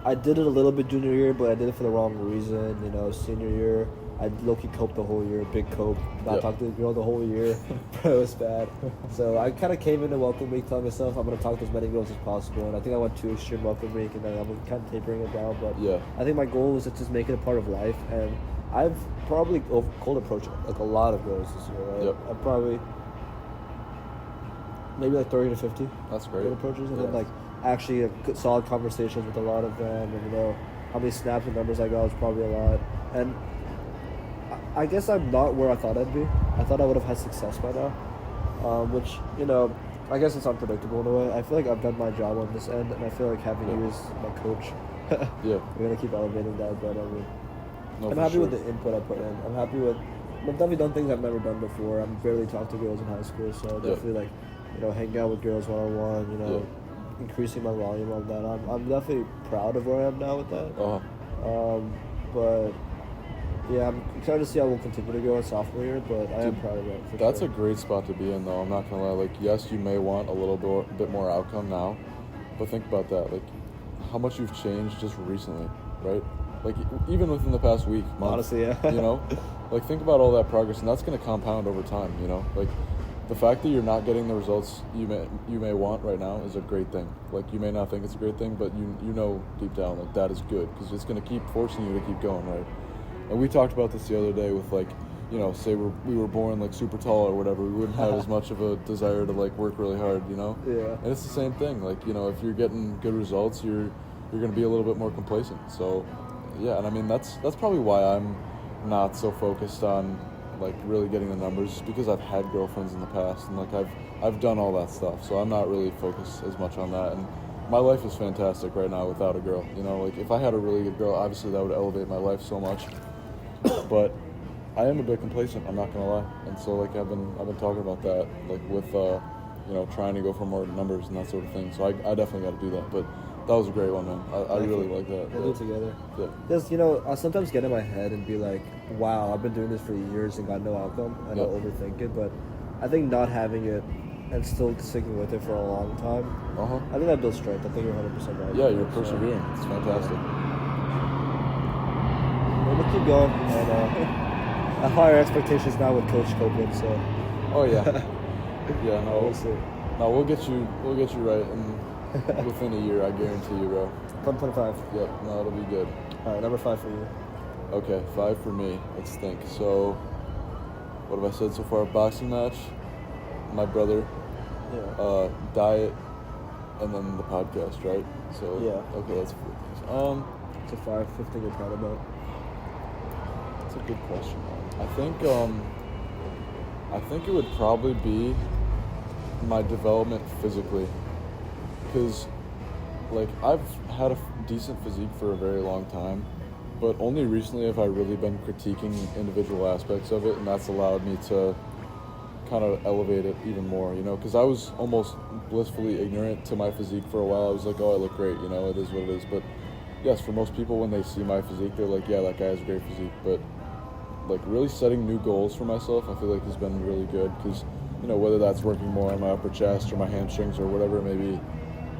I did it a little bit junior year, but I did it for the wrong reason. You know, senior year, I low-key coped the whole year, big cope. Not Yep. talking to the girl the whole year. It was bad. So I kind of came into welcome week telling myself I'm going to talk to as many girls as possible. And I think I went too extreme welcome week, and then I'm kind of tapering it down. But Yeah. I think my goal was to just make it a part of life. And I've probably cold approached like a lot of girls this year. Right? Yep. I've probably maybe like 30 to 50 That's great. good approaches, and Yeah. then like actually a good, solid conversations with a lot of them, and you know how many snaps and numbers I got was probably a lot. And I guess I'm not where I thought I'd be. I thought I would have had success by now, which you know I guess it's unpredictable in a way. I feel like I've done my job on this end, and I feel like having you as my coach, Yeah. we're gonna keep elevating that. But I mean, No, I'm for happy sure. with the input I put in. I'm happy with. I've definitely done things I've never done before. I've barely talked to girls in high school, so definitely like, you know, hanging out with girls one on one. You know, increasing my volume on that. I'm definitely proud of where I am now with that. Uh-huh. But yeah, I'm excited to see how we'll continue to go in sophomore year. But I am Dude, proud of it. For That's sure. a great spot to be in, though. I'm not gonna lie. Like, yes, you may want a little bit more outcome now, but think about that. Like, how much you've changed just recently, right? Like, even within the past week, month. Honestly, yeah. You know, like, think about all that progress, and that's gonna compound over time. You know, like, the fact that you're not getting the results you may want right now is a great thing. Like, you may not think it's a great thing, but you know deep down, like, that is good because it's gonna keep forcing you to keep going, right? And we talked about this the other day with, like, you know, say we were born like super tall or whatever, we wouldn't have as much of a desire to like work really hard, you know? Yeah. And it's the same thing. Like, you know, if you're getting good results, you're gonna be a little bit more complacent. So, yeah, and I mean that's probably why I'm not so focused on like really getting the numbers, just because I've had girlfriends in the past and like I've done all that stuff. So I'm not really focused as much on that. And my life is fantastic right now without a girl. You know, like if I had a really good girl, obviously that would elevate my life so much. But I am a bit complacent, I'm not gonna lie. And so like I've been talking about that, like with you know, trying to go for more numbers and that sort of thing. So I definitely got to do that. But that was a great one, man. I really like that. We'll do it together. Yeah. Just, you know, I sometimes get in my head and be like, wow, I've been doing this for years and got no outcome, and I'll overthink it. But I think not having it and still sticking with it for a long time, Uh-huh. I think that builds strength. I think you're 100% right. Yeah, you're So, persevering. It's fantastic. we'll keep going. And I have higher expectations now with Coach Copeland, so Oh yeah. Yeah, no. we'll see. No, we'll get you right and within a year, I guarantee you, bro. 125. Yep, no, it'll be good. All right, number 5 for you. Okay, 5 for me. Let's think. So, what have I said so far? Boxing match, my brother, Yeah. diet, and then the podcast, right? So Yeah. Okay, that's 4 things. It's a 5, 5th thing you're proud about. That's a good question, man. I think it would probably be my development physically, because like I've had a decent physique for a very long time, but only recently have I really been critiquing individual aspects of it, and that's allowed me to kind of elevate it even more, you know, because I was almost blissfully ignorant to my physique for a while. I was like, oh, I look great, you know, it is what it is. But yes, for most people, when they see my physique, they're like, yeah, that guy has a great physique. But like really setting new goals for myself, I feel like has been really good, because, you know, whether that's working more on my upper chest or my hamstrings or whatever it may be,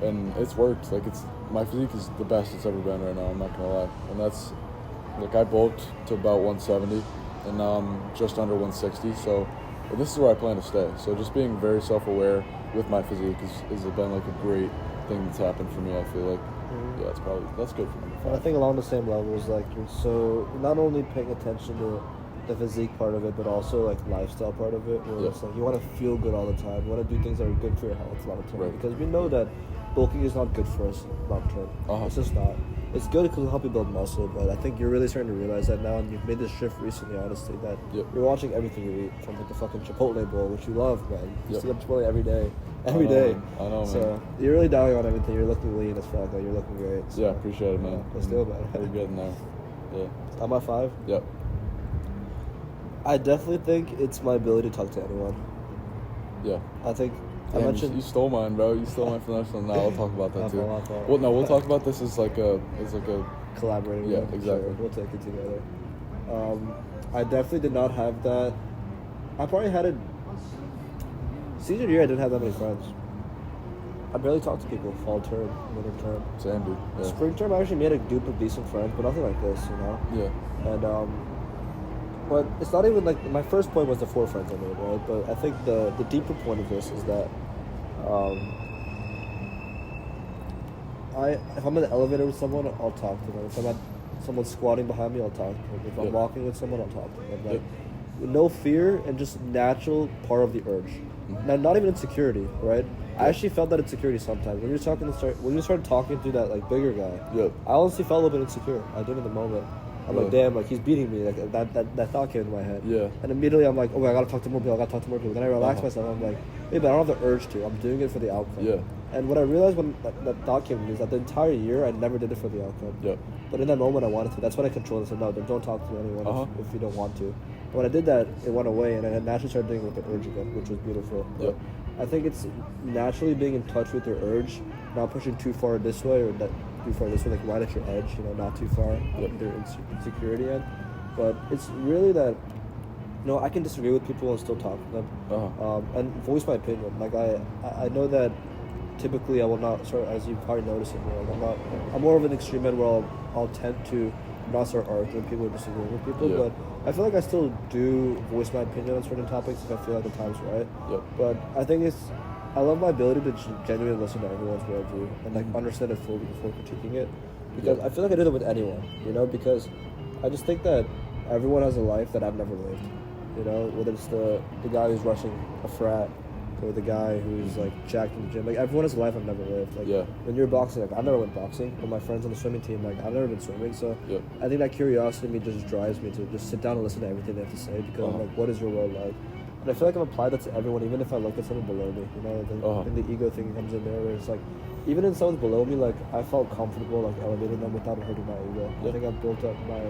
and it's worked. Like, it's, my physique is the best it's ever been right now, I'm not gonna lie. And that's, like, I bulked to about 170 and now I'm just under 160. So this is where I plan to stay. So just being very self-aware with my physique has been like a great thing that's happened for me. I feel like, yeah, that's good for me. And I think along the same levels, like you're not only paying attention to the physique part of it, but also like lifestyle part of it, where it's like you want to feel good all the time. You want to do things that are good for your health long term, because we know that bulking is not good for us long term. It's just not. It's good because it'll help you build muscle, but I think you're really starting to realize that now, and you've made this shift recently, honestly, that you're watching everything you eat, from like the fucking Chipotle bowl, which you love, man. You see Chipotle every day. I know, man. So you're really dialing on everything. You're looking lean as fuck. Like, you're looking great. So, yeah, appreciate it, man. Let's do it, man. We're getting there. Yeah. I'm at 5? Yep. I definitely think it's my ability to talk to anyone. Yeah. I think Damn, I mentioned you stole mine, bro. You stole mine from the next one. Now I'll talk about that too. My fault. Well, no, we'll talk about this as like a collaborating. Yeah, with them, exactly. sure. We'll take it together. I definitely did not have that. I probably had it. Senior year, I didn't have that many friends. I barely talked to people. Fall term, winter term. Same, dude. Yeah. Spring term, I actually made a group of decent friends, but nothing like this, you know. Yeah. And but it's not even like my first point was the 4 friends I made, right? But I think the deeper point of this is that if I'm in the elevator with someone, I'll talk to them. If I'm at someone squatting behind me, I'll talk to them. If I'm walking with someone, I'll talk to them. Like, with no fear and just natural part of the urge. Now, not even insecurity, right? I actually felt that insecurity sometimes. When you started talking to that like bigger guy, I honestly felt a little bit insecure. I did in the moment. I'm like, damn, like he's beating me. Like that thought came into my head. Yeah. And immediately I'm like, okay, I gotta talk to more people. Then I relax myself. I'm like, hey, but I don't have the urge to. I'm doing it for the outcome. Yeah. And what I realized when that thought came to me is that the entire year I never did it for the outcome. Yeah. But in that moment I wanted to. That's when I controlled it. I said, no, don't talk to anyone if you don't want to. And when I did that, it went away, and I naturally started doing it with the urge again, which was beautiful. Yeah. I think it's naturally being in touch with your urge, not pushing too far this way or too far this way, like right at your edge, you know, not too far your insecurity end. But it's really that, you know, I can disagree with people and still talk to them, and voice my opinion. Like I know that typically I will not start, as you've probably noticed it, I'm more of an extreme end where I'll tend to not start arguing with people or disagreeing with people, but I feel like I still do voice my opinion on certain topics if I feel like the time's right. But I think I love my ability to genuinely listen to everyone's worldview and like understand it fully before critiquing it, because I feel like I do that with anyone, you know, because I just think that everyone has a life that I've never lived, you know, whether it's the guy who's rushing a frat or the guy who's like jacked in the gym. Like everyone has a life I've never lived. Like when you're boxing, like I've never went boxing, but my friends on the swimming team, like I've never been swimming. So I think that curiosity in me just drives me to just sit down and listen to everything they have to say, because I'm like, what is your world like? And I feel like I've applied that to everyone, even if I look at someone below me, you know, and the ego thing comes in there, where it's like, even if someone's below me, like I felt comfortable like elevating them without hurting my ego. I think I've built up my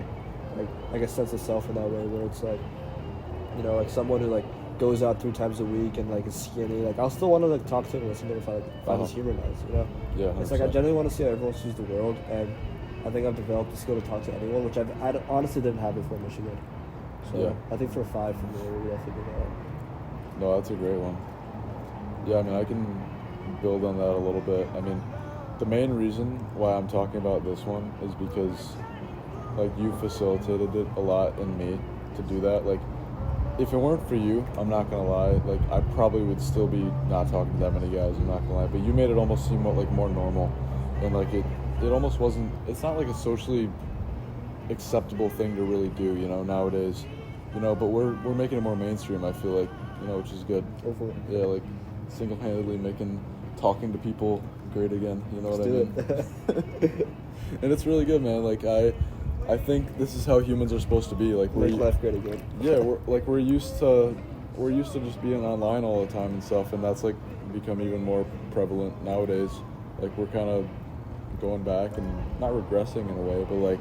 like a sense of self in that way, where it's like, you know, like someone who like goes out 3 times a week and like is skinny, like I'll still want to like talk to him and listen to him if I find his humor nice, you know. It's like I genuinely want to see how everyone sees the world, and I think I've developed the skill to talk to anyone, which I honestly didn't have before Michigan. So I think for 5 for me, I figured it out. No, that's a great one. Yeah, I mean, I can build on that a little bit. I mean, the main reason why I'm talking about this one is because, like, you facilitated it a lot in me to do that. Like, if it weren't for you, I'm not gonna lie, like, I probably would still be not talking to that many guys, I'm not gonna lie. But you made it almost seem more normal. And, like, it almost wasn't, it's not like a socially acceptable thing to really do, you know, nowadays. You know, but we're making it more mainstream, I feel like, you know, which is good. Hopefully. Yeah, like single-handedly making talking to people great again. You know what I mean? And it's really good, man. Like I think this is how humans are supposed to be. Like make life great again. Yeah, we're used to just being online all the time and stuff, and that's like become even more prevalent nowadays. Like we're kind of going back and not regressing in a way, but like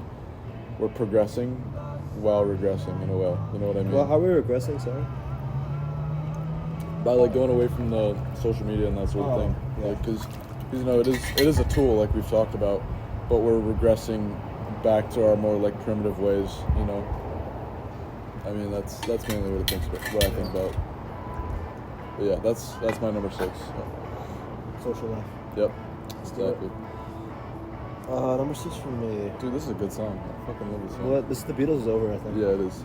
we're progressing while regressing in a way. You know what I mean? Well, how are we regressing, sorry? By like going away from the social media and that sort of thing. Yeah. Like, because you know, it is a tool, like we've talked about, but we're regressing back to our more like primitive ways, you know. I mean, that's mainly what I think about. But yeah, that's my number 6. Social life. Yep, exactly. Number 6 for me. Dude, this is a good song. I fucking love this song. What? This is the Beatles is over, I think. Yeah, it is.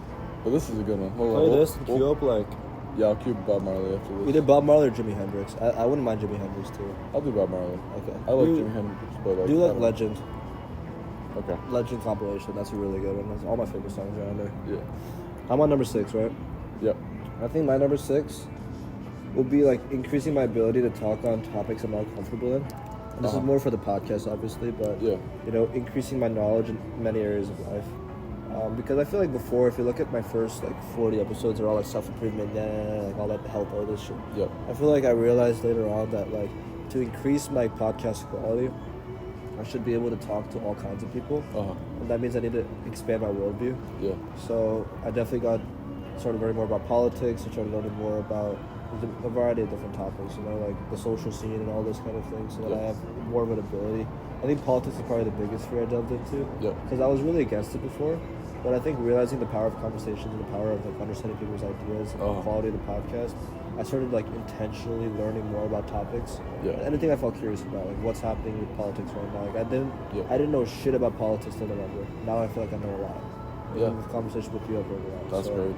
But this is a good one. Hold Play on. this and queue up like Yeah, I'll cue Bob Marley after this. either Bob Marley or Jimi Hendrix. I wouldn't mind Jimi Hendrix too. I'll do Bob Marley. Okay. I like Do- Jimi Hendrix, but like. Do I like don't- Legend. Okay. Legend compilation. That's a really good one. That's all my favorite songs are on there. Yeah. I'm on number 6, right? Yep. I think my number 6 would be like increasing my ability to talk on topics I'm not comfortable in. And this is more for the podcast, obviously, but Yeah. you know, increasing my knowledge in many areas of life. Because I feel like before, if you look at my first like 40 episodes, they're all like self-improvement, like all that health, all this shit. Yep. I feel like I realized later on that like to increase my podcast quality, I should be able to talk to all kinds of people, and that means I need to expand my worldview. Yeah. So I definitely started learning more about politics. I started learning more about a variety of different topics, you know, like the social scene and all those kind of things, so that I Yeah. have more of an ability. I think politics is probably the biggest fear I delved into, Yep. because I was really against it before. But I think realizing the power of conversations and the power of like understanding people's ideas and the quality of the podcast, I started like intentionally learning more about topics. Yeah. Anything I felt curious about, like what's happening with politics right now. Like I didn't know shit about politics till November. Now I feel like I know a lot. Yeah. And with conversation with you, I've learned a lot. That's So great.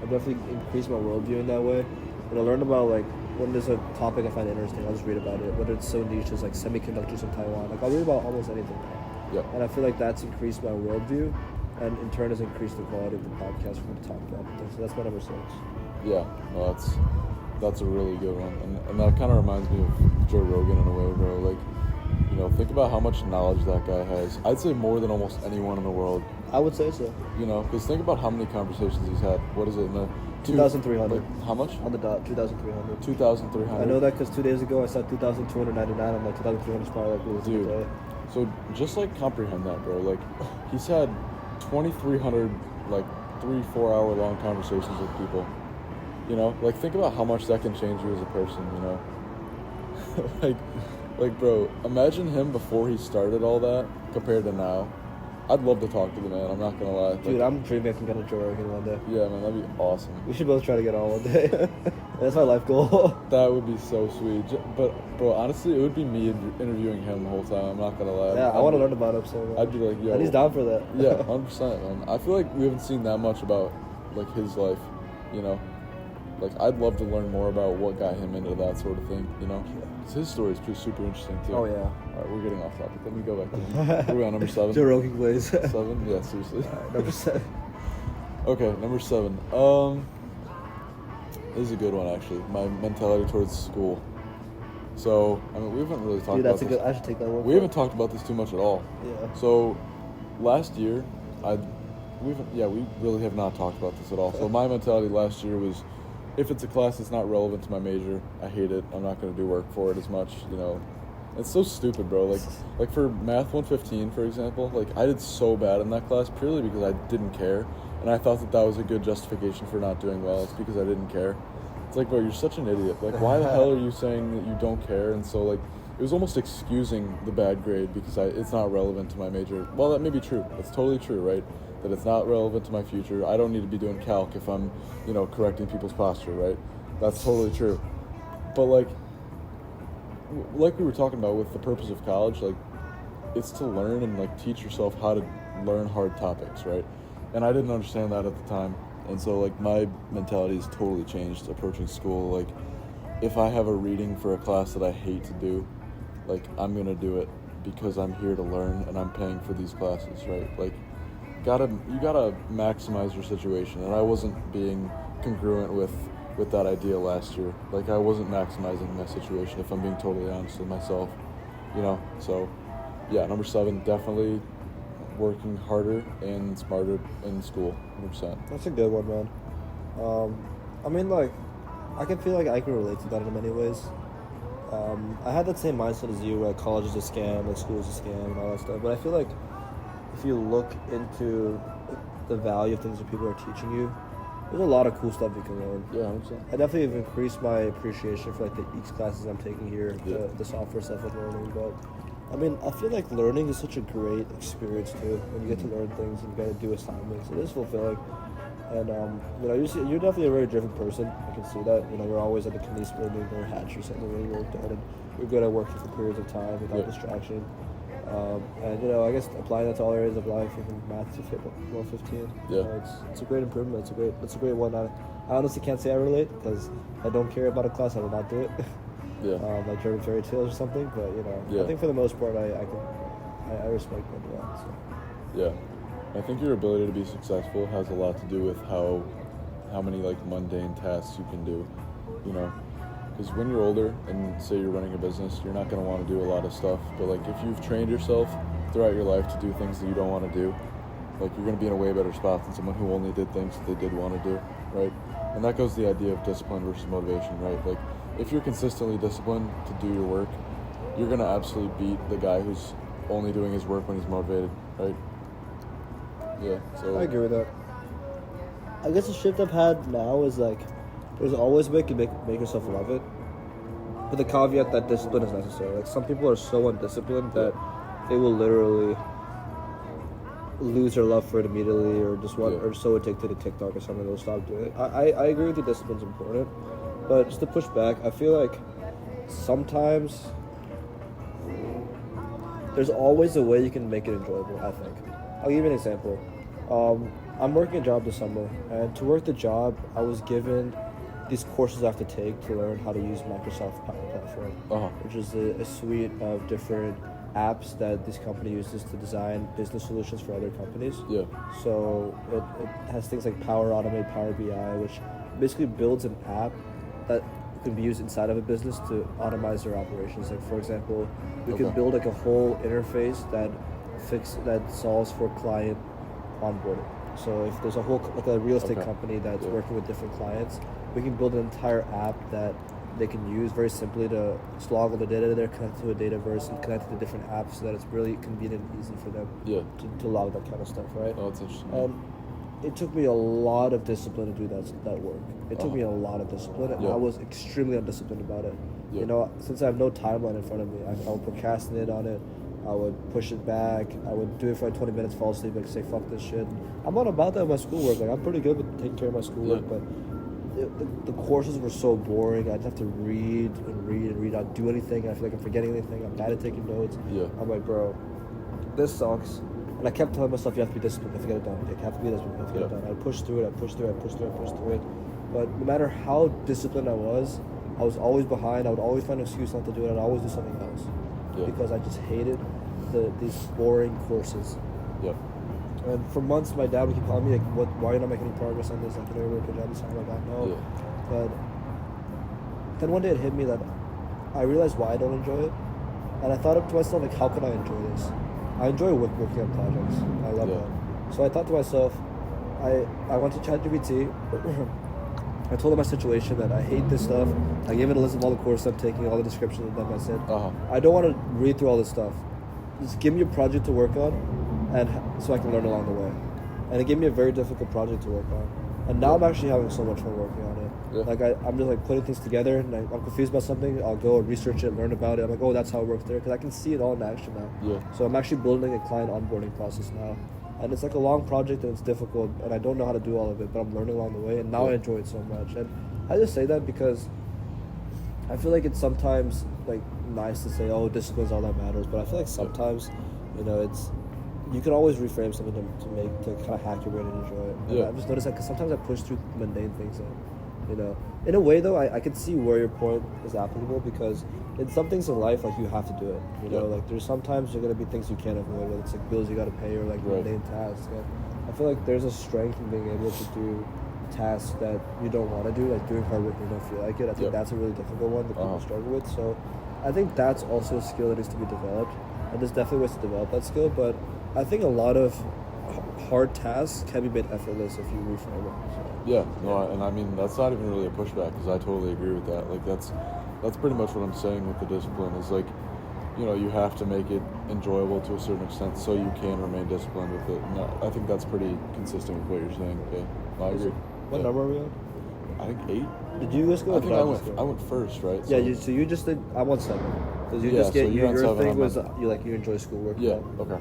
I definitely increased my worldview in that way. And I learned about like when there's a topic I find interesting, I'll just read about it. Whether it's so niche as like semiconductors in Taiwan, like I'll read about almost anything now. Yep. And I feel like that's increased my worldview, and in turn has increased the quality of the podcast from the top about things. So that's my number 6. Yeah. No, that's a really good one, and that kind of reminds me of Joe Rogan in a way, bro. Like, you know, think about how much knowledge that guy has. I'd say more than almost anyone in the world. I would say so. You know, because think about how many conversations he's had. What is it in the 2,300. Like, how much? On the dot, 2,300. 2,300. I know that because 2 days ago I saw 2,299. I'm like 2,300 is probably like losing Dude. the day. So just like comprehend that, bro. Like, he's had 2,300 like 3-4 hour long conversations with people. You know, like think about how much that can change you as a person. You know, like, bro. Imagine him before he started all that compared to now. I'd love to talk to the man. I'm not gonna lie. Dude, Like, I'm dreaming I can get a Joe Rogan one day. yeah, man, that'd be awesome. We should both try to get on one day. That's my life goal. That would be so sweet. But bro, honestly, it would be me interviewing him the whole time. I'm not gonna lie. Yeah, I want to learn about him so much. I'd be like, yo. And he's down for that. Yeah, 100%, man. I feel like we haven't seen that much about like his life, you know. Like I'd love to learn more about what got him into that sort of thing, you know. 'Cause his story is pretty super interesting too. Oh, yeah. All right, we're getting off topic. Let me go back to Are we on number 7? Joe Rogan plays. 7? Yeah, seriously. Number 7. Okay, number 7. This is a good one actually. My mentality towards school. So, I mean, we haven't really talked Dude, about that's a this. good. I should take that one. We haven't talked about this too much at all. Yeah. So, last year, we really have not talked about this at all. So my mentality last year was, if it's a class that's not relevant to my major, I hate it. I'm not going to do work for it as much. You know, it's so stupid, bro. Like for Math 115, for example, like I did so bad in that class purely because I didn't care, and I thought that was a good justification for not doing well. It's because I didn't care. It's like, bro, you're such an idiot. Like, why the hell are you saying that you don't care? And so, like, it was almost excusing the bad grade because it's not relevant to my major. Well, that may be true. It's totally true, right? That it's not relevant to my future. I don't need to be doing calc if I'm, you know, correcting people's posture, right? That's totally true. But, like we were talking about with the purpose of college, like, it's to learn and, like, teach yourself how to learn hard topics, right? And I didn't understand that at the time. And so, like, my mentality has totally changed approaching school. Like, if I have a reading for a class that I hate to do, like, I'm going to do it because I'm here to learn and I'm paying for these classes, right? Like, you gotta maximize your situation. And I wasn't being congruent with that idea last year. Like, I wasn't maximizing my situation, if I'm being totally honest with myself, you know? So, yeah, number 7, definitely working harder and smarter in school, 100%. That's a good one, man. I mean, like, I can feel like I can relate to that in many ways. I had that same mindset as you, where college is a scam, like school is a scam, and all that stuff. But I feel like if you look into the value of things that people are teaching you, there's a lot of cool stuff you can learn. Yeah, 100%. I definitely have increased my appreciation for like the EECS classes I'm taking here, Yeah. the software stuff I'm learning. But I mean, I feel like learning is such a great experience too. When you get to learn things and you got to do assignments, it is fulfilling. And you know, you're definitely a very driven person. I can see that. You know, you're always at the Knies building or Hatch or something really worked on, and you're good at working for periods of time without Yeah. distraction. And I guess applying that to all areas of life, even math to fit 115. Yeah. It's a great improvement. It's a great one. I honestly can't say I relate because I don't care about a class. I will not do it. Yeah. Like German fairy tales or something. But Yeah. I think for the most part, I respect it a lot. So. Yeah. I think your ability to be successful has a lot to do with how many like mundane tasks you can do, because when you're older and say you're running a business, you're not going to want to do a lot of stuff, but like if you've trained yourself throughout your life to do things that you don't want to do, like you're going to be in a way better spot than someone who only did things that they did want to do, right? And that goes to the idea of discipline versus motivation, right? Like if you're consistently disciplined to do your work, you're going to absolutely beat the guy who's only doing his work when he's motivated, right? Yeah, so I agree with that. I guess the shift I've had now is like, there's always a way to make yourself love it, but the caveat that discipline is necessary. Like some people are so undisciplined that they will literally lose their love for it immediately, or just or so addicted to TikTok or something they'll stop doing it. I agree with you, discipline's important, but just to push back, I feel like sometimes there's always a way you can make it enjoyable. I think I'll give you an example. I'm working a job this summer, and to work the job, I was given these courses I have to take to learn how to use Microsoft Power Platform, which is a suite of different apps that this company uses to design business solutions for other companies. Yeah. So it has things like Power Automate, Power BI, which basically builds an app that can be used inside of a business to automate their operations. Like for example, we can build like a whole interface that solves for client onboarding. So if there's a whole like a real estate company that's working with different clients, we can build an entire app that they can use very simply to log all the data there, connect to a Dataverse, and connect to the different apps so that it's really convenient and easy for them to log that kind of stuff, right? Oh, that's interesting. And it took me a lot of discipline to do that work. It took me a lot of discipline, and I was extremely undisciplined about it. Since I have no timeline in front of me, I would procrastinate on it. I would push it back. I would do it for like 20 minutes, fall asleep, like say fuck this shit. I'm not about that with my schoolwork. Like I'm pretty good with taking care of my schoolwork, but the courses were so boring. I'd have to read and read and read, not do anything. I feel like I'm forgetting anything. I'm bad at taking notes. I'm like, bro, this sucks. And I kept telling myself, you have to be disciplined. You have to get it done. You have to be disciplined. You have to get it done. I pushed through it. I pushed through it. But no matter how disciplined I was always behind. I would always find an excuse not to do it. I'd always do something else because I just hated these boring courses. And for months, my dad would keep calling me like, why are you not making any progress on this? Like, you're working a job this time. I'm like, no. But then one day it hit me that I realized why I don't enjoy it. And I thought to myself, like, how can I enjoy this? I enjoy working on projects. I love that. So I thought to myself, I went to ChatGPT. I told him my situation, that I hate this stuff. I gave it a list of all the courses I'm taking, all the descriptions of them. I said, I don't want to read through all this stuff. Just give me a project to work on, and so I can learn along the way. And it gave me a very difficult project to work on. And now I'm actually having so much fun working on it. Like I'm just like putting things together, and I'm confused about something. I'll go and research it, learn about it. I'm like, oh, that's how it works there, because I can see it all in action now. So I'm actually building a client onboarding process now, and it's like a long project and it's difficult, and I don't know how to do all of it, but I'm learning along the way, and now I enjoy it so much. And I just say that because I feel like it's sometimes like nice to say, oh, discipline's all that matters, but I feel like sometimes, it's you can always reframe something to kind of hack your way to enjoy it. And I've just noticed that because sometimes I push through mundane things, in a way though, I can see where your point is applicable, because in some things in life, like, you have to do it. Like there's sometimes there are gonna be things you can't avoid, whether it's like bills you gotta pay or like mundane tasks. And I feel like there's a strength in being able to do tasks that you don't want to do, like doing hard work when you don't feel like it. I think that's a really difficult one that people struggle with. So I think that's also a skill that needs to be developed, and there's definitely ways to develop that skill. But I think a lot of hard tasks can be made effortless if you reframe it. So. And I mean, that's not even really a pushback, because I totally agree with that. Like that's pretty much what I'm saying with the discipline is, like, you have to make it enjoyable to a certain extent so you can remain disciplined with it. And I think that's pretty consistent with what you're saying. I agree. What number are we on? I think 8. Did you just go? I think I went first, right? So, you just did. I'm on 7. Because you just get so your 7, thing was you enjoy schoolwork. Okay.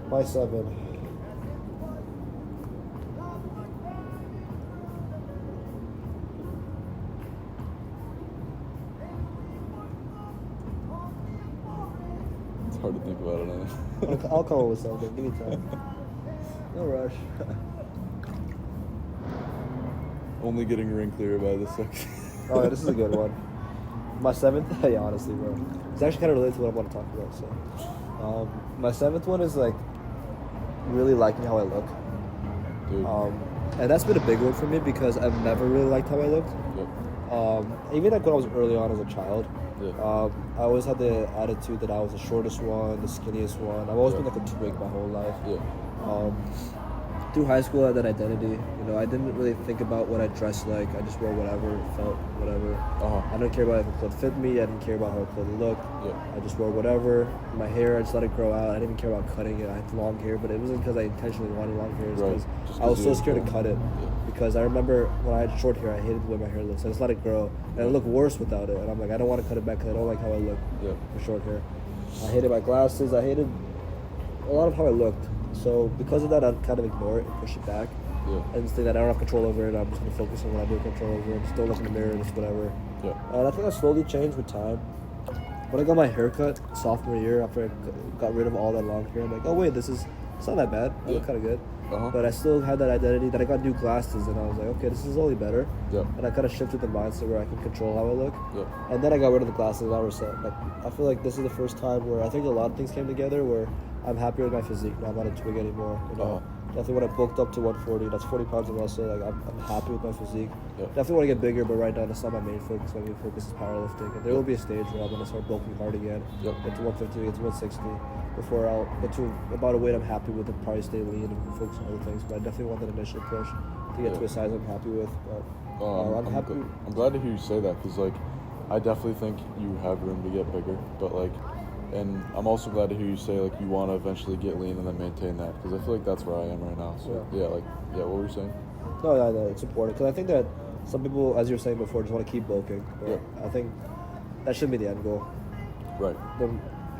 My 7. It's hard to think about it. I'll come up with something. Give me time. No rush. Only getting wrinklier by the second. Oh, yeah, this is a good one. My seventh, yeah, honestly, bro. It's actually kind of related to what I want to talk about. So, my seventh one is like really liking how I look. Dude. And that's been a big one for me because I've never really liked how I looked. Yep. Even like when I was early on as a child, Yeah. I always had the attitude that I was the shortest one, the skinniest one. I've always Yeah. been like a twig my whole life. Yeah. Through high school, I had that identity. I didn't really think about what I dressed like. I just wore whatever, felt whatever. I didn't care about if the clothes fit me. I didn't care about how the clothes looked. Yeah. I just wore whatever. My hair, I just let it grow out. I didn't even care about cutting it. I had long hair, but it wasn't because I intentionally wanted long hair. It's Right. because Just I was 'cause so you scared to didn't cut it. Yeah. Because I remember when I had short hair, I hated the way my hair looked. So I just let it grow. And it looked worse without it. And I'm like, I don't want to cut it back because I don't like how I look Yeah. with short hair. I hated my glasses. I hated a lot of how I looked. So because of that, I'd kind of ignore it and push it back. Yeah. And just think that I don't have control over it. I'm just going to focus on what I do have control over it. Just don't look in the mirror, just whatever. Yeah. And I think that slowly changed with time. When I got my haircut sophomore year, after I got rid of all that long hair, I'm like, oh wait, it's not that bad. I look Yeah. kind of good. Uh-huh. But I still had that identity. Then I got new glasses, and I was like, okay, this is only better. Yeah. And I kind of shifted the mindset where I can control how I look. Yeah. And then I got rid of the glasses, and I was set. Like, I feel like this is the first time where I think a lot of things came together where I'm happier with my physique now. I'm not a twig anymore. Definitely when I bulked up to 140, that's 40 pounds of muscle. Like I'm happy with my physique. Yep. Definitely want to get bigger, but right now that's not my main focus. My main focus is powerlifting. And there will be a stage where I'm going to start bulking hard again. Yep. Get to 150, get to 160 before I'll get to about a weight I'm happy with and probably stay lean and focus on other things. But I definitely want that initial push to get to a size I'm happy with. But I'm happy. I'm glad to hear you say that because, like, I definitely think you have room to get bigger. But, like, and I'm also glad to hear you say, like, you want to eventually get lean and then maintain that because I feel like that's where I am right now. So, what were you saying? No, it's important because I think that some people, as you were saying before, just want to keep bulking. But Yeah. I think that shouldn't be the end goal. Right.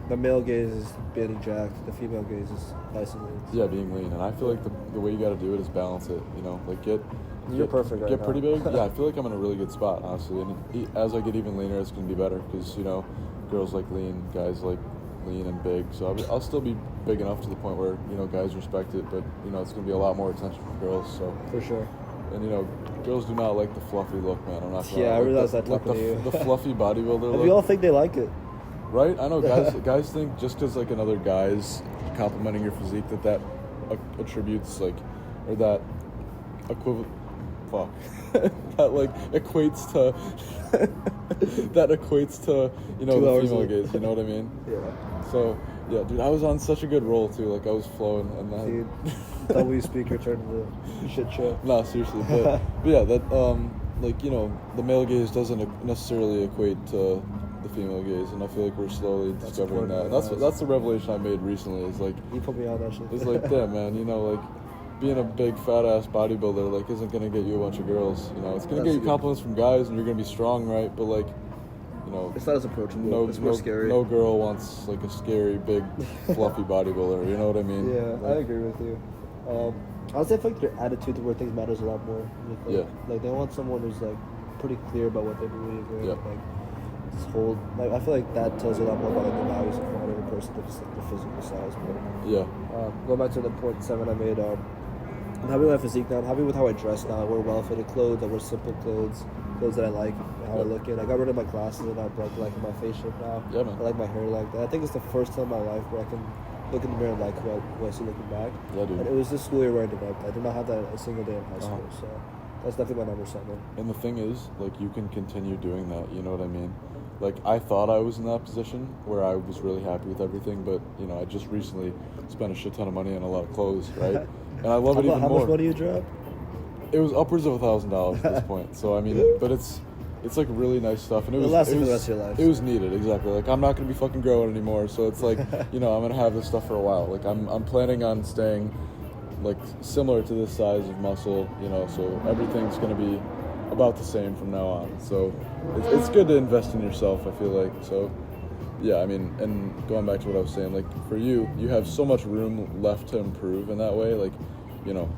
The male gaze is being jacked. The female gaze is nice and lean. Yeah, being lean. And I feel like the way you got to do it is balance it, like You're perfect right Get now. pretty big. Yeah, I feel like I'm in a really good spot, honestly. And as I get even leaner, it's going to be better because, girls like lean, guys like lean and big. So I'll still be big enough to the point where, guys respect it, but, it's going to be a lot more attention from girls. So For sure. And, girls do not like the fluffy look, man. I'm not gonna Yeah, lie. I realize the, that talking to you. the fluffy bodybuilder And look. we all think they like it. Right? I know guys think just because like another guy's complimenting your physique that attributes like, or that equivalent, fuck, that like equates to, the 2 hours female of- gaze, you know what I mean? Yeah. So, yeah, dude, I was on such a good roll too, like I was flowing and then. Dude, W speaker turned into a shit show. No, seriously, but yeah, that the male gaze doesn't necessarily equate to the female gaze, and I feel like we're slowly discovering important, that. That's the revelation I made recently. Is like, You put me on that shit. it's like, damn, man, like being a big fat ass bodybuilder like isn't gonna get you a bunch of girls. It's gonna That's get you good. compliments from guys, and you're gonna be strong, right? But like, It's not as approachable. no, it's more scary. no girl wants like a scary, big, fluffy bodybuilder. You know what I mean? Yeah, I Like, agree with you. Honestly, I feel like their attitude toward things matters a lot more. Yeah. Like they want someone who's like pretty clear about what they believe. Right? Yeah. Like this whole I feel like that tells you a lot more about like, the values of another person than just like the physical size. But Yeah. going back to the point 7 I made, I'm happy with my physique now. I'm happy with how I dress now. I wear well-fitted clothes. I wear simple clothes that I like, how I look in. I got rid of my glasses and I like my face shape now. Yeah, man. I like my hair like that. I think it's the first time in my life where I can look in the mirror and like who I see looking back. Yeah, dude. And it was this school year where I developed. I did not have that a single day in high school, Uh-huh. so that's definitely my number 7. And the thing is, like, you can continue doing that, you know what I mean? Like, I thought I was in that position where I was really happy with everything, but, I just recently spent a shit ton of money on a lot of clothes, right? And I love it even How more. much money you drop? It was upwards of $1,000 at this point. So, I mean, but it's like really nice stuff. And It'll last you for the rest of your life. It was needed, exactly. Like, I'm not going to be fucking growing anymore. So it's like, I'm going to have this stuff for a while. Like, I'm planning on staying, like, similar to this size of muscle, so everything's going to be about the same from now on. So it's good to invest in yourself, I feel like. So, yeah, I mean, and going back to what I was saying, like, for you have so much room left to improve in that way. Like,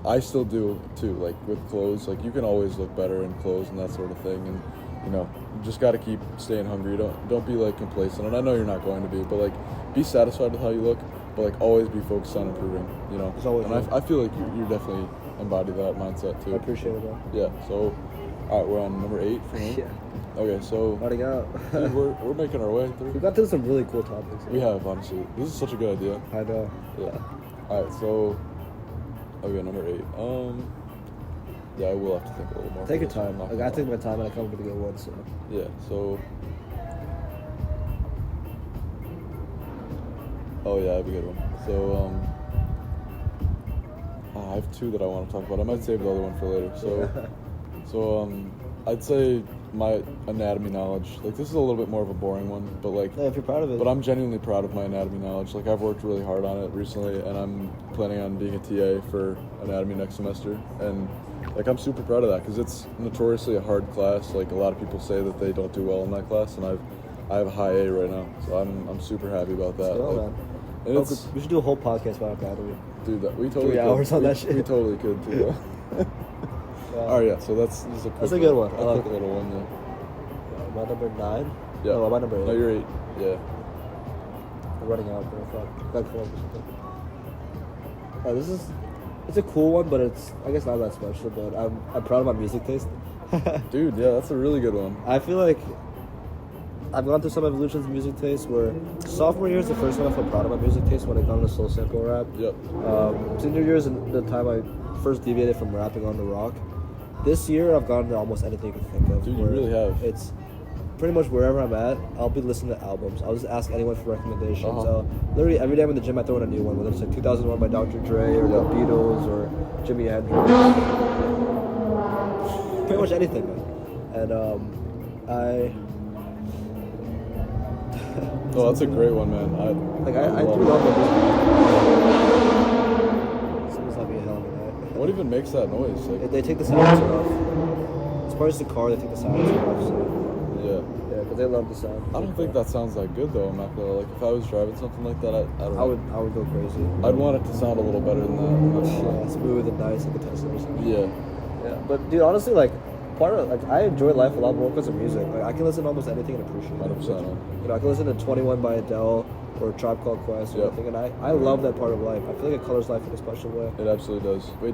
I still do too, like with clothes, like you can always look better in clothes and that sort of thing. And, you just got to keep staying hungry. Don't be like complacent. And I know you're not going to be, but like be satisfied with how you look, but like always be focused on improving. You know. There's always and I feel like you definitely embody that mindset too. I appreciate it, man. Yeah. So, all right, we're on number 8 for me. Yeah. Okay, so Running out. dude, we're making our way through. We got to some really cool topics. We have, honestly. This is such a good idea. I know. Yeah. All right, so okay, number 8. Yeah, I will have to think a little more. Take for your this one, time. I'm not Like, gonna I take lie. my time and I come up with a good one. So Yeah. So. Oh yeah, I have a good one. So I have 2 that I want to talk about. I might save the other one for later. So I'd say my anatomy knowledge. Like, this is a little bit more of a boring one, but like. yeah, if you're proud of it. But I'm genuinely proud of my anatomy knowledge. Like, I've worked really hard on it recently, and I'm planning on being a TA for anatomy next semester. And like, I'm super proud of that because it's notoriously a hard class. Like, a lot of people say that they don't do well in that class, and I have a high A right now, so I'm super happy about that. Let's go, Like, man. and it's, We should do a whole podcast about anatomy. dude, that we totally 3 could. hours on we, that shit. We totally could too. All right, yeah. So that's just a quick. That's a good one. A I like quick it. little one. Yeah. Am I number 9? Yeah. No, am I number 8? No, you're 8. Yeah. I'm running out, bro. Fuck. Got 12 or something. This is. It's a cool one, but it's, I guess, not that special. But I'm proud of my music taste. Dude, yeah, that's a really good one. I feel like I've gone through some evolutions in music taste where sophomore year is the first time I felt proud of my music taste when I got into soul sample rap. Yep. Senior year is the time I first deviated from rapping on the rock. This year I've gone to almost anything you can think of. Dude, you where really have. It's pretty much wherever I'm at, I'll be listening to albums. I'll just ask anyone for recommendations. Uh-huh. Literally every day I'm in the gym, I throw in a new one, whether it's like 2001 by Dr. Dre or the Yep. Beatles or Jimi Hendrix. Pretty much anything, man. And Oh, that's a great one, man. I do love it. love the Someone's having a hell of a night. What even makes that noise? Like, They take the silencer off. As far as the car, they take the silencer off. So yeah. yeah, because they love the sound. I don't think that sounds that good though. I'm not gonna like if I was driving something like that. I don't know. I would go crazy. I'd want it to sound a little better than that. Yeah, smooth and nice like a Tesla or something. Yeah. Yeah, but dude, honestly, like part of like I enjoy life a lot more because of music. Like I can listen to almost anything and appreciate it. 100%. You know, I can listen to 21 by Adele or Tribe Called Quest or Yep. anything, and I love that part of life. I feel like it colors life in a special way. It absolutely does. Wait,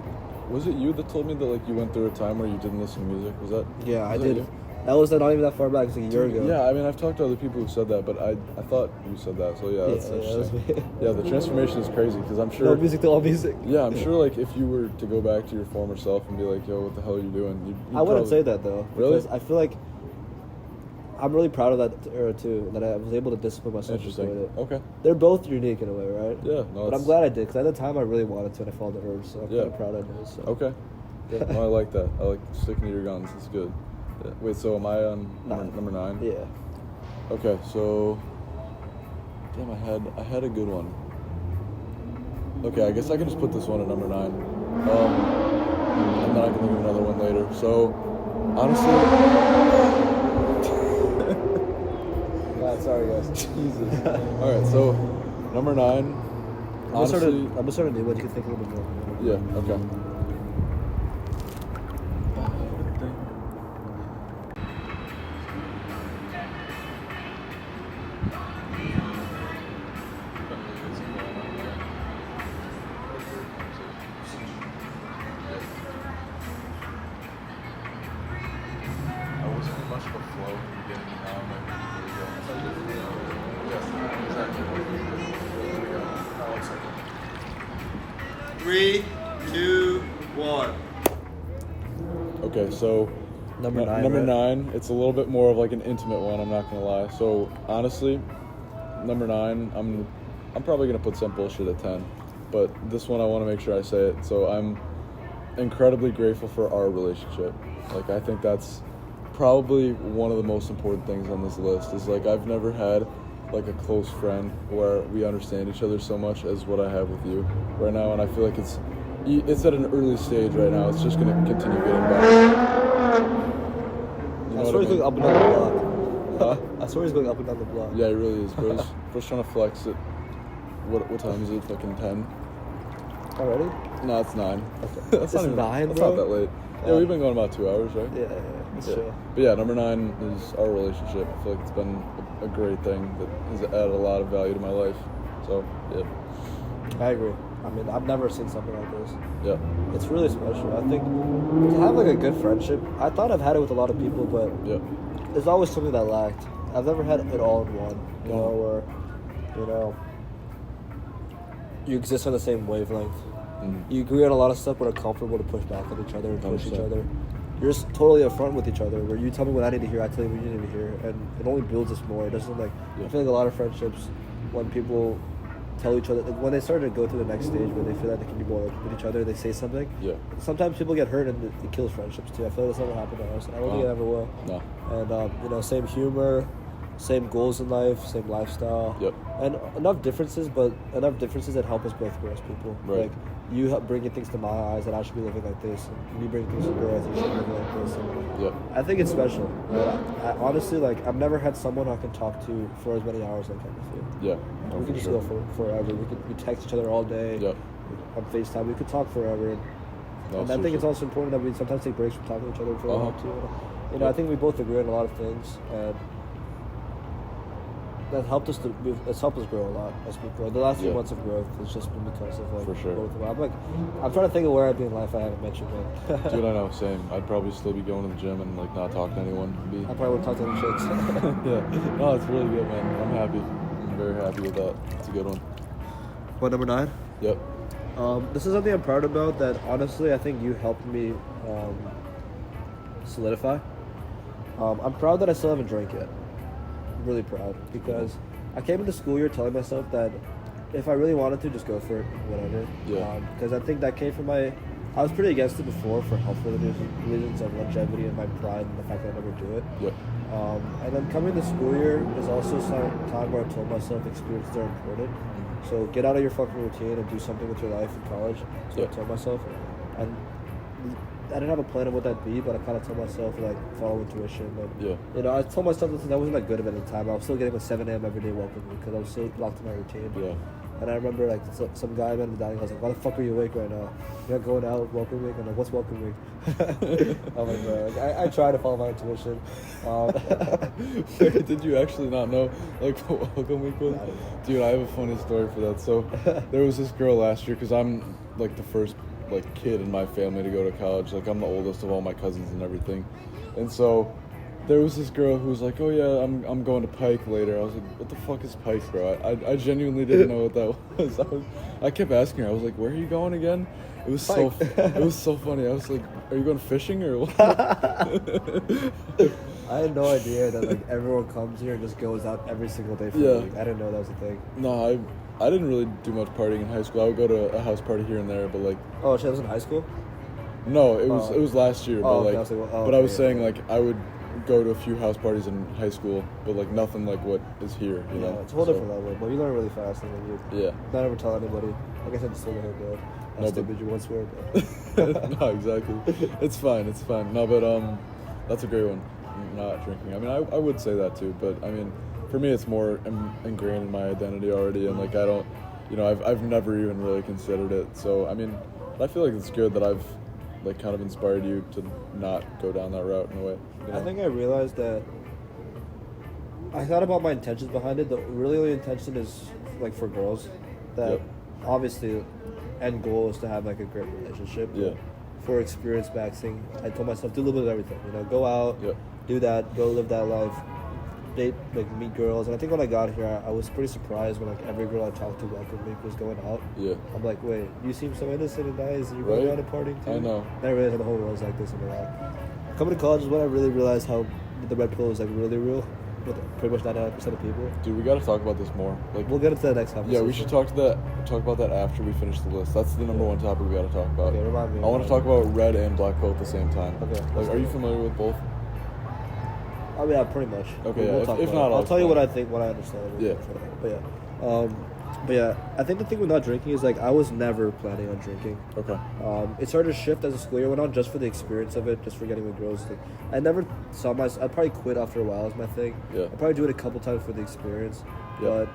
was it you that told me that like you went through a time where you didn't listen to music? Was that? Yeah, I was that did. you? That was not even that far back. It was like a year ago. Yeah, I mean I've talked to other people who said that, but I thought you said that. So yeah, that's that was interesting. me. Yeah, the transformation is crazy because I'm sure. No music to all music. Yeah, I'm sure. Like, if you were to go back to your former self and be like, "Yo, what the hell are you doing?" You'd I wouldn't probably- say that though. Really? Because I feel like I'm really proud of that era too. That I was able to discipline myself to Interesting. do it. Okay. They're both unique in a way, right? Yeah. No. But I'm glad I did because at the time I really wanted to, and I followed the urge. So I'm Yeah. kind of proud I did. So. Okay. Yeah. No, I like that. I like sticking to your guns. It's good. Yeah. Wait. So am I on Nine. number 9? Yeah. Okay. So. Damn, I had a good one. Okay, I guess I can just put this one at number 9. And then I can think of another one later. So, honestly. God, sorry guys. Jesus. All right, so number 9. I'm Honestly, gonna start a new one. You can think a little bit more. yeah. Okay. I wasn't in much of a flow in the beginning, now I'm like really going. 3, 2, 1. Okay, so Number 9. number right? 9, it's a little bit more of like an intimate one. I'm not gonna lie. So honestly, number 9, I'm probably gonna put some bullshit at 10, but this one I want to make sure I say it. So I'm incredibly grateful for our relationship. Like, I think that's probably one of the most important things on this list. Is like, I've never had like a close friend where we understand each other so much as what I have with you right now, and I feel like it's at an early stage right now. It's just gonna continue getting better. You know I what swear he's mean? going up and down the block. Huh? I swear he's going up and down the block. Yeah, he really is. Bro's trying to flex it. What time is it? Fucking 10? Already? No, it's 9. Okay. That's It's 9, That's bro? not that late. Yeah, we've been going about 2 hours, right? Yeah, that's true. But yeah, number 9 is our relationship. I feel like it's been a great thing that has added a lot of value to my life. So yeah, I agree. I mean, I've never seen something like this. yeah, It's really special. I think to have like a good friendship, I thought I've had it with a lot of people, but yeah, there's always something that lacked. I've never had it all in one, you know, where, you know, you exist on the same wavelength. You agree on a lot of stuff, but are comfortable to push back at each other and push each 100%. other. You're just totally upfront with each other, where you tell me what I need to hear, I tell you what you need to hear, and it only builds us more. It doesn't like, Yeah. I feel like a lot of friendships, when people tell each other, like, when they start to go to the next stage where they feel like they can be more open with each other, they say something. yeah. Sometimes people get hurt and it kills friendships too. I feel like that's never happened to us. I don't think it ever will. No. And you know, same humor, same goals in life, same lifestyle. Yep. And enough differences, but enough differences that help us both grow as people. Right. Like you help bringing things to my eyes that I should be living like this, and me bringing things to your eyes, you should be living like this. And Yep. I think it's special. Right? I honestly, like, I've never had someone I can talk to for as many hours as I can with you. Yeah. No, We for could just sure. go for forever. We text each other all day. Yep. On FaceTime, we could talk forever. And No, I think it's seriously. also important that we sometimes take breaks from talking to each other for a while too. You know, Yeah. I think we both agree on a lot of things, and that helped us it's helped us grow a lot as people. Like, the last few Yeah. months of growth has just been because of like For sure. both of us. I'm trying to think of where I'd be in life I haven't met you, man. Dude, I know, same. I'd probably still be going to the gym and like not talking to anyone. I probably wouldn't talk to any chicks. Yeah. No, it's really good, man. I'm happy. I'm very happy with that. It's a good one. What, number 9? Yep. This is something I'm proud about that honestly I think you helped me solidify. I'm proud that I still haven't drank yet. I'm really proud because I came into school year telling myself that if I really wanted to, just go for it, whatever. Yeah. Because I think that came from I was pretty against it before for health reasons of longevity and my pride and the fact that I never do it. Yep. And then coming to school year is also some time where I told myself experiences are important. So get out of your fucking routine and do something with your life in college. So Yeah. I told myself. And I didn't have a plan of what that'd be, but I kind of told myself, like, follow intuition. And, Yeah. you know, I told myself that I wasn't that good of it at the time. I was still getting a 7 a.m. every day welcome because I was so locked in my routine. Yeah. And I remember, like, some guy in the dining hall was like, why the fuck are you awake right now? You're not going out welcome week? I'm like, what's welcome week? I'm like, bro, like, I try to follow my intuition. Did you actually not know like what welcome week was? Dude, I have a funny story for that. So there was this girl last year because I'm like the first like kid in my family to go to college. Like I'm the oldest of all my cousins and everything. And so there was this girl who was like, "Oh yeah, I'm going to Pike later." I was like, "What the fuck is Pike, bro?" I genuinely didn't know what that was. I kept asking her. I was like, "Where are you going again?" It was it was so funny. I was like, "Are you going fishing or what?" I had no idea that, like, everyone comes here and just goes out every single day for Yeah. a week. I didn't know that was a thing. No, I didn't really do much partying in high school. I would go to a house party here and there, but like Oh, shit, I was in high school? no, it Oh. was last year. Oh, But okay, like, I was like, oh, but I was okay, saying yeah. like I would go to a few house parties in high school, but like nothing like what is here. You Yeah, know, it's a whole So, different level, but you learn really fast and then you Yeah. not ever tell anybody. Like I said, still the bro. How No, stupid but- you once were, but no, exactly. It's fine. It's fine. No, but that's a great one. Not drinking. I mean, I would say that too, but I mean, for me, it's more ingrained in my identity already, and like I don't, you know, I've never even really considered it. So I mean, I feel like it's good that I've like kind of inspired you to not go down that route in a way. You know? I think I realized that I thought about my intentions behind it. The really only intention is like for girls. That Yep. obviously end goal is to have like a great relationship. Yeah. For experience maxing, I told myself do a little bit of everything. You know, go out, Yep. do that, go live that life, date, like meet girls. And I think when I got here, I was pretty surprised when like every girl I talked to welcomed me was going out. Yeah. I'm like, wait, you seem so innocent and nice. And you're going Right? out and partying too. I know. Then I realized that the whole world's like this and like. Coming to college is when I really realized how the red pill is like really real with pretty much 99% of people. Dude, we got to talk about this more. Like, We'll get into the next yeah, conversation. we should talk about that after we finish the list. That's the number one topic we got to talk about. Okay, remind me. I want to talk about red and black pill at the same time. Okay, Like, let's are do you it. familiar with both? Oh yeah, pretty much. Okay, we'll yeah, talk if about not, it. I'll tell you what I explain. think, what I understand. Yeah. But yeah, I think the thing with not drinking is like I was never planning on drinking. Okay. It started to shift as the school year went on, just for the experience of it, just for getting with girls. Like, I never saw myself. I'd probably quit after a while is my thing. Yeah. I'd probably do it a couple times for the experience. Yeah. But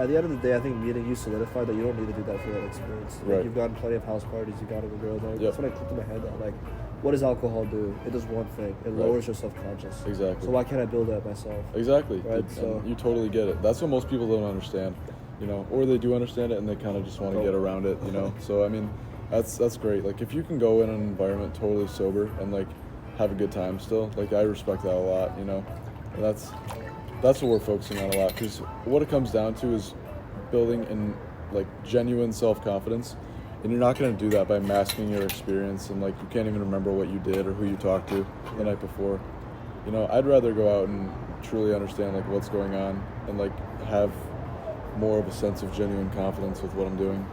at the end of the day, I think meeting you solidified that you don't need to do that for that experience. Like, Right. you've gone plenty of house parties, you've gone with girls. Like, Yep. That's when I clicked in my head that like, what does alcohol do? It does one thing. It Right. lowers your self-conscious. Exactly. So why can't I build that myself? Exactly. Right, And so- you totally get it. That's what most people don't understand. you know, or they do understand it and they kind of just want to get around it, you know. So I mean, that's great. Like if you can go in an environment totally sober and like have a good time still, like I respect that a lot, you know. And that's what we're focusing on a lot, because what it comes down to is building in like genuine self-confidence, and you're not going to do that by masking your experience and like you can't even remember what you did or who you talked to the night before. You know, I'd rather go out and truly understand like what's going on and like have more of a sense of genuine confidence with what I'm doing.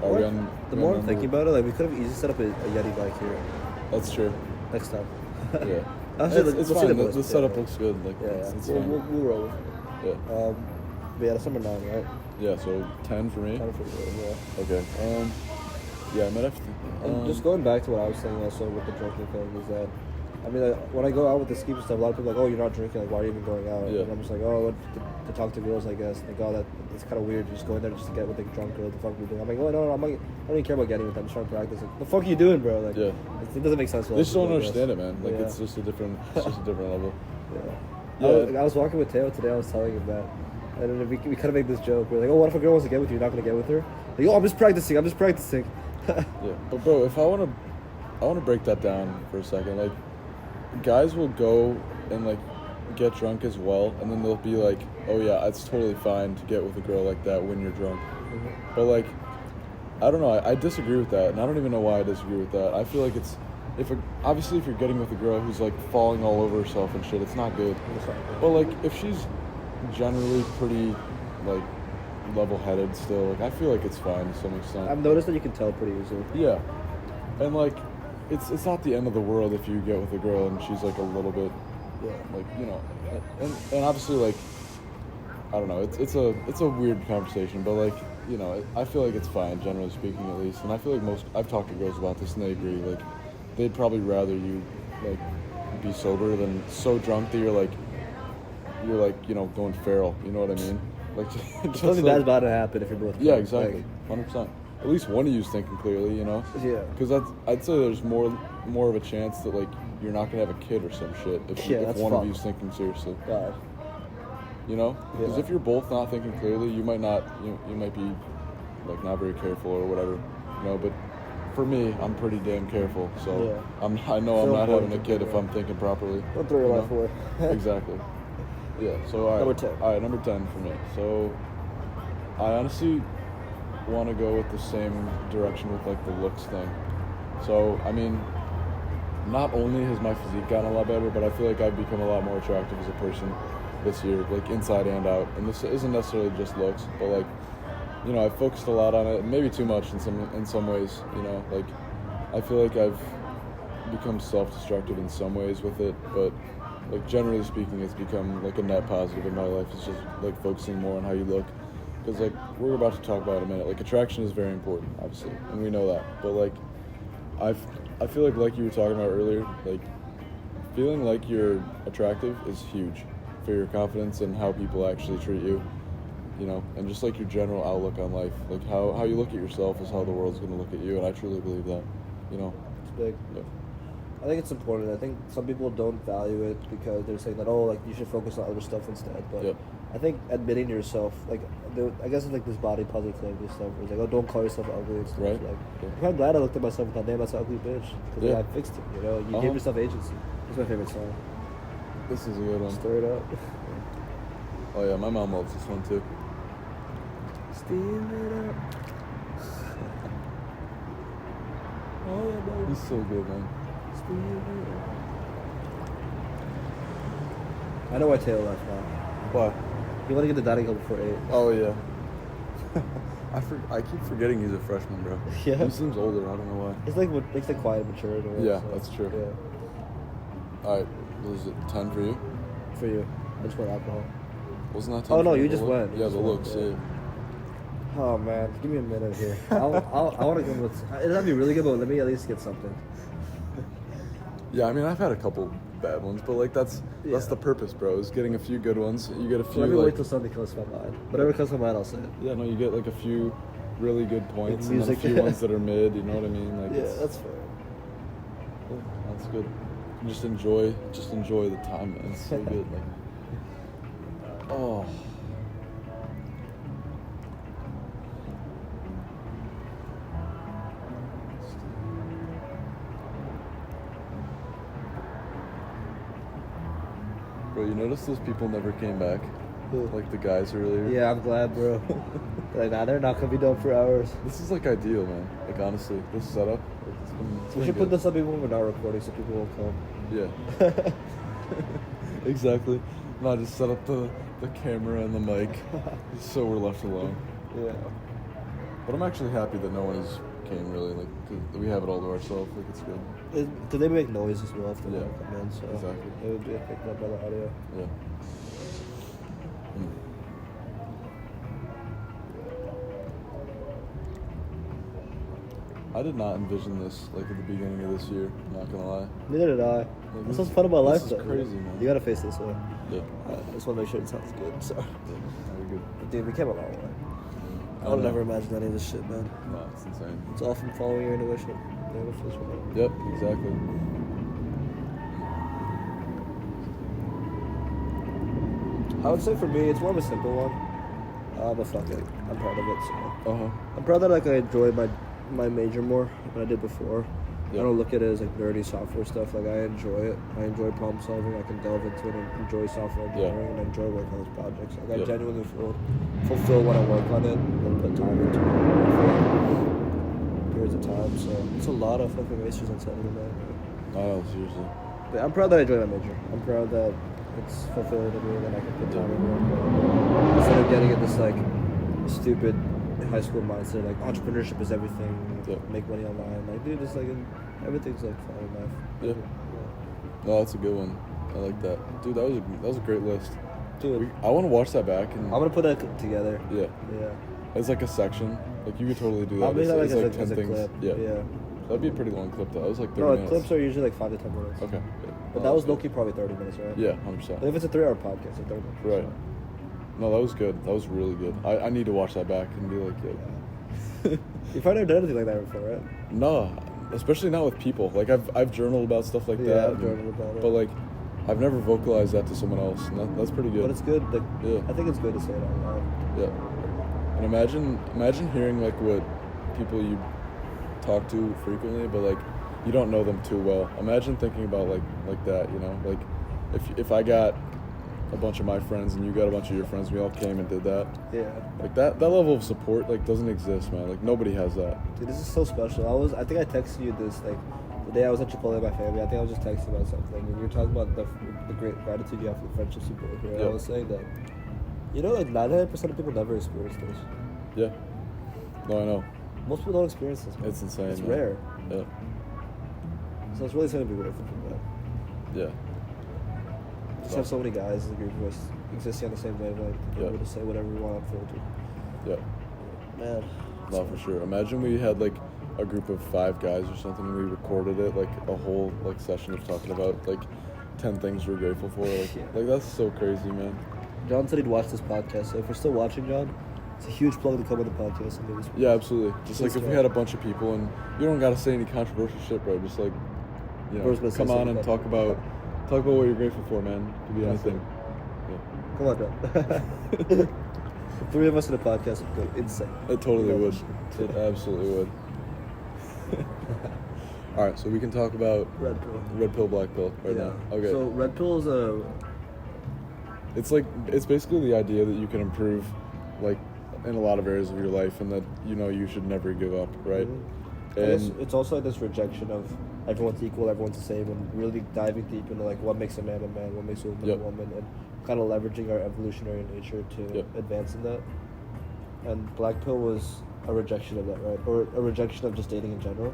The more I'm thinking about it, like we could have easily set up a Yeti bike here That's true. next time. Yeah. Actually, It's we'll see fine. boys. The setup looks good. Like Yeah, it's we'll, fine. we'll roll with it. Yeah. But yeah, that's number 9, right? Yeah. So 10 for me. Time for yeah. Okay. Yeah, I might have to. And just going back to what I was saying also with the drinking thing is that, I mean, like, when I go out with the ski and stuff, a lot of people are like, oh, you're not drinking, like, why are you even going out? Yeah. And I'm just like, oh, to talk to girls, I guess. And like, oh, it's kind of weird just going there just to get with a drunk girl. What the fuck are you doing? I'm like, oh, no, I don't even care about getting with them. I'm just trying to practice. Like, the fuck are you doing, bro? Like, Yeah. it doesn't make sense. They just don't understand it, man. Like Yeah. it's just a different level. Yeah. I was walking with Teo today. I was telling him that, and then we kind of made this joke. We're like, "Oh, what if a girl wants to get with you? You're not gonna get with her?" Like, "Oh, I'm just practicing. Yeah, but bro, if I want to break that down for a second. Like, guys will go and like get drunk as well, and then they'll be like, "Oh yeah, it's totally fine to get with a girl like that when you're drunk." Mm-hmm. But like, I don't know. I disagree with that, and I don't even know why I disagree with that. I feel like it's obviously if you're getting with a girl who's like falling all over herself and shit, it's not good. But like if she's generally pretty like level-headed still, like I feel like it's fine to some extent. I've noticed that you can tell pretty easily. Yeah, and like it's not the end of the world if you get with a girl and she's like a little bit like, you know, and obviously like I don't know, it's a weird conversation, but like, you know, I feel like it's fine generally speaking at least, and I feel like I've talked to girls about this and they agree, like they'd probably rather you like be sober than so drunk that you're like you know going feral, you know what I mean? Like just Something bad's about to happen if you're both. yeah, drunk. exactly, 100%. At least one of you's thinking clearly, you know. Yeah. Because I'd say there's more of a chance that like you're not gonna have a kid or some shit if that's one fucked. of you's thinking seriously. God. You know, because Yeah. if you're both not thinking clearly, you might not. You might be like not very careful or whatever. You know, but for me, I'm pretty damn careful. So Yeah. I know I'm So not having a important, kid if yeah. I'm thinking properly. Don't throw your you life know? away. Exactly. Yeah. So all right. Number 10. All right, number 10 for me. So I honestly want to go with the same direction with like the looks thing. So I mean, not only has my physique gotten a lot better, but I feel like I've become a lot more attractive as a person this year, like inside and out. And this isn't necessarily just looks, but like, you know, I've focused a lot on it, maybe too much in some ways. You know, like I feel like I've become self-destructive in some ways with it, but like generally speaking, it's become like a net positive in my life. It's just like focusing more on how you look. Because like we're about to talk about in a minute, like attraction is very important, obviously, and we know that. But like, I feel like you were talking about earlier, like feeling like you're attractive is huge for your confidence and how people actually treat you, you know, and just like your general outlook on life, like how you look at yourself is how the world's gonna look at you, and I truly believe that, you know. It's big. Yeah. I think it's important. I think some people don't value it because they're saying that, oh, like you should focus on other stuff instead. But Yep. I think admitting to yourself, like, I guess it's like this body positivity stuff where it's like, oh, don't call yourself ugly and stuff. Right. Like, Yeah. I'm kind of glad I looked at myself and thought, damn, that's an ugly bitch. Because Yeah. I fixed it, you know? You Uh-huh. gave yourself agency. It's my favorite song. This is a good one. Stir it up. Oh yeah, my mom loves this one too. Steam it up. Oh, yeah, baby. He's so good, man. Steam it up. I know why Taylor left now. Why? He wanted to get the dining hall before 8. Oh yeah. I keep forgetting he's a freshman, bro. Yeah. He seems older. I don't know why. It's like quiet maturity. Right? Yeah, that's true. Yeah. All right, was it 10 for you? For you. I just want alcohol. Wasn't that 10? Oh, no, for you the just look? went. You Yeah, just the went, looks. yeah. Yeah. Oh man, give me a minute here. I want to go with. It'll be really good, but let me at least get something. Yeah, I mean, I've had a couple bad ones, but like that's Yeah. the purpose, bro. Is getting a few good ones. You get a few. So let me like, wait till something comes to my mind. Whatever comes to my mind, I'll say it. yeah, no, you get like a few really good points, and then a music. few ones that are mid. You know what I mean? Like, Yeah, it's, that's fair. yeah, that's good. Just enjoy the time, man. It's so good. Like, oh, Bro, you notice those people never came back? Who? Like the guys earlier? Yeah, I'm glad, bro. Like, nah, they're not gonna be done for hours. This is like ideal, man. Like honestly, this setup. Like, it's We been should put good. this up even when we're not recording, so people won't come. Yeah. Exactly. No, just set up the camera and the mic, so we're left alone. Yeah. But I'm actually happy that no one has came really. Like 'cause we have it all to ourselves. Like it's good. Do they make noise as well if they Yeah, want to come in? So exactly. it would be picked up by the audio. Yeah. I did not envision this like at the beginning of this year. I'm not gonna lie. Neither did I. Like, That's this- what's fun about life, this is though. crazy, man. You gotta face this way. Yeah. I just want to make sure it sounds good. So, Very good. dude, we came a long way. I I would know. never imagine any of this shit, man. No, it's insane. It's all from following your intuition. Yeah, which was right. Yep, exactly. I would say for me, it's more of a simple one. But fuck it, I'm proud of it. So. I'm proud that like I enjoy my major more than I did before. I Yeah. don't look at it as like nerdy software stuff. Like I enjoy it. I enjoy problem solving. I can delve into it and enjoy software engineering and I enjoy working on these projects. Like I Yeah. genuinely fulfill when I work on it and put time into it for like periods of time. So it's a lot of fucking racers on Saturday night. Oh, seriously. But I'm proud that I enjoy my major. I'm proud that it's fulfilling to me and I can put time into it. Instead of getting in this like stupid high school mindset, like entrepreneurship is everything. Yeah. Make money online. Like, dude, it's like everything's like fine in life. Yeah. No, that's a good one. I like that, dude. That was a great list. Dude, I want to watch that back and I'm gonna put that together. yeah, Yeah. it's like a section. Like you could totally do that. I'll make that like, It's as a clip. Yeah. Yeah. That'd be a pretty long clip though. That was like 30 No, minutes. clips are usually like 5 to 10 minutes. Okay. But that was low-key probably 30 minutes, right? Yeah, But 100%. if it's a 3-hour podcast, it's 30 minutes. Right. No, that was good. That was really good. I need to watch that back and be like, yeah. You've probably never done anything like that before, right? No, especially not with people. Like I've journaled about stuff like Yeah, that. I've journaled about it. But like, I've never vocalized that to someone else, and that's pretty good. But it's good. Like, Yeah. I think it's good to say it out loud. Yeah. And imagine hearing like what people you talk to frequently, but like you don't know them too well. Imagine thinking about like that, you know? Like if I got a bunch of my friends and you got a bunch of your friends, we all came and did that. Yeah. Like that level of support like doesn't exist, man. Like nobody has that. Dude, this is so special. I think I texted you this like the day I was at Chipotle with my family. I think I was just texting about something, and you were talking about the great gratitude you have for the friendships you build here. Yeah. I was saying that, you know, like 99% of people never experience this. Yeah. No, I know. Most people don't experience this. Man. It's insane. It's man. rare. Yeah. So it's really something to be grateful for that. Yeah. Just have so many guys in the group of us existing on the same wavelength, Yeah. able to say whatever we want on filter. Yeah. Man. No, for sure. Imagine we had like a group of 5 guys or something and we recorded it like a whole like session of talking about like 10 things we're grateful for. Like, Yeah. like that's so crazy, man. John said he'd watch this podcast, so if you're still watching, John, it's a huge plug to come on the podcast and do this. Yeah, absolutely. Just like Please if we go. had a bunch of people and you don't gotta say any controversial shit, bro. Just like Bro's gonna say come on something and about- talk about what you're grateful for, man. Could be That's anything. Come on, John. The 3 of us in a podcast would go insane. It totally Yeah. would. It absolutely would. All right, so we can talk about Red pill. red pill, black pill right now. Okay. So red pill is a It's basically the idea that you can improve, like, in a lot of areas of your life, and that you should never give up, right? I guess And it's also like this rejection of everyone's equal, everyone's the same, and really diving deep into like what makes a man, what makes a woman Yep. a woman, and kind of leveraging our evolutionary nature to Yep. advance in that. And black pill was a rejection of that, right? Or a rejection of just dating in general.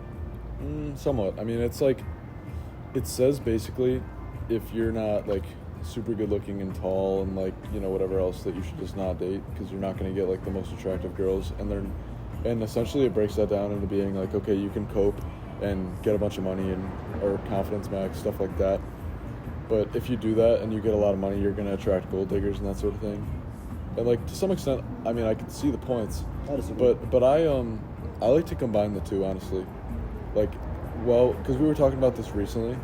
somewhat. I mean, it's like it says basically, if you're not like super good looking and tall and like whatever else, that you should just not date because you're not going to get like the most attractive girls, and essentially it breaks that down into being like, okay, you can cope and get a bunch of money and or confidence max, stuff like that. But if you do that and you get a lot of money, you're going to attract gold diggers and that sort of thing. And like to some extent, I mean, I can see the points, I disagree. but I like to combine the two, honestly. Like, well, because we were talking about this recently.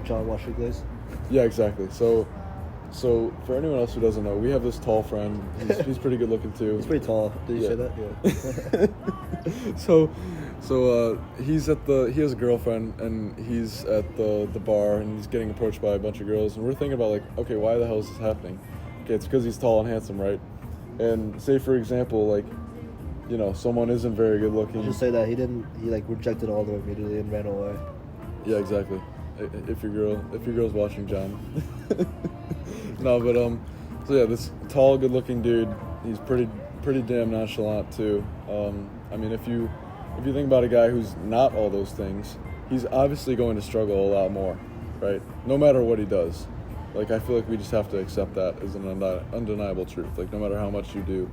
John Washington Glaze. Yeah, exactly. So for anyone else who doesn't know, we have this tall friend. He's pretty good looking too. He's pretty tall. Did you Yeah. say that? Yeah. So he has a girlfriend, and he's at the bar, and he's getting approached by a bunch of girls, and we're thinking about like, okay, why the hell is this happening? Okay, it's because he's tall and handsome, right? And say for example, like, you know, someone isn't very good looking. I'll just say that he like rejected all of them immediately and ran away. Yeah, exactly. If your girl's watching, John. No, but so yeah, this tall, good-looking dude, he's pretty damn nonchalant too. I mean, if you think about a guy who's not all those things, he's obviously going to struggle a lot more, right? No matter what he does. Like, I feel like we just have to accept that as an undeniable truth. Like, no matter how much you do,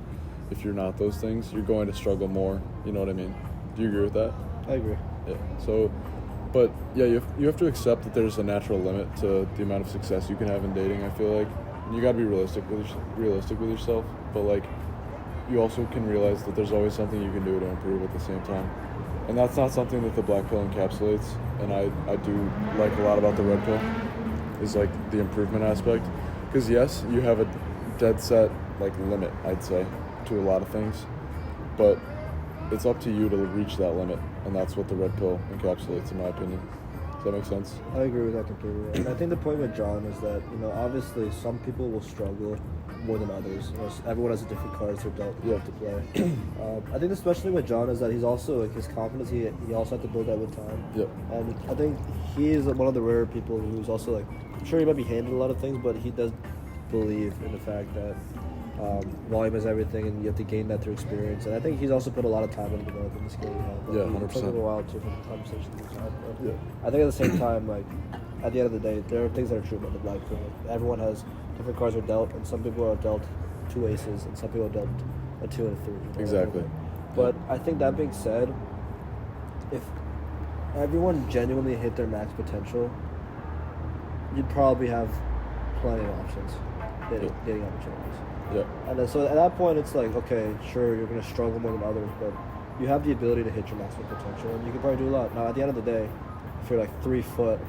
if you're not those things, you're going to struggle more. You know what I mean? Do you agree with that? I agree. Yeah. So, but yeah, you have to accept that there's a natural limit to the amount of success you can have in dating. I feel like you got to be realistic with yourself, but like, you also can realize that there's always something you can do to improve at the same time. And that's not something that the black pill encapsulates, and I do like a lot about the red pill, is like the improvement aspect. Because yes, you have a dead set like limit, I'd say, to a lot of things, but it's up to you to reach that limit, and that's what the red pill encapsulates, in my opinion. Does that make sense? I agree with that completely. And I think the point with John is that, you know, obviously some people will struggle more than others. You know, everyone has a different cards they're dealt to play. I think especially with John is that he's also, like, his confidence, he also had to build that with time. Yep. And I think he is one of the rare people who's also, like, I'm sure he might be handling a lot of things, but he does believe in the fact that volume is everything, and you have to gain that through experience. And I think he's also put a lot of time into developing the skill he has. Yeah, 100%. It took him a while too from the conversations we've had. But Yeah. I think at the same time, like, at the end of the day, there are things that are true about the black pill. Like, everyone has different cards are dealt, and some people are dealt 2 aces, and some people are dealt a 2 and a 3. You know? Exactly. But I think that being said, if everyone genuinely hit their max potential, you'd probably have plenty of options, dating opportunities. Yeah. And then, so at that point, it's like, okay, sure, you're going to struggle more than others, but you have the ability to hit your maximum potential, and you can probably do a lot. Now, at the end of the day, if you're like 3 foot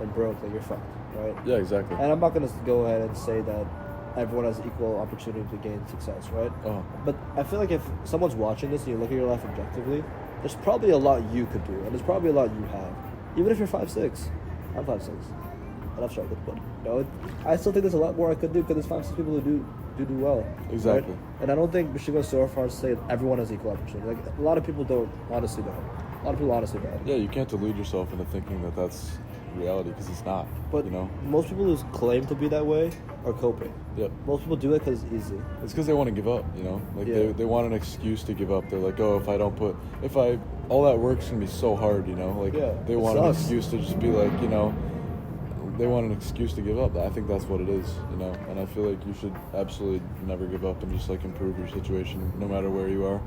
and broke, like, you're fucked, right? Yeah, exactly. And I'm not going to go ahead and say that everyone has equal opportunity to gain success, right? Uh-huh. But I feel like if someone's watching this and you look at your life objectively, there's probably a lot you could do, and there's probably a lot you have. Even if you're 5'6", I'm 5'6", and I've struggled, but you know, I still think there's a lot more I could do because there's 5'6" people who do well. Exactly. Right? And I don't think we should go so far as to say that everyone has equal opportunity. Like, a lot of people don't, honestly don't. A lot of people honestly don't. Yeah, you can't delude yourself into thinking that that's reality, because it's not. But you know, most people who claim to be that way are coping. Yep. Most people do it because it's easy. It's because they want to give up, you know? Like, Yeah. they want an excuse to give up. They're like, oh, all that work's going to be so hard, you know? Like, Yeah, they it want an sucks. excuse to just be like, you know, they want an excuse to give up. I think that's what it is, you know? And I feel like you should absolutely never give up and just, like, improve your situation no matter where you are.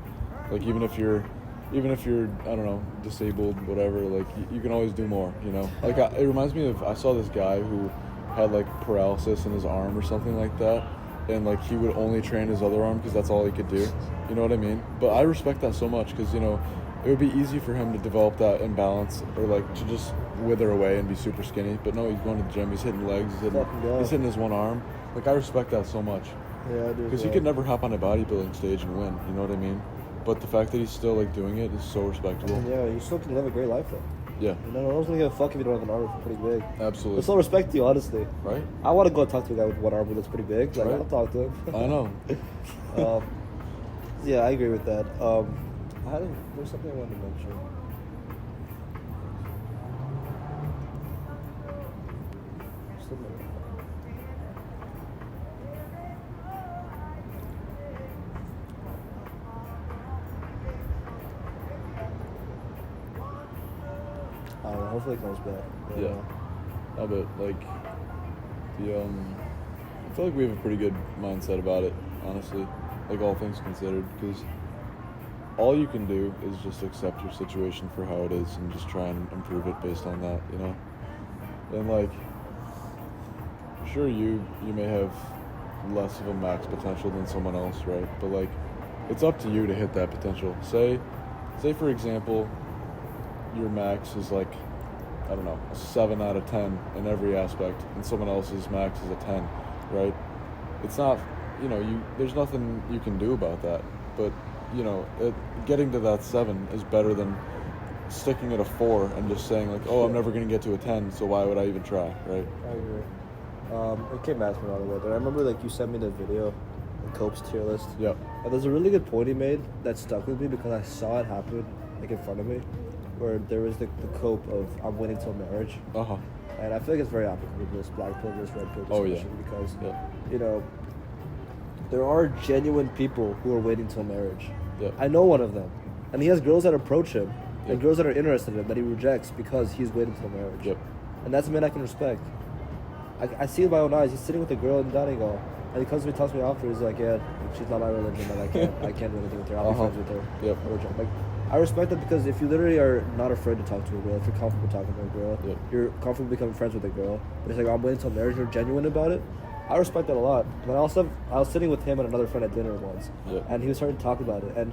Like, even if you're, I don't know, disabled, whatever, like, you can always do more, you know? Like, it reminds me of, I saw this guy who had, like, paralysis in his arm or something like that, and, like, he would only train his other arm because that's all he could do. You know what I mean? But I respect that so much because, you know, it would be easy for him to develop that imbalance or, like, to just wither away and be super skinny. But no, he's going to the gym, he's hitting legs, he's hitting his one arm. Like, I respect that so much. Yeah, I do. Because he could never hop on a bodybuilding stage and win, you know what I mean? But the fact that he's still, like, doing it is so respectable. And yeah, you still can live a great life though. Yeah, You know, no one's gonna give a fuck if you don't have an arm that's pretty big. absolutely. I still respect you, honestly. Right? I want to go talk to a guy with one arm that's pretty big. Like, Right. I'll talk to him. I know. Yeah, I agree with that. There's something I wanted to mention. Just a minute. I don't know, hopefully it comes back. Yeah. No, but, like, I feel like we have a pretty good mindset about it, honestly. Like, all things considered, because all you can do is just accept your situation for how it is and just try and improve it based on that, you know? And, like, sure, you may have less of a max potential than someone else, right? But, like, it's up to you to hit that potential. Say for example, your max is, like, I don't know, a 7 out of 10 in every aspect, and someone else's max is a 10, right? It's not, you know, there's nothing you can do about that. But, you know, getting to that 7 is better than sticking at a 4 and just saying like, oh, I'm never gonna get to a 10, so why would I even try, right? I agree. It came back to me on the way there. I remember like you sent me the video, the Cope's tier list. Yep. And there's a really good point he made that stuck with me because I saw it happen like in front of me, where there was the Cope of I'm waiting till marriage. Uh-huh. And I feel like it's very applicable to this black pill versus red pill discussion Oh, yeah. because, Yeah. you know, there are genuine people who are waiting till marriage. Yeah. I know one of them. And he has girls that approach him Yeah. and girls that are interested in him that he rejects because he's waiting till marriage. Yep. And that's a man I can respect. I see it with my own eyes. He's sitting with a girl in Donegal. And he comes to me, tells me after, he's like, yeah, she's not my religion, like I can't do anything with her. I'll be friends with her. Yep. Religion. Like, I respect that because if you literally are not afraid to talk to a girl, if you're comfortable talking to a girl, Yep. you're comfortable becoming friends with a girl, but it's like, I'm waiting until marriage, you're genuine about it, I respect that a lot. But I was sitting with him and another friend at dinner once, Yep. and he was starting to talk about it, and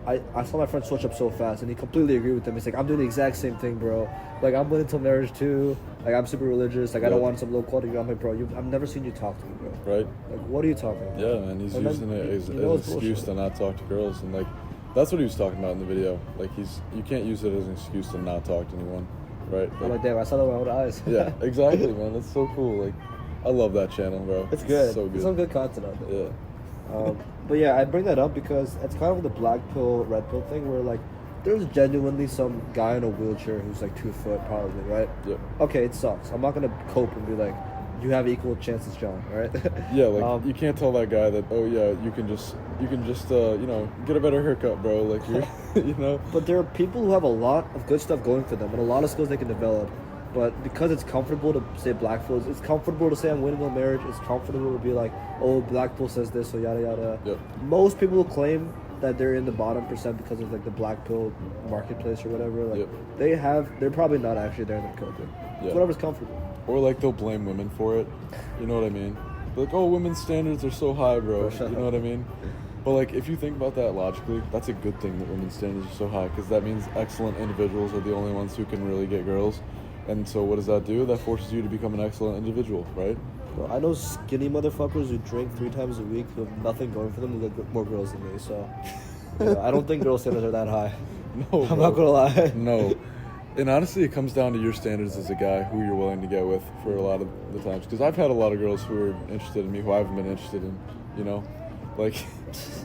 I saw my friend switch up so fast, and he completely agreed with him. He's like, I'm doing the exact same thing, bro. Like, I'm waiting until marriage too. Like, I'm super religious. Like, I don't Yep. want some low quality girl. I'm like, bro, I've never seen you talk to me, bro. Right? Like, what are you talking about? Yeah, and he's And then using it as you an know it's excuse bullshit. to not talk to girls, and like that's what he was talking about in the video. Like you can't use it as an excuse to not talk to anyone, right? I'm like, damn, I saw that with my own eyes. yeah, exactly, man. That's so cool. Like, I love that channel, bro. It's good. So There's good. some good content out there. Yeah. But yeah, I bring that up because it's kind of the black pill, red pill thing where like there's genuinely some guy in a wheelchair who's like 2 foot probably, right? Yep. Okay, it sucks. I'm not gonna cope and be like, you have equal chances, John, right? Yeah, like you can't tell that guy that, oh yeah, you can just you know, get a better haircut, bro. Like you're you know. But there are people who have a lot of good stuff going for them and a lot of skills they can develop. But because it's comfortable to say black pill, it's comfortable to say I'm winning on marriage. It's comfortable to be like, oh, black pill says this, so yada yada. Yep. Most people will claim that they're in the bottom percent because of like the black pill marketplace or whatever. Like Yep. they're probably not actually there in the code. Yeah. It's whatever's comfortable. Or like they'll blame women for it. You know what I mean? They're like, oh, women's standards are so high, bro. Bro, shut You know up. what I mean? But like, if you think about that logically, that's a good thing that women's standards are so high, because that means excellent individuals are the only ones who can really get girls. And so what does that do? That forces you to become an excellent individual, right? Bro, I know skinny motherfuckers who drink 3 times a week who have nothing going for them who get more girls than me. So I don't think girl standards are that high. No, I'm not gonna lie. No. And honestly, it comes down to your standards as a guy, who you're willing to get with for a lot of the times. Because I've had a lot of girls who are interested in me who I haven't been interested in, you know? Like,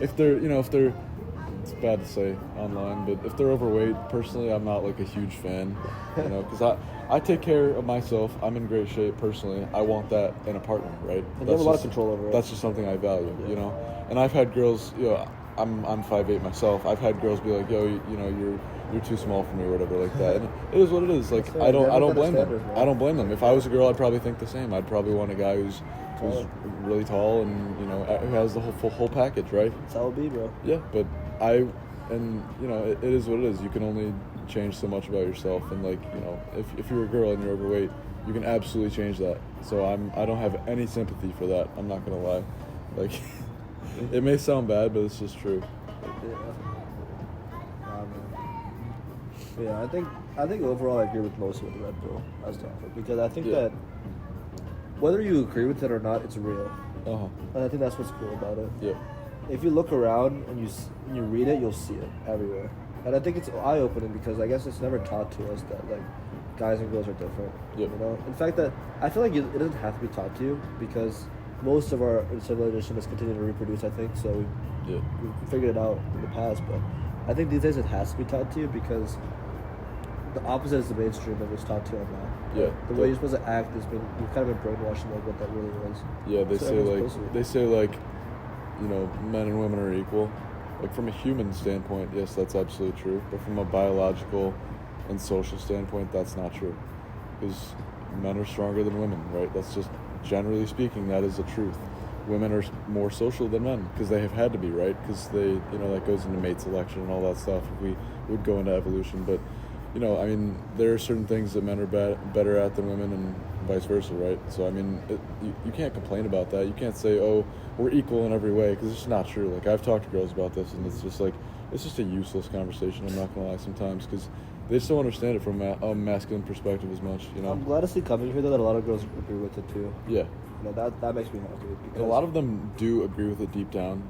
if they're, it's bad to say online, but if they're overweight, personally, I'm not like a huge fan, you know? Because I take care of myself. I'm in great shape personally. I want that in a partner, right? And you have a lot of control over it. That's just something I value, you know? And I've had girls, I'm 5'8" myself. I've had girls be like, yo, you're too small for me or whatever like that. And it is what it is. Like fair. I don't Never blame them. standards, man. I don't blame them. If I was a girl, I'd probably think the same. I'd probably want a guy who's really tall and who has the whole package, right? That's how it be, bro. Yeah, but it is what it is. You can only change so much about yourself, and like if you're a girl and you're overweight, you can absolutely change that. So I don't have any sympathy for that. I'm not gonna lie. Like it may sound bad, but it's just true. Yeah, I think overall I agree with most of the red pill as topic because I think Yeah. that whether you agree with it or not, it's real, Uh huh. and I think that's what's cool about it. Yeah. If you look around and you read it, you'll see it everywhere, and I think it's eye opening because I guess it's never taught to us that like guys and girls are different. Yep. You know, in fact, that I feel like it doesn't have to be taught to you because most of our civilization has continued to reproduce. I think so. Yeah. We figured it out in the past, but I think these days it has to be taught to you because the opposite is the mainstream that was taught to you now. Yeah. The way you're supposed to act has been, you've kind of been brainwashed in like what that really was. Yeah, they So say everyone's supposed to. men and women are equal. Like from a human standpoint, yes, that's absolutely true. But from a biological and social standpoint, that's not true. Because men are stronger than women, right? That's just generally speaking, that is the truth. Women are more social than men because they have had to be, right? Because they, that goes into mate selection and all that stuff. If we would go into evolution, but there are certain things that men are better at than women, and vice versa, right? So you can't complain about that. You can't say, oh, we're equal in every way, because it's just not true. Like I've talked to girls about this, and it's just a useless conversation. I'm not gonna lie sometimes, because they just don't understand it from a masculine perspective as much. I'm glad to see coming here though that a lot of girls agree with it too. Yeah. That makes me happy. Because A lot of them do agree with it deep down.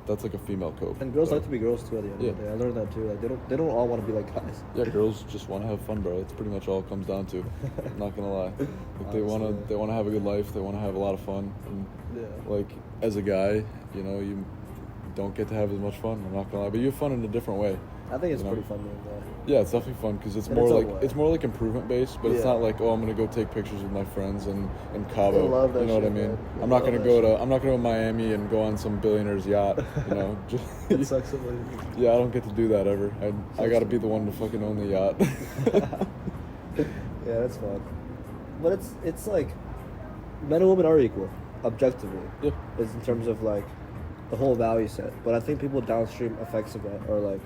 that's like a female code. And girls So, like to be girls too. At the end Yeah. of the day, I learned that too. Like they don't all want to be like guys. Yeah, girls just want to have fun, bro. That's pretty much all it comes down to. I'm not gonna lie. Like Honestly. they wanna have a good life. They want to have a lot of fun. And Yeah. like as a guy, you know, you don't get to have as much fun. I'm not gonna lie, but you have fun in a different way. I think it's You know? pretty fun doing that. Yeah, it's definitely fun because it's In more its own like way. it's more like improvement based, but it's Yeah. not like, oh, I'm gonna go take pictures with my friends in Cabo. I love that you know what I shit, mean? man. I I'm not love gonna that go shit. to I'm not gonna go to Miami and go on some billionaire's yacht. You know, just It sucks so much. yeah, I don't get to do that ever. I gotta be the one to fucking own the yacht. Yeah, that's fun. But it's like men and women are equal, objectively. Yeah. Is in terms of like the whole value set. But I think people downstream effects of that are like,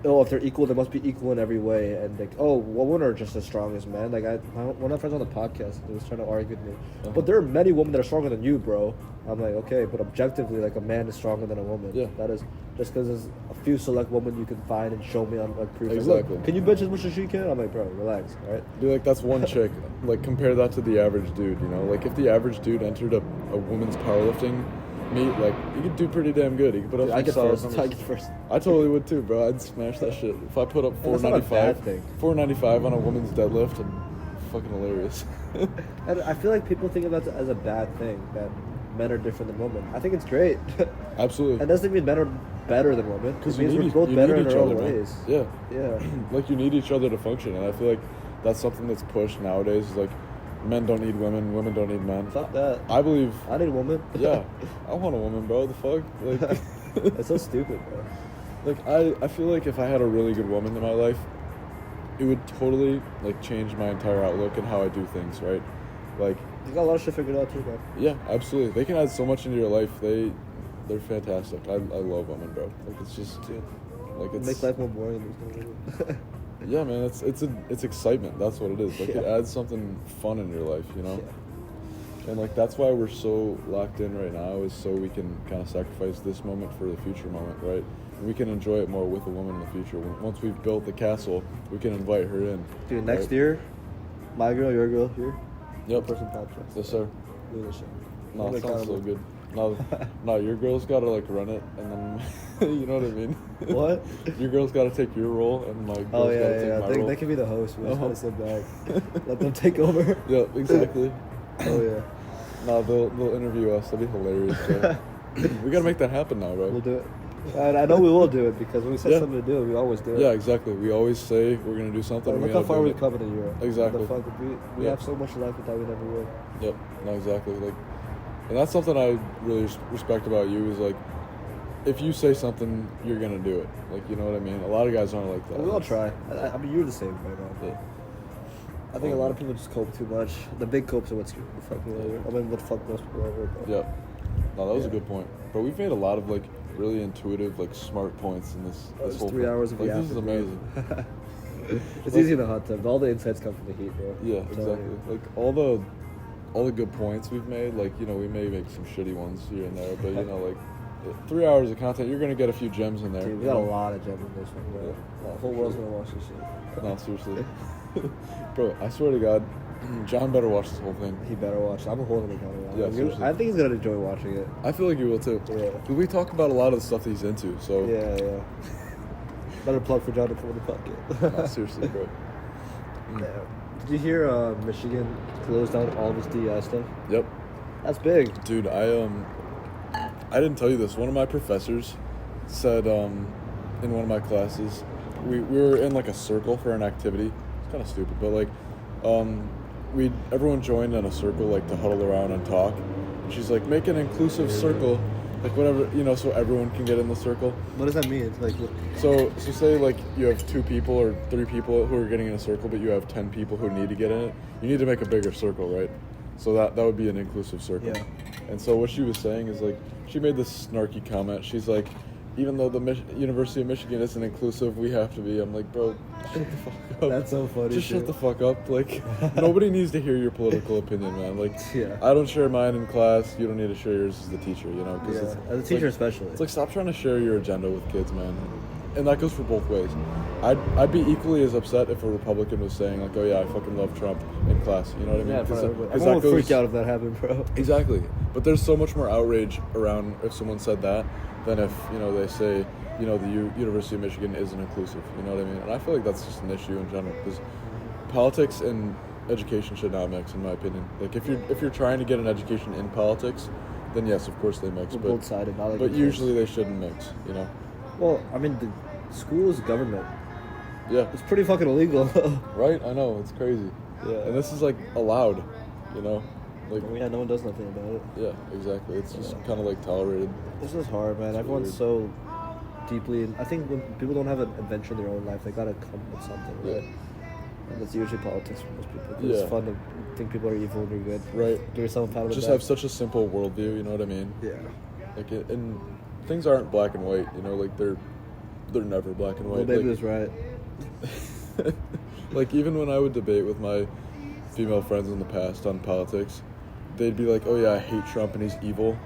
oh, if they're equal, they must be equal in every way, and like, oh, women are just as strong as men. Like one of my friends on the podcast, he was trying to argue with me, Uh-huh. but there are many women that are stronger than you, bro. I'm like, okay, but objectively, like a man is stronger than a woman. Yeah. That is just because there's a few select women you can find and show me on like proof. Like, Exactly. look, can you bench as much as she can? I'm like, bro, relax, all right? Be like, that's one chick. Like, compare that to the average dude, you know? Like, if the average dude entered a women's powerlifting meet, like, he could do pretty damn good. He could put up Dude, some I get solid first. numbers. I get first. I totally would too, bro. I'd smash that shit. If I put up And that's not a bad 495, thing. 495 on a woman's deadlift, I'm fucking hilarious. And I feel like people think of that as a bad thing, that men are different than women. I think it's great. Absolutely. And doesn't mean men are better than women. Because It means we're both better in our own ways. Yeah. Yeah. Like, you need each other to function, and I feel like that's something that's pushed nowadays. Is like, men don't need women, women don't need men. Fuck that. I believe. I need a woman. Yeah, I want a woman, bro. The fuck, like. It's so stupid, bro. Like, I feel like if I had a really good woman in my life, it would totally like change my entire outlook and how I do things, right? Like, You got a lot of shit figured out too, man. yeah, absolutely. They can add so much into your life. They're fantastic. I love women, bro. Like, it's just like it's Make life more boring. There's no women. yeah, man. It's excitement. That's what it is. Like, it Yeah. adds something fun in your life, you know. Yeah. And like that's why we're so locked in right now, is so we can kind of sacrifice this moment for the future moment, right? And we can enjoy it more with a woman in the future. Once we've built the castle, we can invite her in. Dude, next right? year, my girl, your girl, here. Yep. Person podcast. Yes, sir. Do this shit. No, Hold me it sounds so accountable. good. No, your girl's gotta like run it, and then you know what I mean. What? Your girl's gotta take your role, and my girl's Oh gotta take yeah. my They role. can be the host. We just Uh-huh. gotta sit back. Let them take over. Yeah, exactly. Oh yeah. No, they'll interview us. That'd be hilarious. Bro. We gotta make that happen now, bro. We'll do it. And I know we will do it because when we set Yeah. something to do, we always do it. Yeah, exactly. We always say we're gonna do something. Like, and look we how end far up we've doing come in a year. Exactly. What the fuck? We Yeah. have so much life that we never would. it. Yep. No, exactly. Like, and that's something I really respect about you, is like, if you say something, you're gonna do it. Like, you know what I mean? A lot of guys aren't like that. We all try. I mean, you're the same right now. Yeah. I think a lot of people just cope too much. The big copes are what's fucking over. I mean, what fuck most people over. But Yep. No, that was a Yeah. good point. But we've made a lot of like really intuitive, like smart points in this It's whole 3 thing. hours of like, yapping. this is amazing. It's Like- easy in the hot tub. All the insights come from the heat, bro. Yeah, I'm telling exactly. you. Like all the good points we've made. Like, you know, we may make some shitty ones here and there, but you know, like 3 hours of content, you're gonna get a few gems in there. Dude, we you got a know? lot of gems in this one, bro. Yeah. The whole world's gonna watch this shit. No, seriously. Bro, I swear to God, John better watch this whole thing. He better watch. I'm holding him accountable. Yeah, seriously. I think he's gonna enjoy watching it. I feel like you will too. Yeah. 'Cause we talk about a lot of the stuff that he's into, so Yeah. Better plug for John to come in the pocket. no, seriously, bro. Yeah. Did you hear Michigan closed down all of its DEI stuff? Yep. That's big. Dude, I didn't tell you this. One of my professors said in one of my classes, we were in like a circle for an activity. It's kind of stupid, but like everyone joined in a circle, like to huddle around and talk. And she's like, make an inclusive circle, like whatever, you know, so everyone can get in the circle. What does that mean? Like, So say like you have 2 people or 3 people who are getting in a circle, but you have 10 people who need to get in it. You need to make a bigger circle, right? So that would be an inclusive circle. Yeah. And so what she was saying is like, she made this snarky comment. She's like, even though the University of Michigan isn't inclusive, we have to be. I'm like, bro, shut the fuck up. That's so funny, Just shut dude. the fuck up. Like, nobody needs to hear your political opinion, man. Like, Yeah. I don't share mine in class. You don't need to share yours as the teacher, you know? 'cause Yeah. it's, As a it's teacher like, especially. It's like, stop trying to share your agenda with kids, man. And that goes for both ways. I'd be equally as upset if a Republican was saying like, oh yeah, I fucking love Trump in class. You know what I mean? Yeah, 'Cause everyone that would freak out if that happened, bro. Exactly. But there's so much more outrage around if someone said that than if, you know, they say, you know, the University of Michigan isn't inclusive. You know what I mean? And I feel like that's just an issue in general because politics and education should not mix, in my opinion. Like if you're trying to get an education in politics, then yes, of course they mix. We're But both-sided, not like but a usually they shouldn't mix. You know? Well, I mean, the school is government. Yeah. It's pretty fucking illegal. Right? I know, it's crazy. Yeah. And this is like allowed. You know? Like Yeah, no one does nothing about it. yeah, exactly. It's just Yeah. kind of like tolerated. This is hard, man. It's Everyone's so deeply. I think when people don't have an adventure in their own life, they gotta come with something, Yeah. right? And that's usually politics for most people. 'Cause Yeah. It's fun to think people are evil and you're good. Right. Give yourself a pat on the Just back. have such a simple worldview. You know what I mean? Yeah. Like and things aren't black and white. You know, like they're never black and Well, white. baby Like, was right. like even when I would debate with my female friends in the past on politics, they'd be like, "Oh yeah, I hate Trump and he's evil."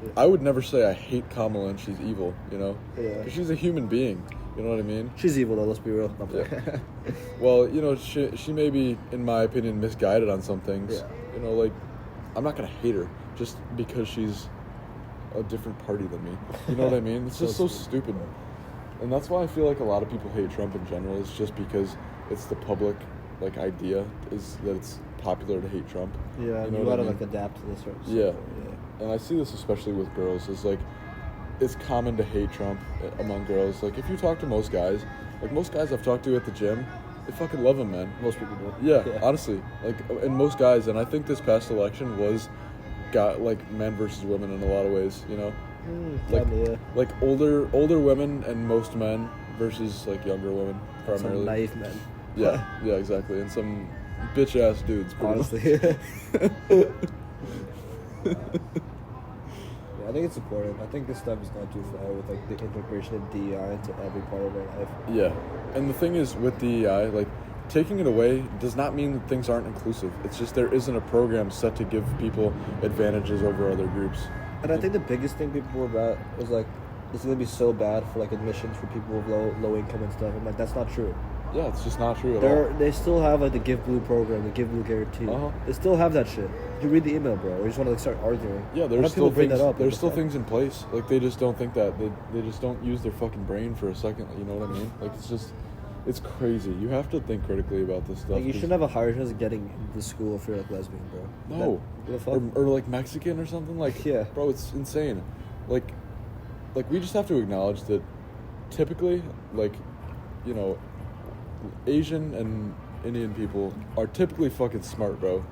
Yeah. I would never say I hate Kamala and she's evil. You know? Yeah. 'Cause she's a human being. You know what I mean? She's evil though. Let's be real. No, I'm Yeah. kidding. Well, you know, she may be, in my opinion, misguided on some things. Yeah. You know, like, I'm not going to hate her just because she's a different party than me. You know what I mean? It's just so stupid. And that's why I feel like a lot of people hate Trump in general. It's just because it's the public, like, idea is that it's popular to hate Trump. Yeah, You know you what I gotta mean? like adapt to this. Sort of Yeah. stuff, And I see this especially with girls. Is like, it's common to hate Trump among girls. Like, if you talk to most guys, like most guys I've talked to at the gym, they fucking love him, man. Most people do. Yeah, honestly, like, and most guys, and I think this past election was, got like men versus women in a lot of ways. You know, like Kinda, yeah. like older women and most men versus like younger women primarily. Some naive men. Yeah, yeah, exactly, and some bitch ass dudes. Pretty much. Honestly. Yeah, I think it's important. I think this stuff is not too far with like the integration of DEI into every part of our life. Yeah, and the thing is with DEI, like taking it away does not mean that things aren't inclusive. It's just there isn't a program set to give people advantages over other groups. And I think the biggest thing people were about was like, it's gonna be so bad for like admissions for people with low income and stuff. I'm like, that's not true. Yeah, it's just not true at all. They still have like the Give Blue program, the Give Blue guarantee. Uh-huh. They still have that shit. You read the email, bro. Or you just want to like start arguing. Yeah, Why there's don't still people bring things. that up There's all still the time? things in place. Like they just don't think that they just don't use their fucking brain for a second. You know what I mean? Like it's crazy. You have to think critically about this stuff. Like you 'cause- shouldn't have a higher chance of getting into school if you're like lesbian, bro. No, What the fuck? or like Mexican or something. Like Yeah. bro, it's insane. Like we just have to acknowledge that typically, like, you know, Asian and Indian people are typically fucking smart, bro.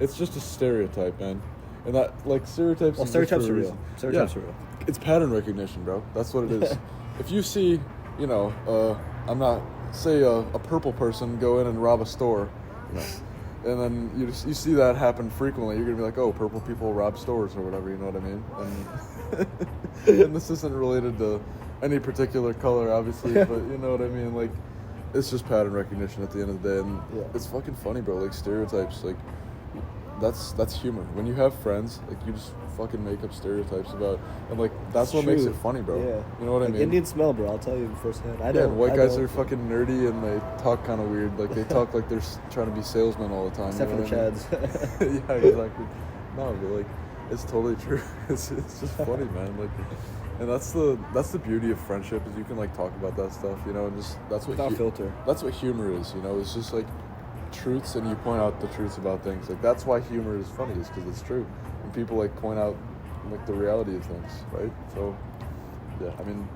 It's just a stereotype, man. And that, like, stereotypes. Well, exist for stereotypes a are real. reason. Stereotypes are real. It's pattern recognition, bro. That's what it is. If you see, you know, I'm not say a purple person go in and rob a store, you know, and then you see that happen frequently, you're gonna be like, oh, purple people rob stores or whatever. You know what I mean? And, and this isn't related to any particular color, obviously, but you know what I mean, like. It's just pattern recognition at the end of the day, and Yeah. it's fucking funny, bro. Like stereotypes, like that's humor. When you have friends, like you just fucking make up stereotypes about, and like that's what makes True. it funny, bro. Yeah. You know what I Like mean? Indian smell, bro. I'll tell you firsthand. I Yeah, know. and white I guys know. are fucking nerdy and they talk kind of weird. Like they talk like they're trying to be salesmen all the time. Except you for the know what Chads. I mean? Yeah, exactly. No, but like it's totally true. It's just funny, man. Like, and that's the beauty of friendship is you can like talk about that stuff, you know, and just that's what Without filter. That's what humor is, you know. It's just like truths, and you point out the truths about things. Like that's why humor is funny, is because it's true, and people like point out like the reality of things, right? So yeah, I mean,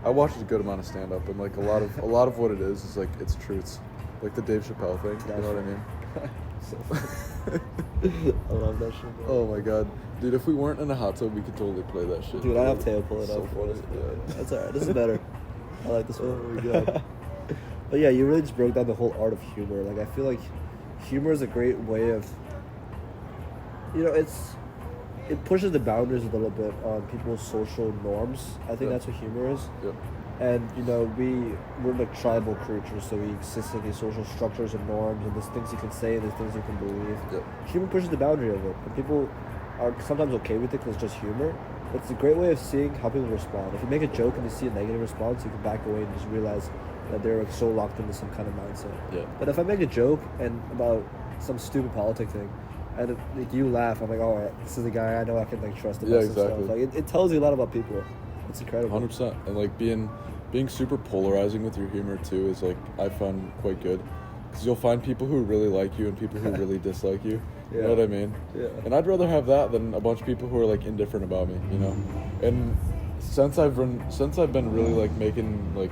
I watched a good amount of stand up, and like a lot of what it is like it's truths, like the Dave Chappelle thing. You know what I mean? I love that shit, bro. Oh my god, dude! If we weren't in a hot tub, we could totally play that shit. Dude, I have Teo pull it So up. funny, Honestly. yeah. That's alright. This is better. I like this one. Oh my God. But yeah, you really just broke down the whole art of humor. Like I feel like humor is a great way of, you know, it pushes the boundaries a little bit on people's social norms. I think Yeah. that's what humor is. Yep. And you know, we're like tribal creatures, so we exist in these social structures and norms, and there's things you can say and there's things you can believe. Yep. Humor pushes the boundary of it, and people are sometimes okay with it because it's just humor. But it's a great way of seeing how people respond. If you make a joke and you see a negative response, you can back away and just realize that they're like so locked into some kind of mindset. Yeah. But if I make a joke and about some stupid politic thing, and like you laugh, I'm like, all right, this is the guy I know I can like trust about Yeah, some exactly. stuff. Like it tells you a lot about people. It's incredible. 100%. And like being super polarizing with your humor too is like I find quite good, because you'll find people who really like you and people who really dislike you. You know Yeah. what I mean? Yeah. And I'd rather have that than a bunch of people who are like indifferent about me. You know. And since I've been really like making like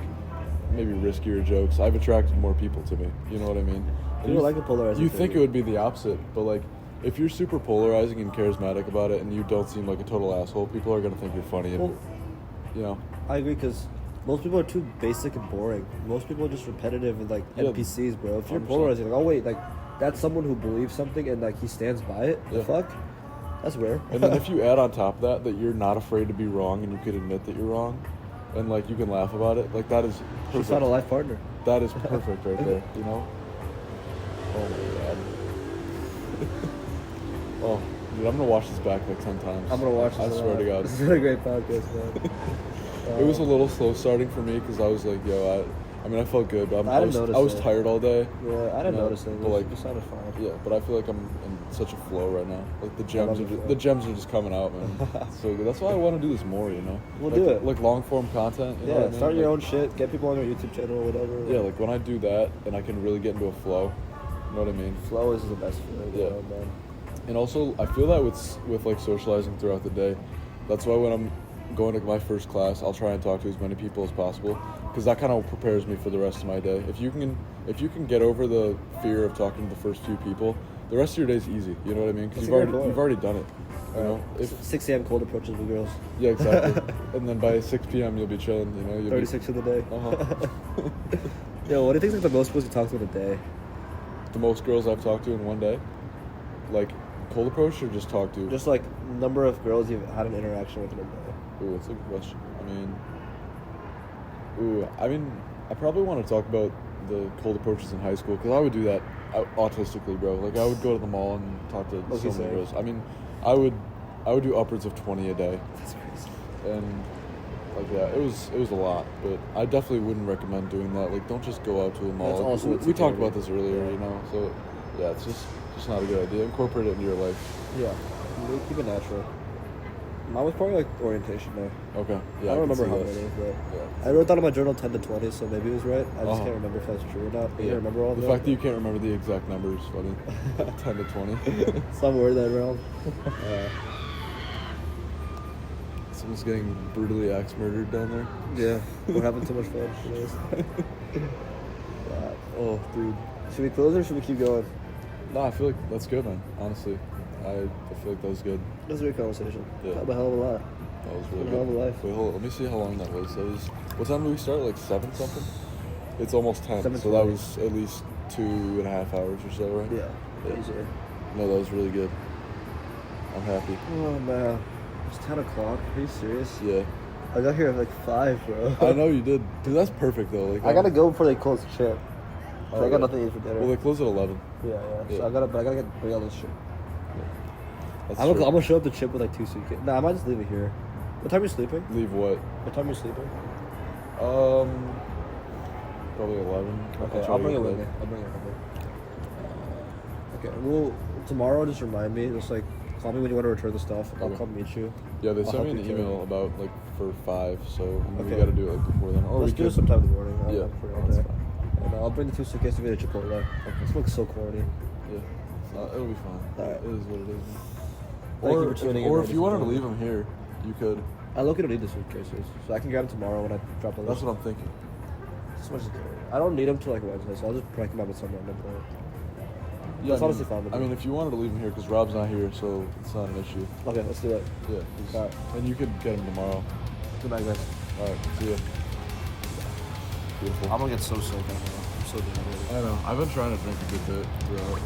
maybe riskier jokes, I've attracted more people to me. You know what I mean? And People like the polarizing You thing. think it would be the opposite, but like if you're super polarizing and charismatic about it, and you don't seem like a total asshole, people are gonna think you're funny. And Well, you know. I agree because most people are too basic and boring. Most people are just repetitive and like Yeah. NPCs, bro. If you're 100%. polarizing, like, oh wait, like that's someone who believes something and like he stands by it. The Yeah. fuck? That's weird. And then if you add on top of that you're not afraid to be wrong and you could admit that you're wrong, and like you can laugh about it, like that is She perfect. found a life partner. That is perfect right there. You know. Oh my god. Oh, dude, I'm gonna watch this back like 10 times. I'm gonna watch this. I a swear lot. to God. This has been a great podcast, man. It was a little slow starting for me because I was like, yo, I mean, I felt good, but I I didn't was notice it. tired all day. Yeah, I didn't you know, notice it. but like, It sounded fine. yeah, but I feel like I'm in such a flow right now. Like the love gems, the flow. the gems are just coming out, man. It's so good. That's why I want to do this more. You know. We'll like, do it. Like long form content. You know what I Yeah, mean? start your Like, own shit. Get people on your YouTube channel or whatever. Yeah, like when I do that and I can really get into a flow. You know what I mean? flow is the best feeling. Yeah. You know, man. And also, I feel that with like socializing throughout the day, that's why when I'm going to my first class, I'll try and talk to as many people as possible, because that kind of prepares me for the rest of my day. If you can get over the fear of talking to the first few people, the rest of your day's easy. You know what I mean? Because That's a great point. you've already done it. You know? If 6 a.m. cold approaches with girls. yeah, exactly. And then by 6 p.m. you'll be chilling. You know, you'll 36 in the day. Be, uh-huh. Yo, what do you think is like the most girls you talk to in a day? The most girls I've talked to in one day, like cold approach or just talk to. Just like number of girls you've had an interaction with in a day. Ooh, that's a good question. I mean, I probably want to talk about the cold approaches in high school, because I would do that autistically, bro. Like I would go to the mall and talk to What's so he many saying? girls. I mean, I would do upwards of 20 a day, That's crazy. and like yeah, it was a lot. But I definitely wouldn't recommend doing that. Like, don't just go out to a mall. That's also we insecurity. talked about this earlier, you know. So yeah, it's just not a good idea. Incorporate it into your life. Yeah. Keep it natural. Mine was probably like orientation day. Okay. I Yeah, don't can remember see how that. many, but Yeah. I wrote down in my journal 10 to 20, so maybe it was right. I just Uh-huh. can't remember if that's true or not. You Yeah. remember all the that? fact that you can't remember the exact numbers, funny. 10 to 20. Somewhere in that realm. Someone's getting brutally axe murdered down there. Yeah. We're having too much fun. Anyways. Oh, dude. Should we close or should we keep going? No, I feel like that's good, man. Honestly, I feel like that was good. That was a great conversation. Yeah. Had a hell of a lot. That was really Hell of good. a life. Wait, hold on. Let me see how long that was. That was. What time did we start? Like 7 something. It's almost 10. So 7:20. that was at least 2.5 hours or so, right? Yeah. Yeah. Easily. No, that was really good. I'm happy. Oh man. It's 10 o'clock. Are you serious? Yeah. I got here at like 5, bro. I know you did. Dude, that's perfect though. Like I gotta go before they close shit. So Oh, I got yeah. nothing to eat for dinner. Well, they close at 11. yeah. Yeah. So I gotta bring all this shit. That's I'm true. gonna show up to Chip with like 2 suitcases. Nah, I might just leave it here. What time are you sleeping? Leave what? What time are you sleeping? Probably 11. Okay, try I'll to bring it get with to me. bed. I'll bring it with me. Okay, well, tomorrow just remind me. Just like call me when you want to return the stuff. I'll Okay. come meet you. Yeah, they I'll sent me help an you carry email it. about like for 5, so we Okay. gotta do it like before then. Or Let's we do it could. sometime in the morning. Yeah, I'm free all that's day. fine. And I'll bring the 2 suitcases to me to Chipotle. Okay. This looks so corny. Yeah, it'll be fine. Alright. It is what it is. Man. Thank you Or for tuning in, or if ladies you and wanted to leave gentlemen. them here, you could. I look don't need the suitcases, so I can grab them tomorrow when I drop the list. That's what I'm thinking. This much is good. I don't need them till like Wednesday, so I'll just probably come up with some random plan. Yeah, That's honestly fine with I me. mean, if you wanted to leave them here, because Rob's not here, so it's not an issue. Okay, let's do it. Yeah. just- Alright. And you could get them tomorrow. Good night, guys. All right. See ya. Beautiful. I'm gonna get so sick. I'm so dehydrated. I know. I've been trying to drink a good bit throughout.